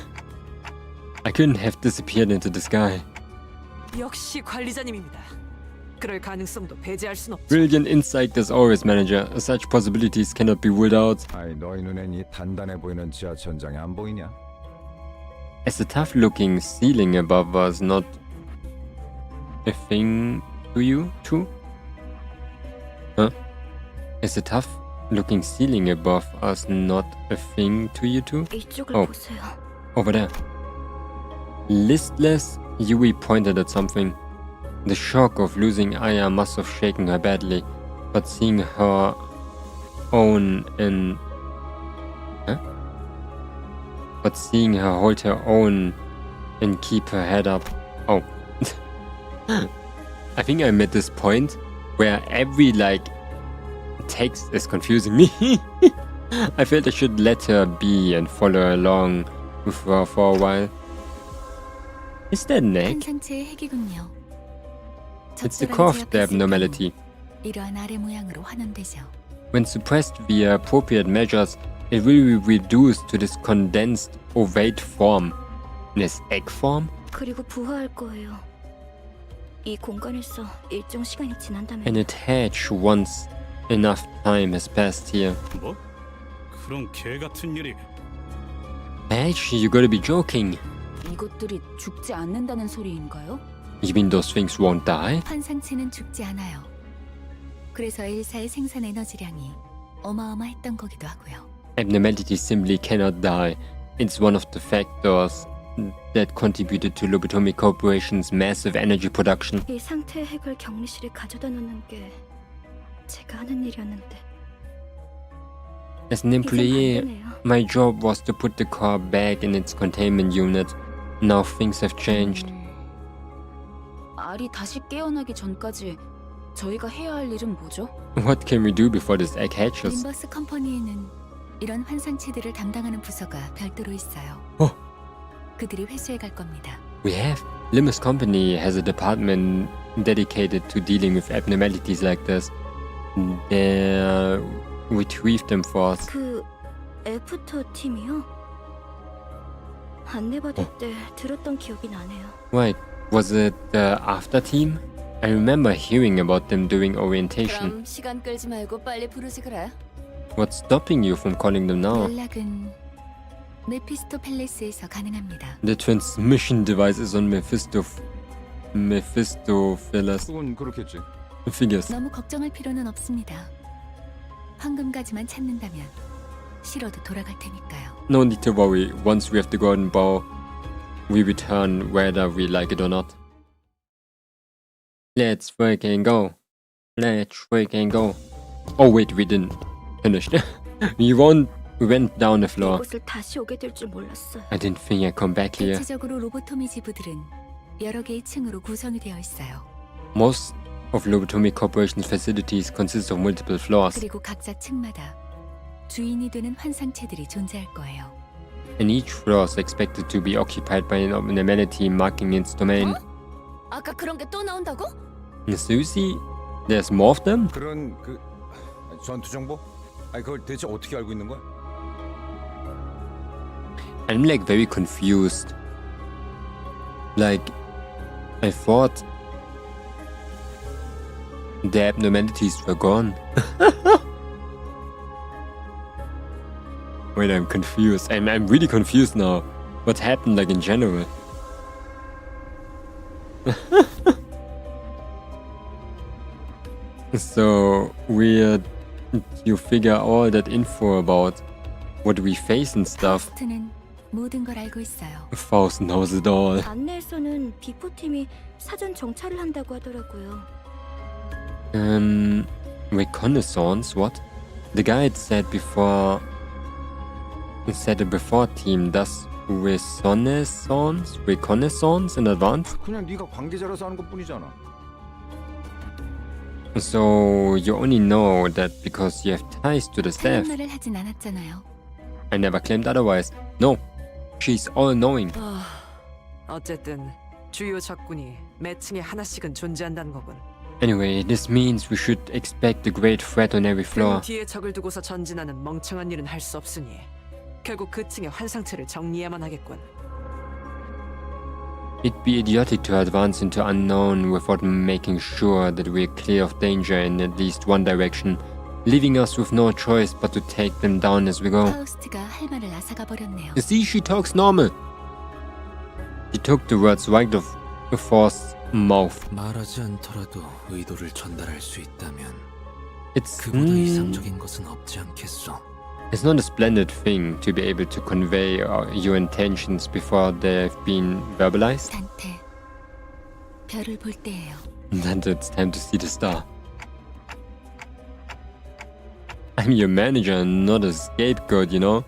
A: I couldn't have disappeared into the sky.
B: 역시 관리자님입니다. 그럴 가능성도 배제할 순 없죠.
A: Brilliant insight as always, manager. Such possibilities cannot be ruled out.
F: 아이 너희 눈엔 이 단단해 보이는 지하천장이 안 보이냐?
A: As the tough-looking ceiling above us not a thing to you too? Huh? Is the tough-looking ceiling above us not a thing to you too?
C: 이쪽을
A: Oh.
C: 보세요.
A: Over there. Listless, Yui pointed at something. The shock of losing Aya must have shaken her badly, but seeing her own in... Huh? But seeing her hold her own and keep her head up... Oh. I think I'm at this point where every, text is confusing me. I felt I should let her be and follow along with her for a while. Is that an egg?
D: 환상체의 핵이군요.
A: It's the core of the abnormality.
D: 이러한 아래 모양으로 환원되죠.
A: When suppressed via appropriate measures, it will be reduced to this condensed ovate form. In this egg form?
C: 그리고 부화할 거예요. 이 공간에서 일정 시간이 지난다면
A: And it hatch once enough time has passed here.
G: 뭐? 그런 개 같은 일이.
A: Hatch? You gotta be joking.
H: 이것들이 죽지 않는다는 소리인가요?
A: You mean those things won't die?
D: 환상체는 죽지 않아요. 그래서 엘사의 생산 에너지량이 어마어마했던 거기도 하고요.
A: Abnormalities simply cannot die. It's one of the factors that contributed to Lobotomy Corporation's massive energy production.
C: 이 상태의 핵을 격리실에 가져다 놓는 게 제가 하는 일이었는데
A: As an employee,
C: 이젠 반대네요.
A: my job was to put the car back in its containment unit. Now things have changed.
H: 알이 다시 깨어나기 전까지 저희가 해야 할 일은 뭐죠?
A: What can we do before this egg hatches?
D: 림버스 컴퍼니에는 이런 환상체들을 담당하는 부서가 별도로 있어요. 그들이 회수해 갈 겁니다.
A: We have. Limbus Company has a department dedicated to dealing with abnormalities like this. They'll retrieve them for us.
C: 그 애프터 팀이요? 안내받을 때 들었던 기억이 나네요.
A: Right. Was it the after team? I remember hearing about them during orientation.
D: 그럼 시간 끌지 말고 빨리 부르지 그래.
A: What's stopping you from calling them now?
D: 연락은 메피스토 팰리스에서 가능합니다.
A: The transmission device is on Mephistopheles
F: 그건 그렇겠지.
A: figures.
D: 너무 걱정할 필요는 없습니다. 황금가지만 찾는다면 실어도 돌아갈 테니까요.
A: No need to worry. Once we have the golden bow, we return whether we like it or not. Let's freaking go. Let's freaking go. Oh wait, we didn't finish. we went down the floor.
C: 이곳을 다시 오게 될 줄 몰랐어요.
A: I didn't think I'd come back here.
D: 대체적으로 로보토미 지부들은 여러 개의 층으로 구성이 되어 있어요.
A: Most of Lobotomy Corporation's facilities consist of multiple floors,
D: 그리고 각자 층마다 주인이 되는 환상체들이 존재할 거예요.
A: and each floor is expected to be occupied by an abnormality marking its domain.
D: 아까 그런 게 또 나온다고?
A: Susie, there's more of them?
F: 그런 그 전투 정보? 아니 그걸 대체 어떻게 알고 있는 거야?
A: I'm like very confused. Like, I thought the abnormalities were gone. Wait, I'm confused. I'm really confused now. What happened, like in general? So weird. You figure all that info about what we face and stuff.
D: 파우스트는 모든 걸 알고 있어요.
A: Faust knows it all.
C: 안내에서는 비포 팀이 사전 정찰을 한다고 하더라고요.
A: Reconnaissance? What? The guide said before. Said the before team does reconnaissance in advance.
F: 그냥 네가 관계자라서 하는 것뿐이잖아.
A: So you only know that because you have ties to the staff.
D: 사용말을 하진 않았잖아요.
A: I never claimed otherwise. No, she's all-knowing.
B: 어쨌든 주요 적군이 매 층에 하나씩은 존재한다는 거군.
A: Anyway, this means we should expect a great threat on every
B: 등
A: floor.
B: 뒤에 적을 두고서 전진하는 멍청한 일은 할 수 없으니 결국 그 층의 환상체를 정리해야만 하겠군.
A: It'd be idiotic to advance into unknown without making sure that we're clear of danger in at least one direction, leaving us with no choice but to take them down as we go.
D: 파우스트가 할 말을 앗아가 버렸네요.
A: See, she talks normal. She took the words right off the Force's mouth.
K: 말하지 않더라도 의도를 전달할 수 있다면
A: It's
K: 그보다 이상적인 것은 없지 않겠소.
A: It's not a splendid thing to be able to convey your intentions before they've been verbalized.
D: 단테, 별을 볼 때예요.
A: Then it's time to see the star. I'm your manager, not a scapegoat, you know?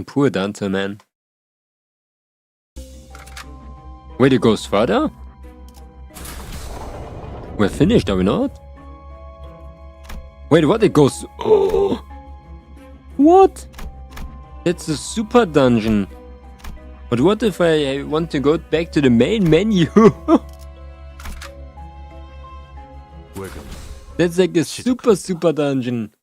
A: Poor Dante, man. Wait, it goes further? We're finished, are we not? Wait, what? It goes... Oh! What? It's a super dungeon. But what if I want to go back to the main menu?
I: Welcome.
A: That's like a super dungeon.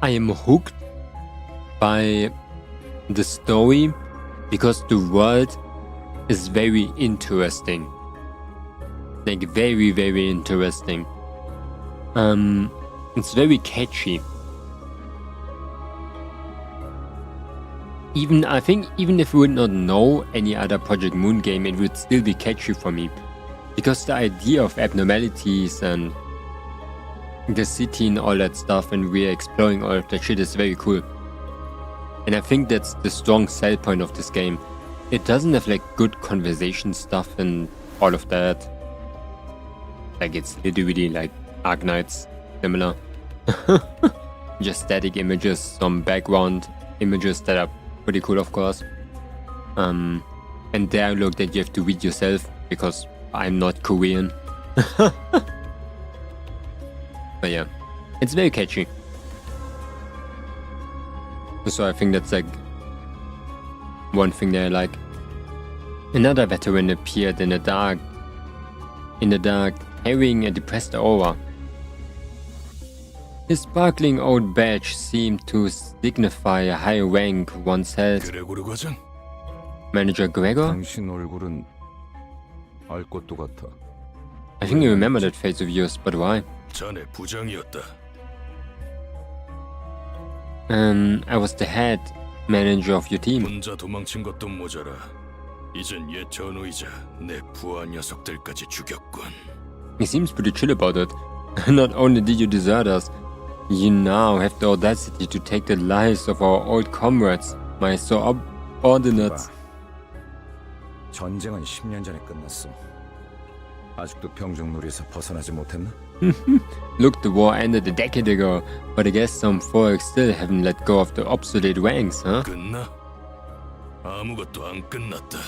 A: I am hooked by the story because the world is very interesting. Like very interesting. It's very catchy. I think even if we would not know any other Project Moon game, it would still be catchy for me. Because the idea of abnormalities and the city and all that stuff, and we're exploring all of that shit, is very cool. And I think that's the strong sell point of this game. It doesn't have like good conversation stuff and all of that. Like it's literally like Arknights, similar. Just static images, some background images that are pretty cool, of course. And dialogue that you have to read yourself because I'm not Korean. But yeah, it's very catchy. So I think that's like one thing that I like. Another veteran appeared in the dark, carrying a depressed aura. His sparkling old badge seemed to signify a high rank once held.
E: 그레고르 과장,
A: Manager Gregor?
F: 당신 얼굴은 알 것도 같아.
A: I think you remember that face of yours, but why?
E: 자네 부장이었다.
A: I was the head manager of your team.
E: 혼자 도망친 것도 모자라. 이젠 옛 전우이자 내 부하 녀석들까지 죽였군.
A: He seems pretty chill about it. Not only did you desert us, you now have the audacity to take the lives of our old comrades, my subordinates.
F: 전쟁은 10년 전에 끝났어. 아직도 병정놀이에서 벗어나지 못했나?
A: Look, the war ended a decade ago, but I guess some folks still haven't let go of the obsolete ranks, huh?
E: 끝나? 아무것도 안 끝났다.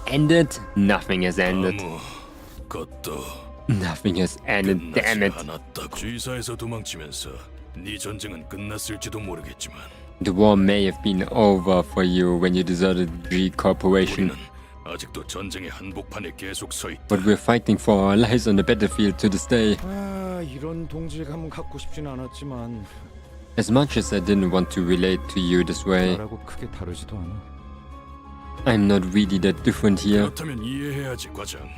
A: Ended? Nothing has ended.
E: 아무것도
A: Nothing has ended, damn it.
E: 않았다고. G사에서 도망치면서 네 전쟁은 끝났을지도 모르겠지만
A: The war may have been over for you when you deserted G Corporation,
E: 우리는 아직도 전쟁의 한복판에 계속 서 있다.
A: but we're fighting for our lives on the battlefield to this day.
F: 아, 이런 동질감은 갖고 싶진 않았지만
A: As much as I didn't want to relate to you this way,
F: 나라고 크게 다르지도 않아.
A: I'm not really that different here.
E: 그렇다면 이해해야지, 과장.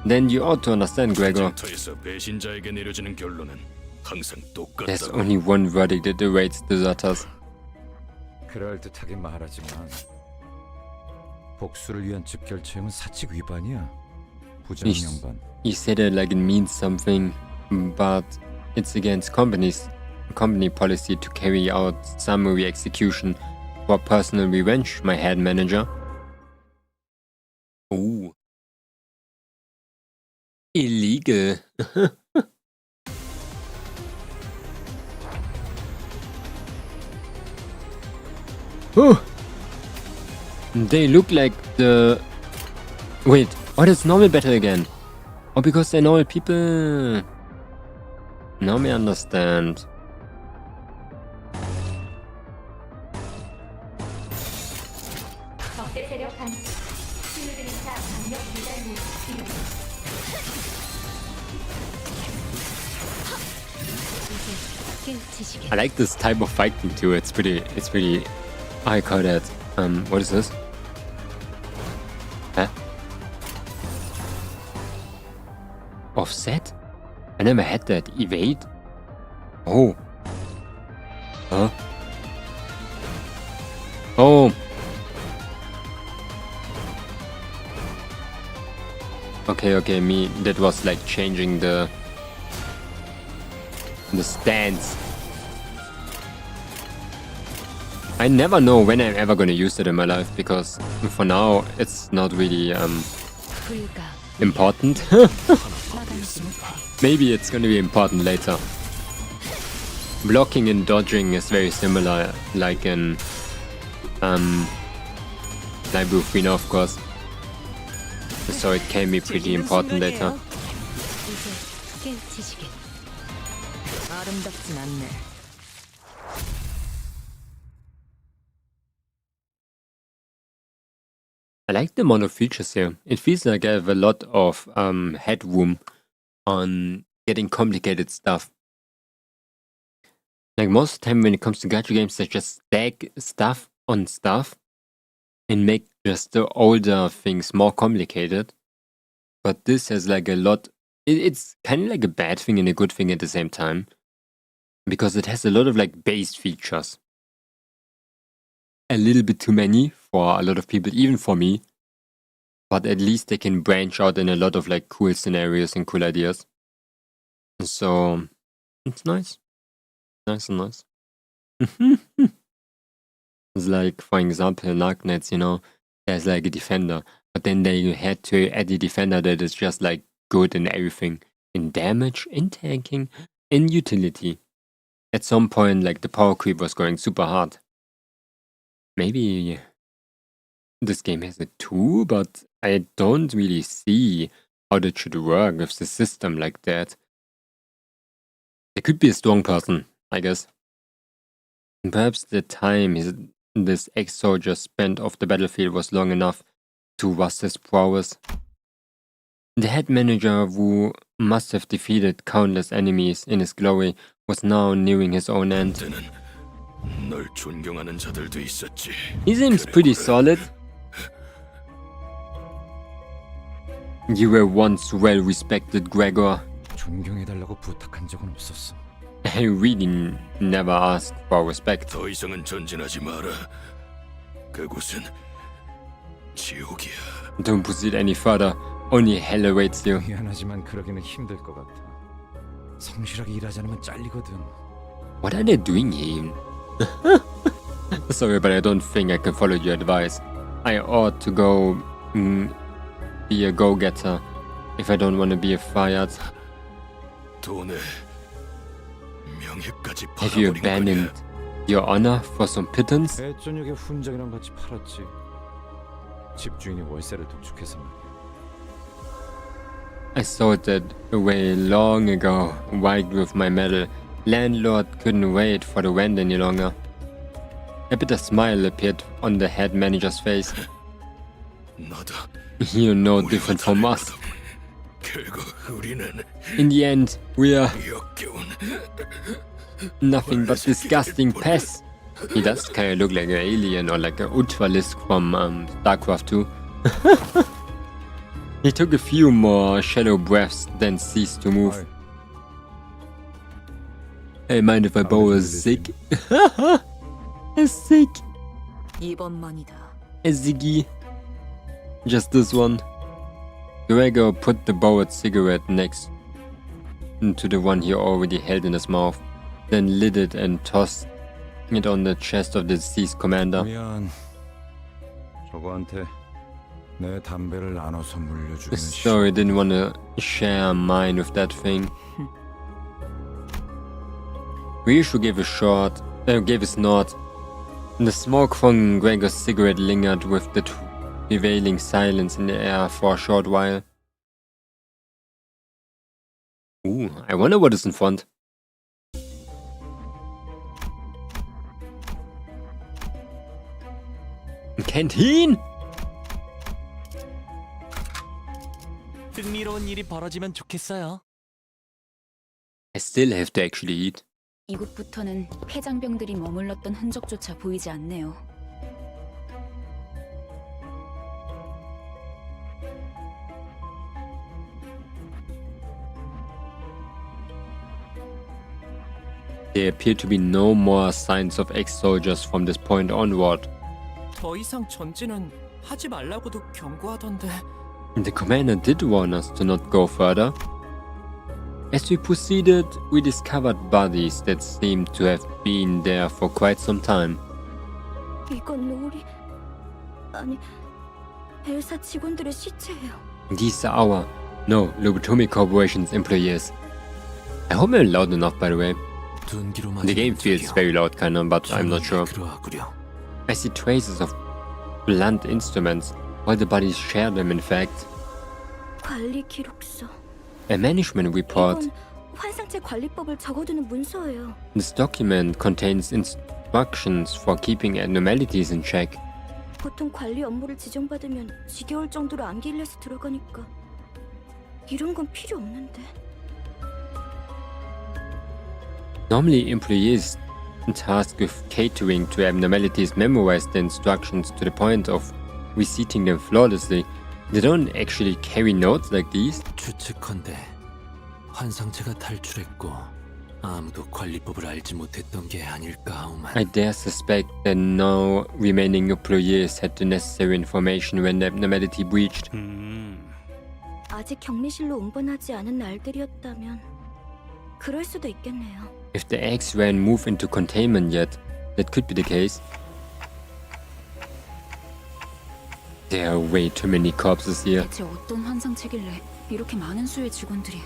A: Then you ought to understand, Gregor.
E: 전쟁터에서 배신자에게 내려지는 결론은 항상
A: There's
E: 똑같다.
A: only one verdict that awaits deserters.
F: 그럴듯하게 말하지만 복수를 위한 즉결체형은 사칙 위반이야. 부장 양반.
A: You say that like it means something, but it's against company policy to carry out summary execution for personal revenge, my head manager. Ooh. Illegal. Oh. They look like the... Wait, what is normal battle again? Oh, because they're normal people. Now I understand. I like this type of fighting too. It's pretty. I call that. What is this? Huh? Offset? I never had that. Evade? Oh. Huh? Oh. Okay, me. That was like changing the stance. I never know when I'm ever gonna use it in my life because for now it's not really important. Maybe it's gonna be important later. Blocking and dodging is very similar, like in Library of Freedom, of course. so it can be pretty important later.
C: 이제 깨우치시게.
B: 아름답진 않네.
A: I like the amount of features here. It feels like I have a lot of headroom on getting complicated stuff. Like most of the time when it comes to gacha games, they just stack stuff on stuff and make just the older things more complicated. But this has like a lot. It's kind of like a bad thing and a good thing at the same time, because it has a lot of like base features. A little bit too many for a lot of people, even for me. But at least they can branch out in a lot of like cool scenarios and cool ideas. So it's nice. Nice and nice. It's like, for example, Narcnets, you know, there's like a defender. But then they had to add a defender that is just like good in everything. In damage, in tanking, in utility. At some point, like the power creep was going super hard. Maybe this game has it too, but I don't really see how that should work with the system like that. There could be a strong person, I guess. And perhaps the time this ex-soldier spent off the battlefield was long enough to rust his prowess. The head manager, who must have defeated countless enemies in his glory, was now nearing his own end. He seems pretty solid. You were once well-respected, Gregor.
F: 존경해달라고 부탁한 적은 없었어.
A: I really never asked for respect.
E: 더 이상은 전진하지 마라. 그곳은 지옥이야.
A: Don't proceed any further. Only hell awaits you.
F: 미안하지만 그러기는 힘들 것 같아. 성실하게 일하지 않으면 잘리거든.
A: What are they doing here? Sorry, but I don't think I can follow your advice. I ought to go be a go-getter if I don't want to be fired.
E: 돈에 명예까지
A: Have you
E: 팔아버린
A: abandoned
E: 거냐?
A: your honor for some pittance?
F: 애저녁에 훈장이랑 같이 팔았지. 집주인이 월세를 독촉해서 말이야.
A: I sold that away long ago, wiped with my medal. Landlord couldn't wait for the rent any longer. A bitter smile appeared on the head manager's face.
E: 나도
A: You're no different from us.
E: 결국 우리는
A: In the end, we are
E: 역겨운
A: nothing but disgusting pests. He does kind of look like an alien or like an Ultralisk from StarCraft 2. He took a few more shallow breaths, then ceased to move. Hey, mind if I borrow a zig? A zig?
B: 이번만이다.
A: A ziggy? Just this one. Gregor put the borrowed cigarette next to the one he already held in his mouth, then lit it and tossed it on the chest of the deceased commander.
F: 미안. 저거한테 내 담배를 나눠서 물려주기는
A: Sorry, didn't want to share mine with that thing. Ryushu gave a snort. The smoke from Gregor's cigarette lingered with the prevailing silence in the air for a short while. Ooh, I wonder what is in front. Canteen?
K: 흥미로운 일이 벌어지면 좋겠어요.
A: I still have to actually eat.
H: 이곳부터는 폐장병들이 머물렀던 흔적조차 보이지 않네요.
A: There appear to be no more signs of ex-soldiers from this point onward.
K: 더 이상 전진은 하지 말라고도 경고하던데.
A: The commander did warn us to not go further. As we proceeded, we discovered bodies that seemed to have been there for quite some time.
C: 이건 우리 아니 엘사 직원들의 시체예요.
A: These are our, no, Lobotomy Corporation's employees. I hope I'm loud enough, by the way. The game feels very loud, kinda, but I'm not sure. I see traces of blunt instruments, while the bodies share them, in fact.
C: 관리 기록서.
A: A management report.
C: 이건 환상체 관리법을 적어두는 문서예요.
A: This document contains instructions for keeping abnormalities in check.
C: 보통 관리 업무를 지정받으면 지겨울 정도로 암기일에서 들어가니까 이런 건 필요 없는데.
A: Normally, employees tasked with catering to abnormalities memorize the instructions to the point of reciting them flawlessly. They don't actually carry notes like these.
K: 추측컨대 환상체가 탈출했고 아무도 관리법을 알지 못했던 게 아닐까 하오만.
A: I dare suspect that no remaining employees had the necessary information when the abnormality breached.
C: 아직 격리실로 운반하지 않은 날들이었다면 그럴 수도 있겠네요.
A: If the eggs weren't moved into containment yet, that could be the case. There are way too many corpses here.
H: 대체 어떤 환상체길래 이렇게 많은 수의 직원들이?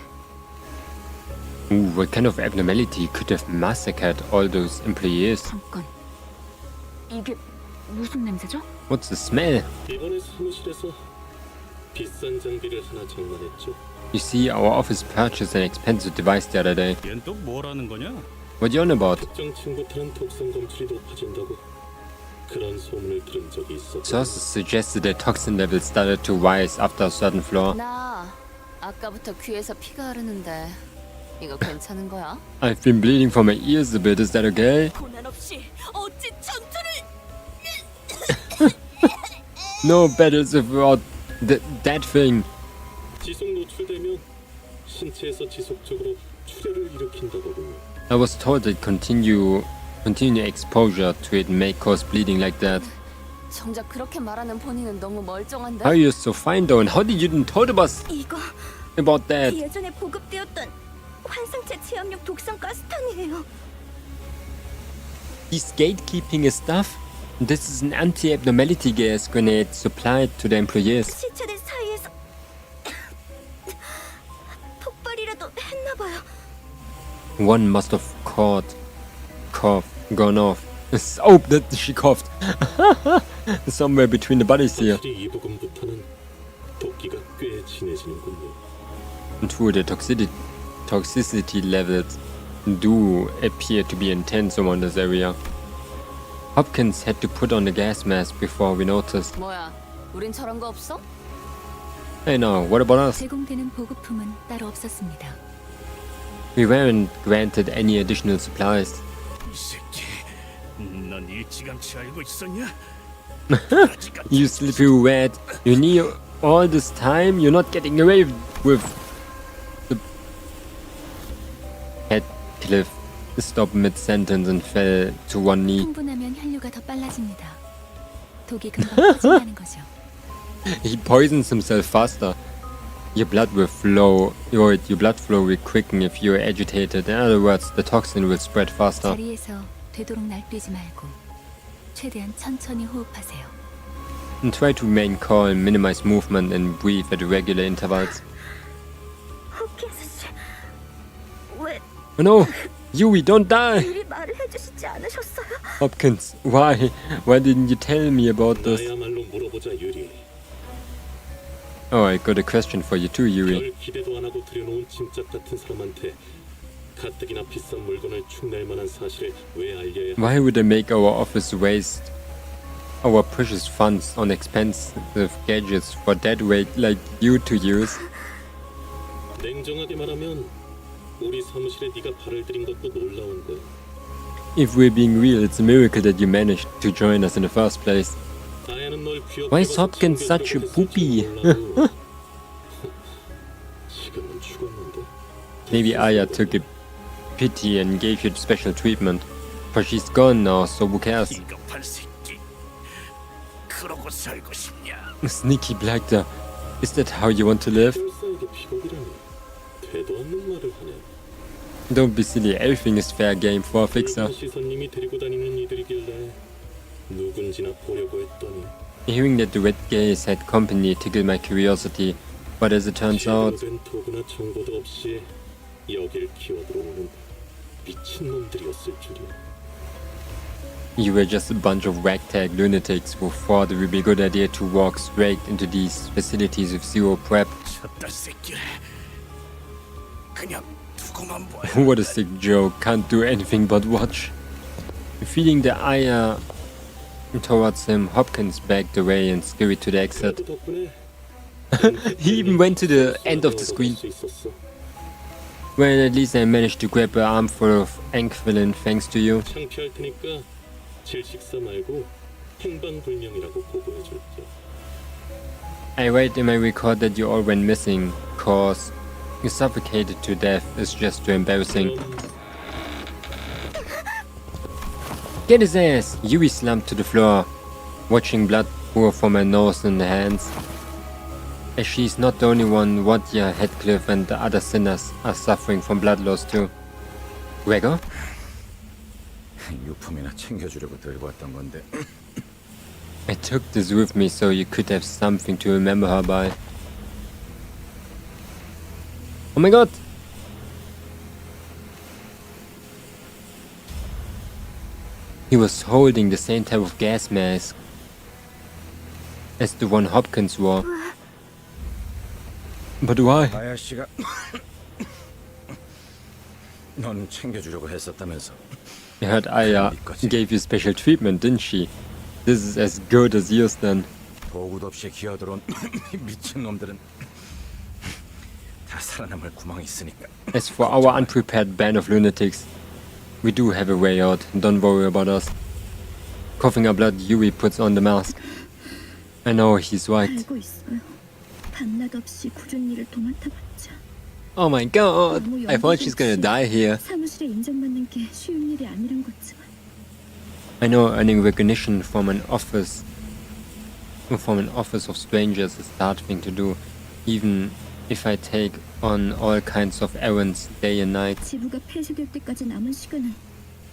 A: Ooh, what kind of abnormality could have massacred all those employees?
H: 잠깐, 이게 무슨 냄새죠?
A: What's the smell?
E: 이번에 사무실에서 비싼 장비를 하나 장만했죠.
A: You see, our office purchased an expensive device the other day.
G: 얜 또 뭐라는 거냐?
A: What you on about?
E: 특정 층부터는 독성 검출이 높아진다고 그런 소문을 들은 적이 있었고.
A: Sources suggested that toxin levels started to rise after a certain floor.
H: 나 아까부터 귀에서 피가 흐르는데 이거 괜찮은 거야?
A: I've been bleeding from my ears a bit, is that okay?
C: 고난 없이 어찌 전투를.
A: No battles without that thing.
E: 지속 노출되면 신체에서 지속적으로 출혈을 일으킨다거든요.
A: I was told that continued exposure to it may cause bleeding like that.
H: 정작 그렇게 말하는 본인은 너무 멀쩡한데?
A: How are you so fine though, and how did you didn't told us
C: 이거
A: about that?
C: 예전에 보급되었던 환상체 체험용 독성 가스탄이에요.
A: This gatekeeping is stuff? This is an anti-abnormality gas grenade supplied to the employees.
C: 시체들 사이에서 폭발이라도 했나봐요.
A: One must have gone off. Oh, that she coughed. Somewhere between the bodies here.
E: 확실히 이 부분부터는 도끼가 꽤 진해지는군요.
A: True, the toxicity levels do appear to be intense around this area. Hopkins had to put on the gas mask before we noticed.
H: 뭐야, 우린 저런 거 없어?
A: Hey now, what about us?
D: 제공되는 보급품은 따로 없었습니다.
A: We weren't granted any additional supplies.
G: 이 새끼, 넌 일찌감치 알고 있었냐?
A: You sleepy rat. You knew all this time? You're not getting away with the... Headcliff stopped mid-sentence and fell to one knee.
D: 흥분하면 혈류가 더 빨라집니다. 독이 금방 퍼진다는 거죠.
A: He poisons himself faster. Your blood flow will quicken if you're agitated. In other words, the toxin will spread faster.
D: 자리에서 되도록 날뛰지 말고 최대한 천천히 호흡하세요.
A: And try to remain calm, minimize movement, and breathe at regular intervals.
C: 호킨스 씨, 왜
A: Oh no! Yui, don't die!
C: 미리 말을 해주시지 않으셨어요?
A: Hopkins, why? Why didn't you tell me about this?
E: 나야말로 물어보자 유리.
A: Oh, I got a question for you too, Yui.
E: 별 기대도 안 하고 들여놓은 짐짝 같은 사람한테 가뜩이나 비싼 물건을 축낼 만한 사실을 왜 알려야?
A: Why would they make our office waste our precious funds on expensive gadgets for dead weight like you to use?
E: 냉정하게 말하면 우리 사무실에 네가 발을 들인 것도 놀라운 거야.
A: If we're being real, it's a miracle that you managed to join us in the first place.
E: 나야는 널
A: Why is Hopkins such a poopy?
E: 지금은 죽었는데.
A: Maybe Aya took a pity and gave you special treatment. But she's gone now, so who cares?
G: 비겁한 새끼. 그러고 살고 싶냐?
A: Sneaky Blackter. Is that how you want to live?
E: 꼴싸에게 비겁이라니. 되도 않는 말을 하네.
A: Don't be silly, everything is fair game for a fixer.
E: 시선님이 데리고 다니는 이들이길래 누군지나 보려고 했더니
A: Hearing that the red gaze had company tickled my curiosity, but as it turns out,
E: 된 도구나 정보도 없이 여길 기어들어오는 미친놈들이었을 줄이야.
A: You were just a bunch of ragtag lunatics who thought it would be a good idea to walk straight into these facilities with zero prep.
E: 저딸 새끼. 그냥 두고만 봐.
A: What a sick joke, can't do anything but watch. Feeling the ire towards him, Hopkins backed away and scurried to the exit. He even went to the end of the screen. Well, at least I managed to grab an armful of Anquilin thanks to you.
L: 창피할 테니까 질 식사 말고 행방불명이라고 보고해줄게.
A: I read in my record that you all went missing, cause you suffocated to death is just too embarrassing. Get his ass! Yui slumped to the floor, watching blood pour from her nose and hands. As she's not the only one, Wadya, Heathcliff and the other sinners are suffering from blood loss too. Gregor?
F: 유품이나 챙겨주려고 들고 왔던 건데.
A: I took this with me so you could have something to remember her by. Oh my god! He was holding the same type of gas mask as the one Hopkins wore. But why?
F: 아야씨가 넌 챙겨주려고 했었다면서.
A: I heard Aya gave you special treatment, didn't she? This is as good as yours then.
F: 보고도 없이 기어들어온 미친 놈들은 다 살아남을 구멍이 있으니까.
A: As for our unprepared band of lunatics, we do have a way out, don't worry about us. Coughing up blood, Yui puts on the mask. I know, he's right.
C: 알고 있어요. 밤낮 없이 굳은 일을 도맡아봤자
A: Oh my god, I thought she's gonna die here.
C: 사무실에 인정받는 게 쉬운 일이 아니란 거지만
A: I know earning recognition from an office of strangers is a hard thing to do, even if I take on all kinds of errands day and night.
C: 지부가 폐쇄될 때까지 남은 시간은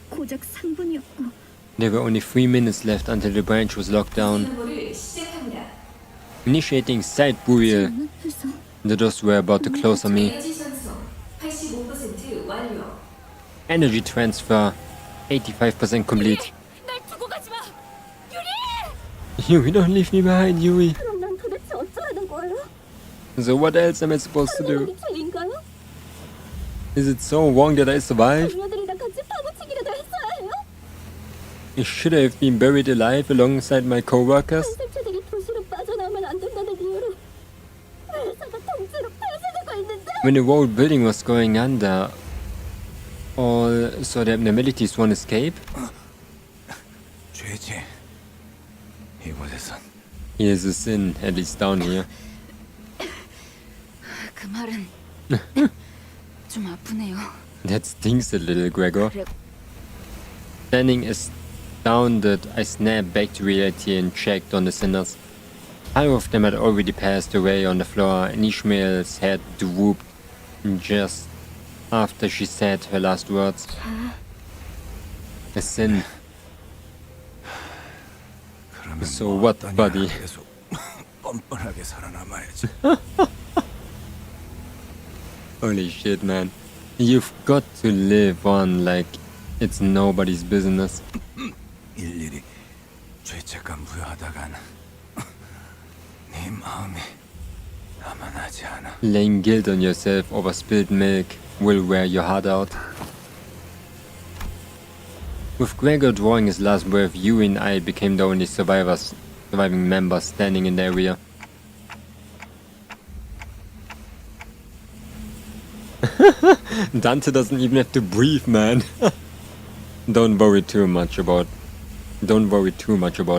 C: 고작 3분이었고
A: There were only 3 minutes left until the branch was locked down. Initiating side burial.
C: 눈앞에서
A: The doors were about to close on me. Energy transfer 85% complete.
C: 날 두고 가지 마!
A: Yui, don't leave me behind, Yui.
C: 그럼 난 도대체 어쩌라는 거예요?
A: So what else am I supposed to do?
C: 우리 죄인가요?
A: Is it so wrong that I survived?
C: 동료들이랑 같이 파고치기라도 했어야 해요?
A: Should I have been buried alive alongside my co-workers?
C: 생체들이 도시로 빠져나오면 안 된다는 이유로 회사가 통째로 폐쇄되고 있는데
A: When the whole building was going under, all so the abnormalities won't escape?
F: 죄지. 이곳에선
A: Here's a sin, at least down here.
H: 그 말은 좀 아프네요.
A: That stings a little, Gregor.
H: 그래,
A: Standing astounded, I snapped back to reality and checked on the sinners. 5 of them had already passed away on the floor, and Ishmael's head drooped just after she said her last words. A sin.
F: 그러면
A: So what, buddy?
F: 계속 뻔뻔하게 살아남아야지.
A: Holy shit, man. You've got to live on like it's nobody's business.
F: 일일이 죄책감 부여하다간 네 마음이 남아나지 않아.
A: Laying guilt on yourself over spilled milk will wear your heart out. With Gregor drawing his last breath, you and I became the only surviving members standing in the area. Dante doesn't even have to breathe, man. Don't worry too much about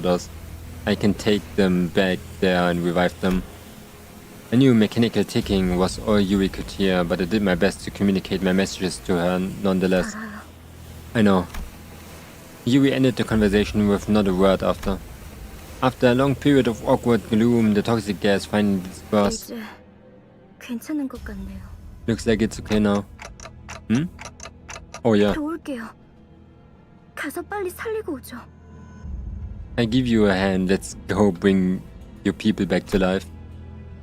A: us. I can take them back there and revive them. I knew mechanical ticking was all Yuri could hear, but I did my best to communicate my messages to her nonetheless. I know. Yuri ended the conversation with not a word after. After a long period of awkward gloom, the toxic gas finally dispersed.
C: 이제 괜찮은 것 같네요.
A: Looks like it's okay now. Hmm? Oh yeah.
C: 도울게요. 가서 빨리 살리고 오죠.
A: I give you a hand, let's go bring your people back to life.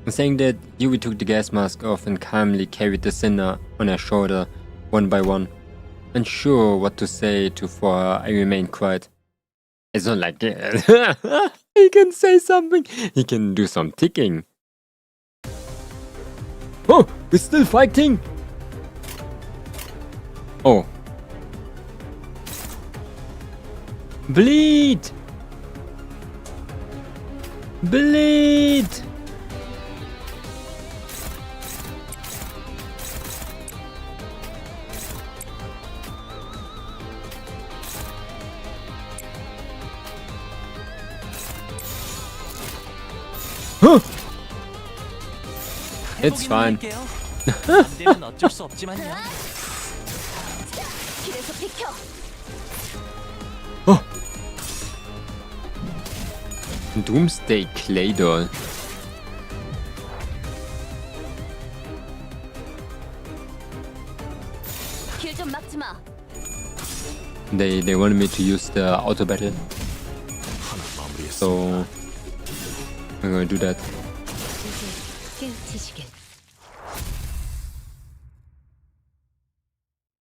A: Saying that, Yuri took the gas mask off and calmly carried the sinner on her shoulder, one by one. Unsure what to say to for her, I remained quiet. It's not like he can say something. He can do some ticking. Oh, we're still fighting. Oh. Bleed. Bleed. Huh. It's fine.
B: 어쩔 수 없지만요.
C: 길에서 비켜.
A: Oh. Doomsday Clay Doll.
C: 길 좀 막지 마.
A: They wanted me to use the auto battle, so I'm gonna do that.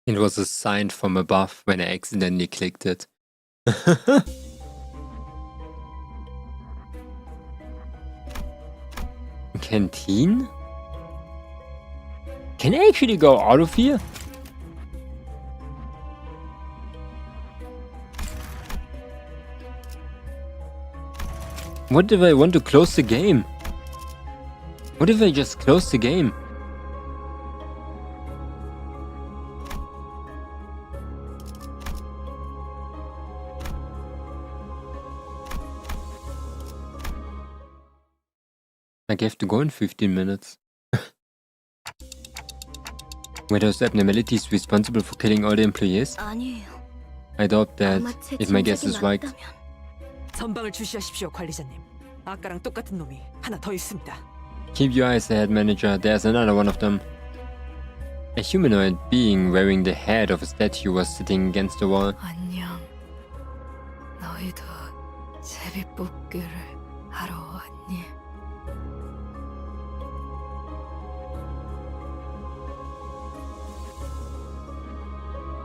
A: It was a sign from above when I accidentally clicked it. Canteen? Can I actually go out of here? What if I want to close the game? What if I just close the game? I have to go in 15 minutes. Were those abnormalities responsible for killing all the employees?
C: 아니에요.
A: I doubt that, if my guess is right.
B: 전방을 주시하십시오, 관리자님. 아까랑 똑같은 놈이 하나 더 있습니다.
A: Keep your eyes ahead, manager. There's another one of them. A humanoid being wearing the head of a statue was sitting against the wall.
D: 안녕. 너희도 제비뽑기를 하러 왔니?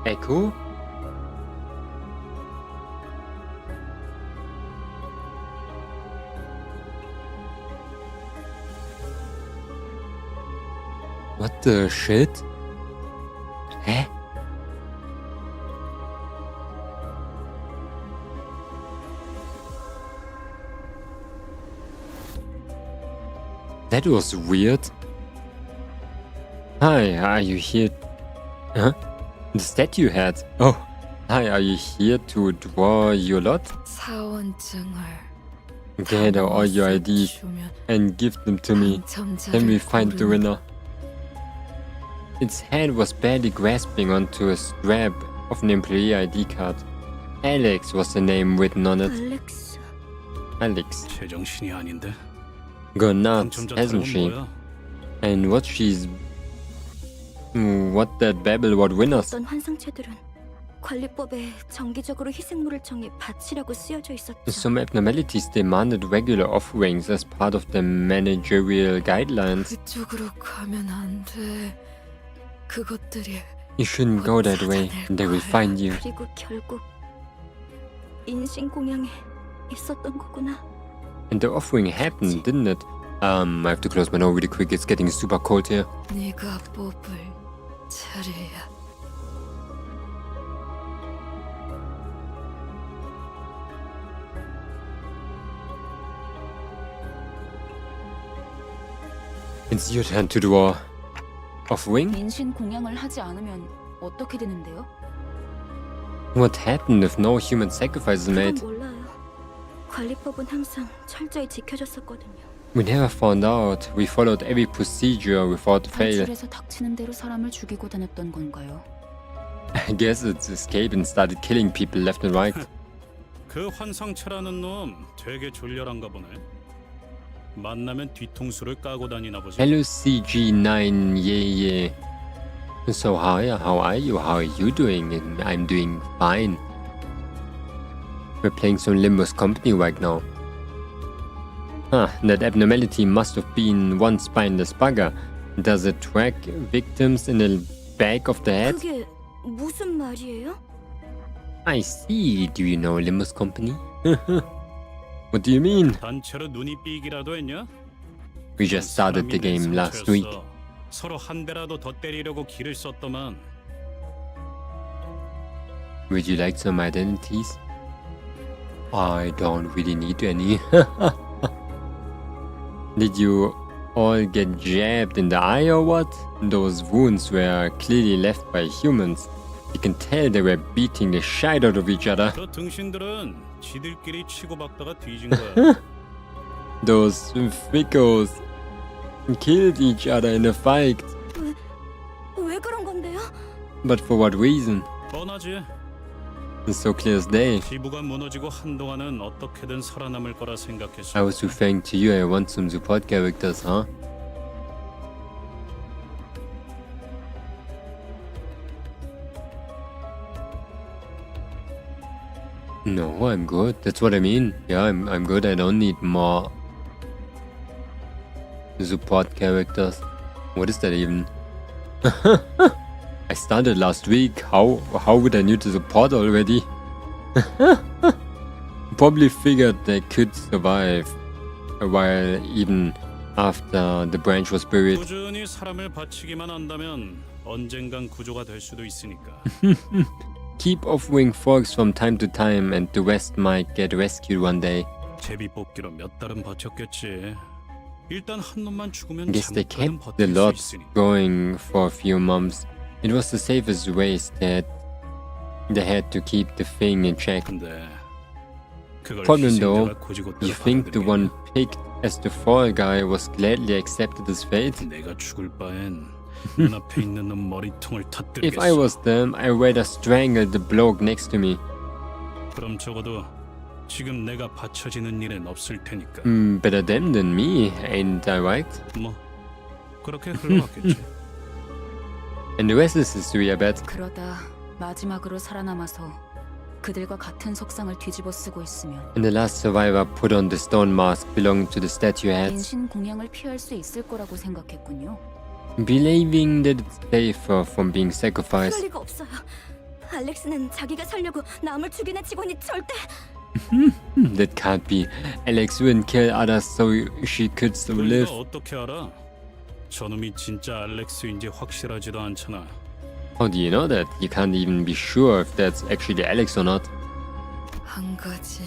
A: Echo? What the shit? Hä? That was weird. Hi, are you here? Huh? The statue head. Oh, hi, are you here to draw your lot?
D: 사원증을
A: Gather all your IDs and give them to me. Then we find the winner. Its head was barely grasping onto a strap of an employee ID card. Alex was the name written on it.
C: 알렉스.
A: Alex.
G: 제정신이 아닌데.
A: Gone nuts,
G: 당첨자
A: hasn't
G: 사람은
A: she?
G: 뭐야?
A: And what she's... What that babble about winners?
C: 어떤 환상체들은 관리법에 정기적으로 희생물을 정해 바치라고 쓰여져 있었죠.
A: Some abnormalities demanded regular offerings as part of the managerial guidelines.
D: 그쪽으로 가면 안 돼. 그것들이
A: You shouldn't go that way. They will find you.
C: 그리고 결국 인신공양에 있었던 거구나.
A: And the offering happened, didn't it? I have to close my door really quick. It's getting super cold here.
D: 네가 뽑을 차례야.
A: It's your turn to draw. Offering?
H: 인신 공양을 하지 않으면 어떻게 되는데요?
A: What happened if no human sacrifice is
C: 그건
A: made?
C: 몰라요. 관리법은 항상 철저히 지켜졌었거든요.
A: We never found out. We followed every procedure without fail.
H: 탈출해서 닥치는 대로 사람을 죽이고 다녔던 건가요?
A: I guess it's escaped and started killing people left and right.
G: 그 환상체라는 놈 되게 졸렬한가 보네. 만나면 뒤통수를 까고 다니나 보지.
A: Hello CG9, yeah. So how are you? How are you doing? And I'm doing fine. We're playing some Limbus company right now. That abnormality must have been one spineless bugger. Does it track victims in the back of the head?
C: 그게 무슨 말이에요?
A: I see. Do you know Limbus company? What do you mean?
G: 단체로 눈이 삐기라도 했냐?
A: We just started the game last week.
G: 서로 한 대라도 더 때리려고 기를 썼더만.
A: Would you like some identities? I don't really need any. Did you all get jabbed in the eye or what? Those wounds were clearly left by humans. You can tell they were beating the shit out of each other.
G: 저 등신들은 지들끼리 치고받다가 뒤진 거야.
A: Those fickos killed each other in a fight.
C: 왜 그런 건데요?
A: But for what reason?
G: 뻔하지.
A: It's so clear as day.
G: 지부가 무너지고 한동안은 어떻게든 살아남을 거라 생각했어.
A: I was referring to you. I want some support characters, huh? No, I'm good. That's what I mean. Yeah, I'm good. I don't need more support characters. What is that even? I started last week. How would I need to support already? Probably figured they could survive a while even after the branch was buried.
G: 꾸준히 사람을 바치기만 한다면 언젠간 구조가 될 수도 있으니까.
A: Keep offering forks from time to time and the rest might get rescued one day.
G: 제비 뽑기로 몇 달은 버텼겠지. 일단 한 놈만 죽으면
A: I guess they
G: 잠깐은
A: kept the
G: 버틸 수
A: lot
G: 있으니까.
A: going for a few months. It was the safest ways that they had to keep the thing in check.
G: 근데 그걸
A: Problem though,
G: 희생자가 고지고대로
A: you think the one picked as the fall guy was gladly accepted his fate?
G: 내가 죽을 바엔 눈앞에 있는 놈 머리통을
A: If I
G: 터뜨리겠어.
A: was them, I'd rather strangle the bloke next to me.
G: 그럼 적어도 지금 내가 받쳐지는 일은 없을 테니까.
A: Better them than me, ain't I right?
G: 뭐 그렇게 흘러갔겠지.
A: And the rest is history, I bet.
H: 그러다 마지막으로 살아남아서 그들과 같은 속상을 뒤집어 쓰고 있으면
A: And the last survivor put on the stone mask belonging to the statue heads,
H: 인신 공양을 피할 수 있을 거라고 생각했군요.
A: believing that it's safer from being
C: 그럴
A: sacrificed.
C: 리가 없어요. 알렉스는 자기가 살려고 남을 죽이는 직원이 절대...
A: That can't be. Alex wouldn't kill others so she could still
G: 그걸
A: live.
G: 네가 어떻게 알아? 저놈이 진짜 알렉스인지 확실하지도 않잖아.
A: How do you know that? You can't even be sure if that's actually Alex or not.
J: 한 가지.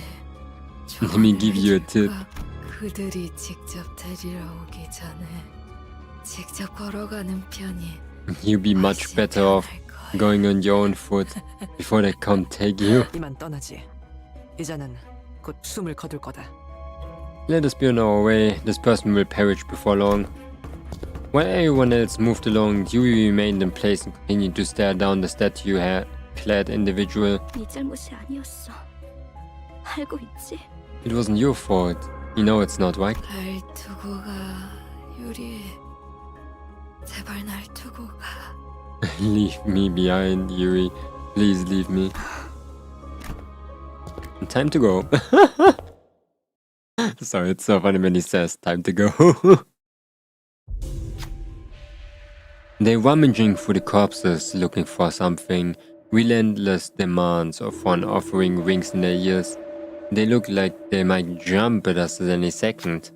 A: Let me give you a tip.
J: 그들이 직접 데리러 오기 전에 직접 걸어가는 편이
A: You'd be much better off going on your own foot before they come take you.
B: 이만 떠나지. 이자는 곧 숨을 거둘 거다.
A: Let us be on our way. This person will perish before long. While everyone else moved along, Yui remained in place and continued to stare down the statue-clad individual.
C: 네 잘못이 아니었어. 알고 있지?
A: It wasn't your fault. You know it's not, right?
J: 날 두고 가, 유리. 제발 날 두고 가.
A: Leave me behind, Yui. Please leave me. Time to go. Sorry, it's so funny when he says time to go. They're rummaging through the corpses looking for something. Relentless demands of one offering rings in their ears. They look like they might jump at us at any second.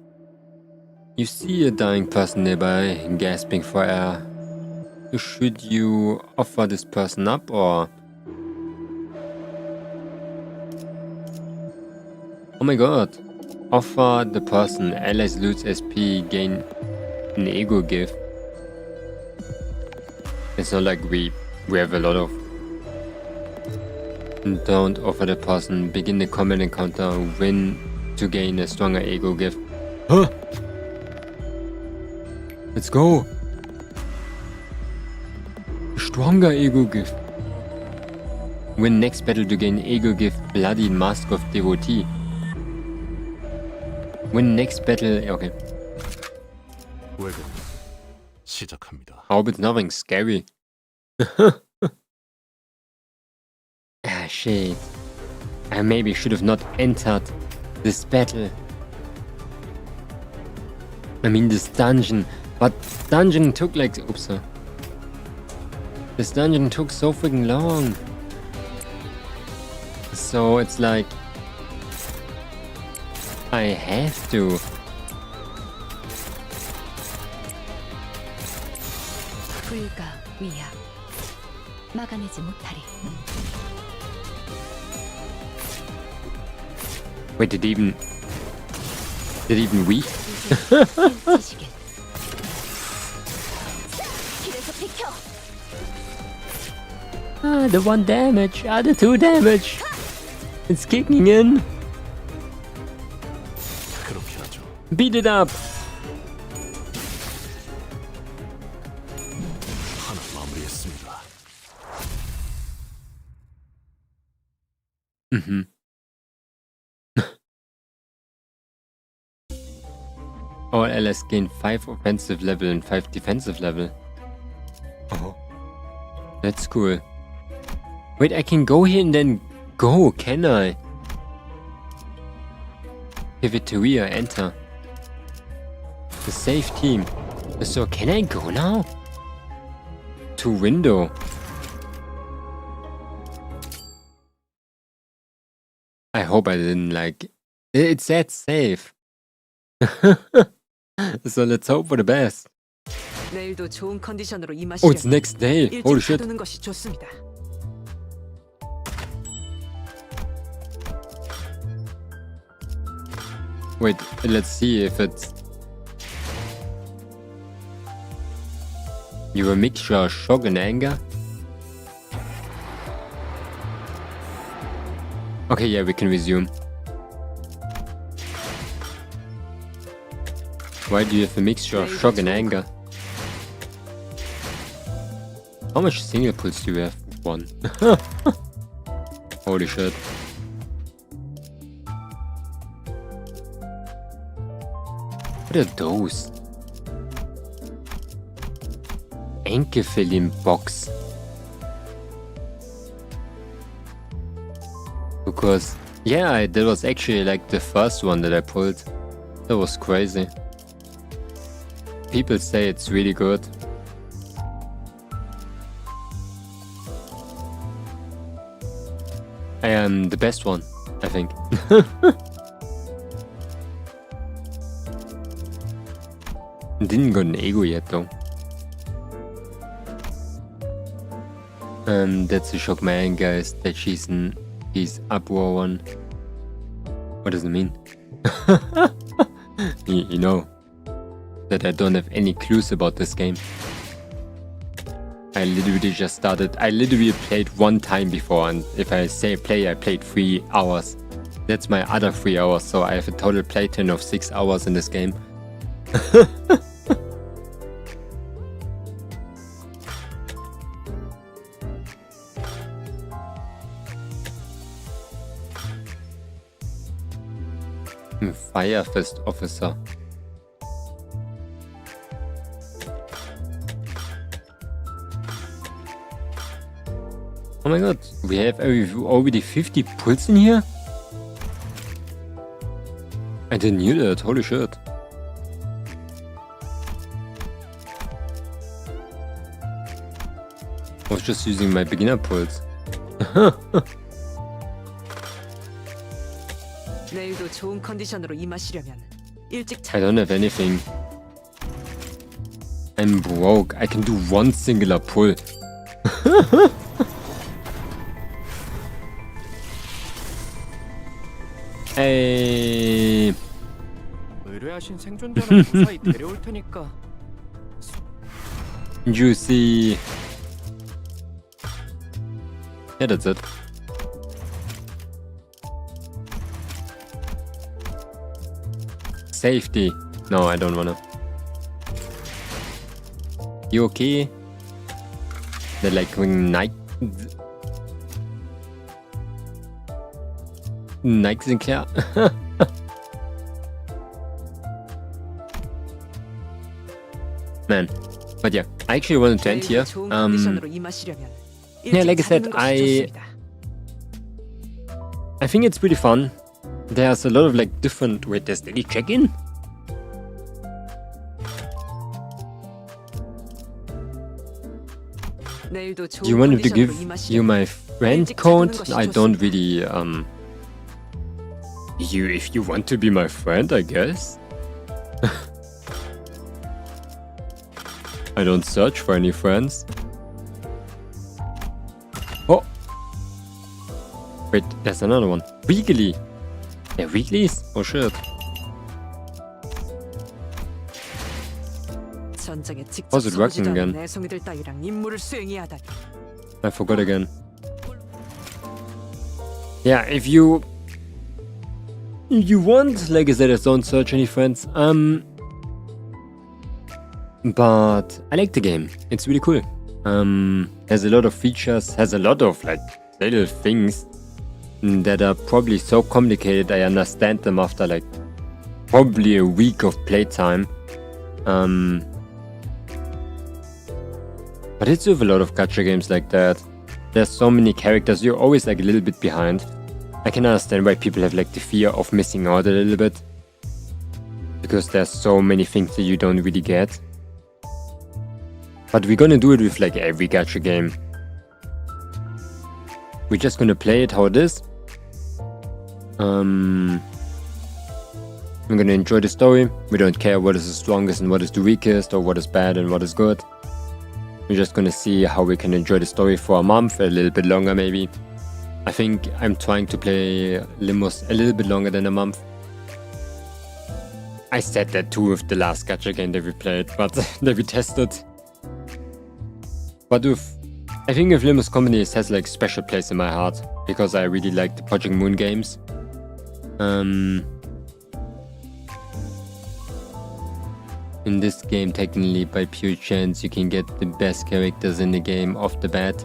A: You see a dying person nearby, gasping for air. Should you offer this person up or... Oh my god. Offer the person, allies lose SP, gain an ego gift. It's not like we have a lot of... Don't offer the person, begin the combat encounter, win to gain a stronger ego gift. Huh? Let's go! Stronger ego gift. Win next battle to gain ego gift, bloody mask of devotee. Win next battle, okay.
E: 외국 시작합니다.
A: I hope it's nothing scary. Ah, shit. I maybe should have not entered this battle. I mean this dungeon. But dungeon took like... Oops. This dungeon took so freaking long. So it's like I have to.
D: 불가 위약 막아내지 못하리.
A: Wait, did it even weak?
D: 지식에
C: 길에서 비켜.
A: Ah, the 1 damage, the 2 damage. It's kicking in.
E: 그렇게 하죠.
A: Beat it up.
E: 하나 마무리했습니다.
A: All allies gain 5 offensive level and 5 defensive level. Oh. That's cool. Wait, I can go here and then go, can I? Give it to Rhea, enter. The safe team. So can I go now? To window. I hope I didn't like... It said safe. So let's hope for the best.
B: 내일도 좋은 컨디션으로
A: Oh,
B: 임하시려면
A: it's next day. Holy
B: 일찍
A: shit.
B: 가두는 것이 좋습니다.
A: Wait, let's see if it's... You a mixture of shock and anger? Okay, yeah, we can resume. Why do you have a mixture of shock and anger? How much single pulls do you have? 1. Holy shit. What are those? Enkelfilm box. Because, yeah, that was actually like the first one that I pulled. That was crazy. People say it's really good. I am the best one, I think. Didn't got an ego yet though. That's a shock my anger is that she's uproar one. What does it mean? you know that I don't have any clues about this game. I literally just started. I literally played 1 time before, and if I say play, I played 3 hours. That's my other 3 hours, so I have a total playtime of 6 hours in this game. Fire Fist Officer. Oh my god, we have already 50 pulls in here? I didn't knew that, holy shit. I was just using my beginner pulls.
B: 내일도 좋은 컨디션으로 임하시려면 일찍
A: I don't have anything. I'm broke. I can do 1 singular pull. Hey.
M: 의뢰하신 생존자는 무사히 데려올 테니까.
A: Juicy. Yeah, that's it. Safety. No, I don't wanna. You okay? They're like Nike. Nike sind klar. Man. But yeah, I actually wanted to end here. Yeah, like I said, I think it's pretty fun. There's a lot of like different... Wait, there's daily check-in? Do you want me to give you my Friend code? I don't really, if you want to be my friend, I guess. I don't search for any friends. Oh! Wait, there's another one. Weekly! Yeah, weeklies? Oh shit.
B: 전장에 직접
A: How's it working
B: 서보지도 않은
A: again?
B: 내성이들 따위랑 임무를 수행해야 하다니.
A: I forgot again. Yeah, if you want, like I said, I don't search any friends. But I like the game. It's really cool. Has a lot of features, has a lot of like little things that are probably so complicated I understand them after like probably a week of playtime. But it's with a lot of gacha games like that. There's so many characters, you're always like a little bit behind. I can understand why people have like the fear of missing out a little bit. Because there's so many things that you don't really get. But we're gonna do it with like every gacha game. We're just gonna play it how it is. We're gonna enjoy the story. We don't care what is the strongest and what is the weakest, or what is bad and what is good. We're just gonna see how we can enjoy the story for a month, a little bit longer maybe. I think I'm trying to play Limbus a little bit longer than a month. I said that too with the last gacha game that we played, but that we tested. But I think with Limbus Company it has like special place in my heart, because I really like the Project Moon games. In this game, technically by pure chance, you can get the best characters in the game off the bat.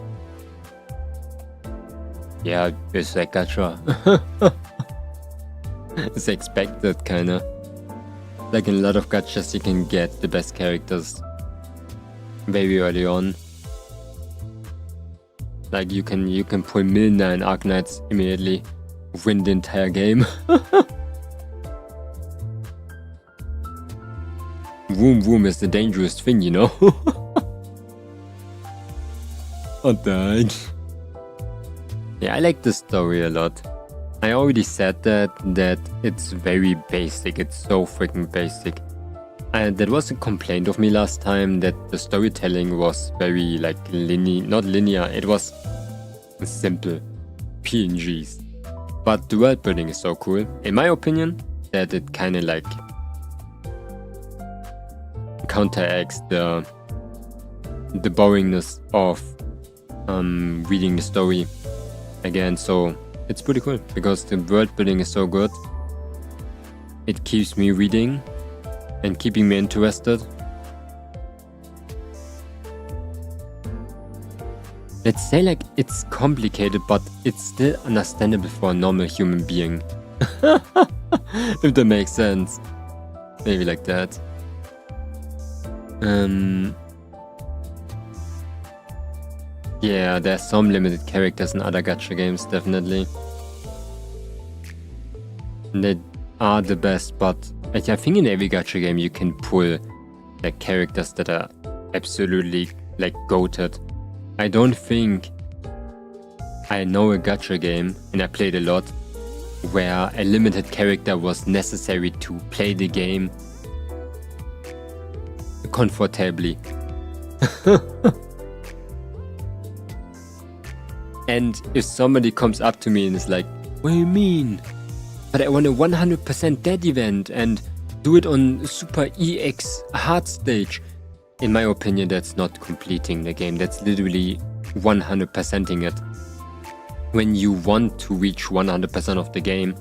A: Yeah, it's like gacha. It's expected, kinda. Like in a lot of gachas, you can get the best characters very early on. Like you can pull Milner and Arknights immediately, win the entire game. Vroom vroom is the dangerous thing, you know? I died. Yeah, I like the story a lot. I already said that it's very basic, it's so freaking basic. And that was a complaint of me last time, that the storytelling was very like not linear, it was simple PNGs. But the world building is so cool, in my opinion, that it kinda like counteracts the boringness of reading the story again. So it's pretty cool because the world building is so good. It keeps me reading and keeping me interested. Let's say like it's complicated, but it's still understandable for a normal human being. If that makes sense. Maybe like that. Yeah, there's some limited characters in other gacha games, definitely. They are the best, but I think in every gacha game you can pull like characters that are absolutely like goated. I don't think I know a gacha game, and I played a lot, where a limited character was necessary to play the game comfortably. And if somebody comes up to me and is like, what do you mean? But I want a 100% dead event and do it on Super EX hard stage. In my opinion, that's not completing the game. That's literally 100%ing it. When you want to reach 100% of the game,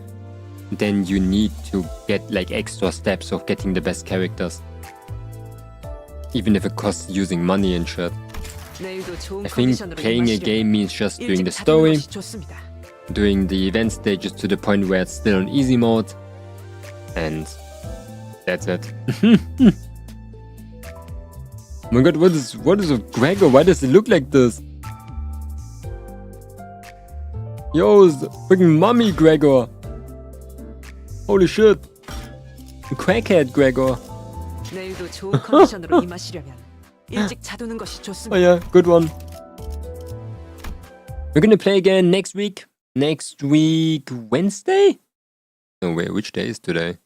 A: then you need to get like extra steps of getting the best characters. Even if it costs using money and shit. I think playing a game means just doing the story, doing the event stages to the point where it's still on easy mode, and that's it. Oh my god, what is with Gregor? Why does it look like this? Yo, it's the freaking mummy Gregor. Holy shit. Crackhead Gregor.
B: 내일도 좋은 컨디션으로 임하시려면 일찍 자두는 것이 좋습니다.
A: Oh yeah, good one. We're gonna play again next week. Next week, Wednesday? No, wait, which day is today?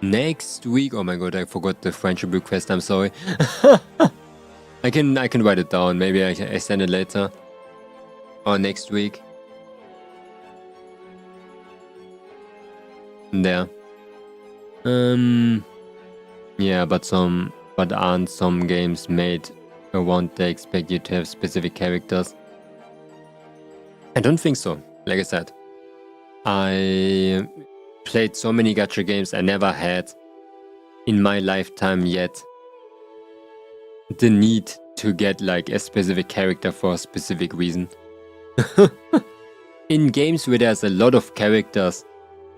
A: Next week, oh my god, I forgot the friendship request, I'm sorry. I can write it down, maybe I send it later. Or next week. There. Yeah, but aren't some games made around they expect you to have specific characters? I don't think so. Like I said, I played so many gacha games I never had in my lifetime yet the need to get like a specific character for a specific reason. In games where there's a lot of characters,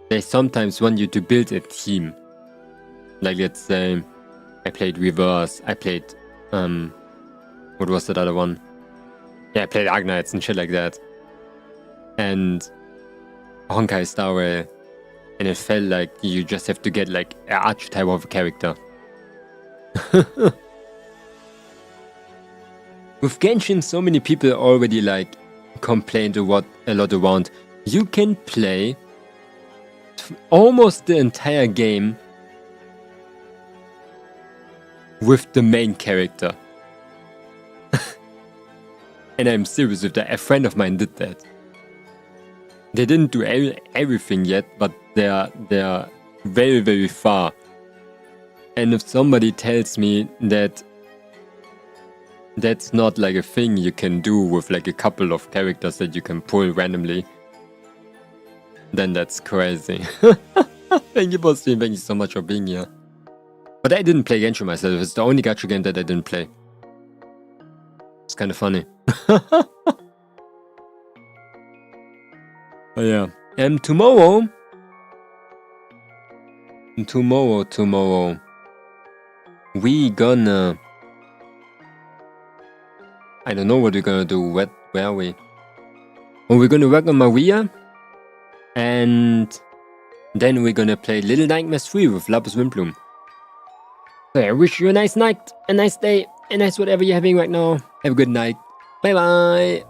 A: they sometimes want you to build a team. Like let's say I played Reverse, I played what was that other one? Yeah, I played Agnites and shit like that. And Honkai Star Rail, and it felt like you just have to get like an archetype of a character. With Genshin, so many people already like complained a lot around. You can play almost the entire game with the main character. And I'm serious with that. A friend of mine did that. They didn't do everything yet, but they are very, very far. And if somebody tells me that that's not like a thing you can do with like a couple of characters that you can pull randomly, then that's crazy. Thank you for stream, thank you so much for being here. But I didn't play Genshin myself, it's the only gacha game that I didn't play. It's kind of funny. Oh yeah. Tomorrow, we gonna... I don't know what we're gonna do. Where are we? Well, we're gonna work on Maria. And then we're gonna play Little Nightmares 3 with Lapis Wimbloom. So I wish you a nice night, a nice day, a nice whatever you're having right now. Have a good night. Bye bye.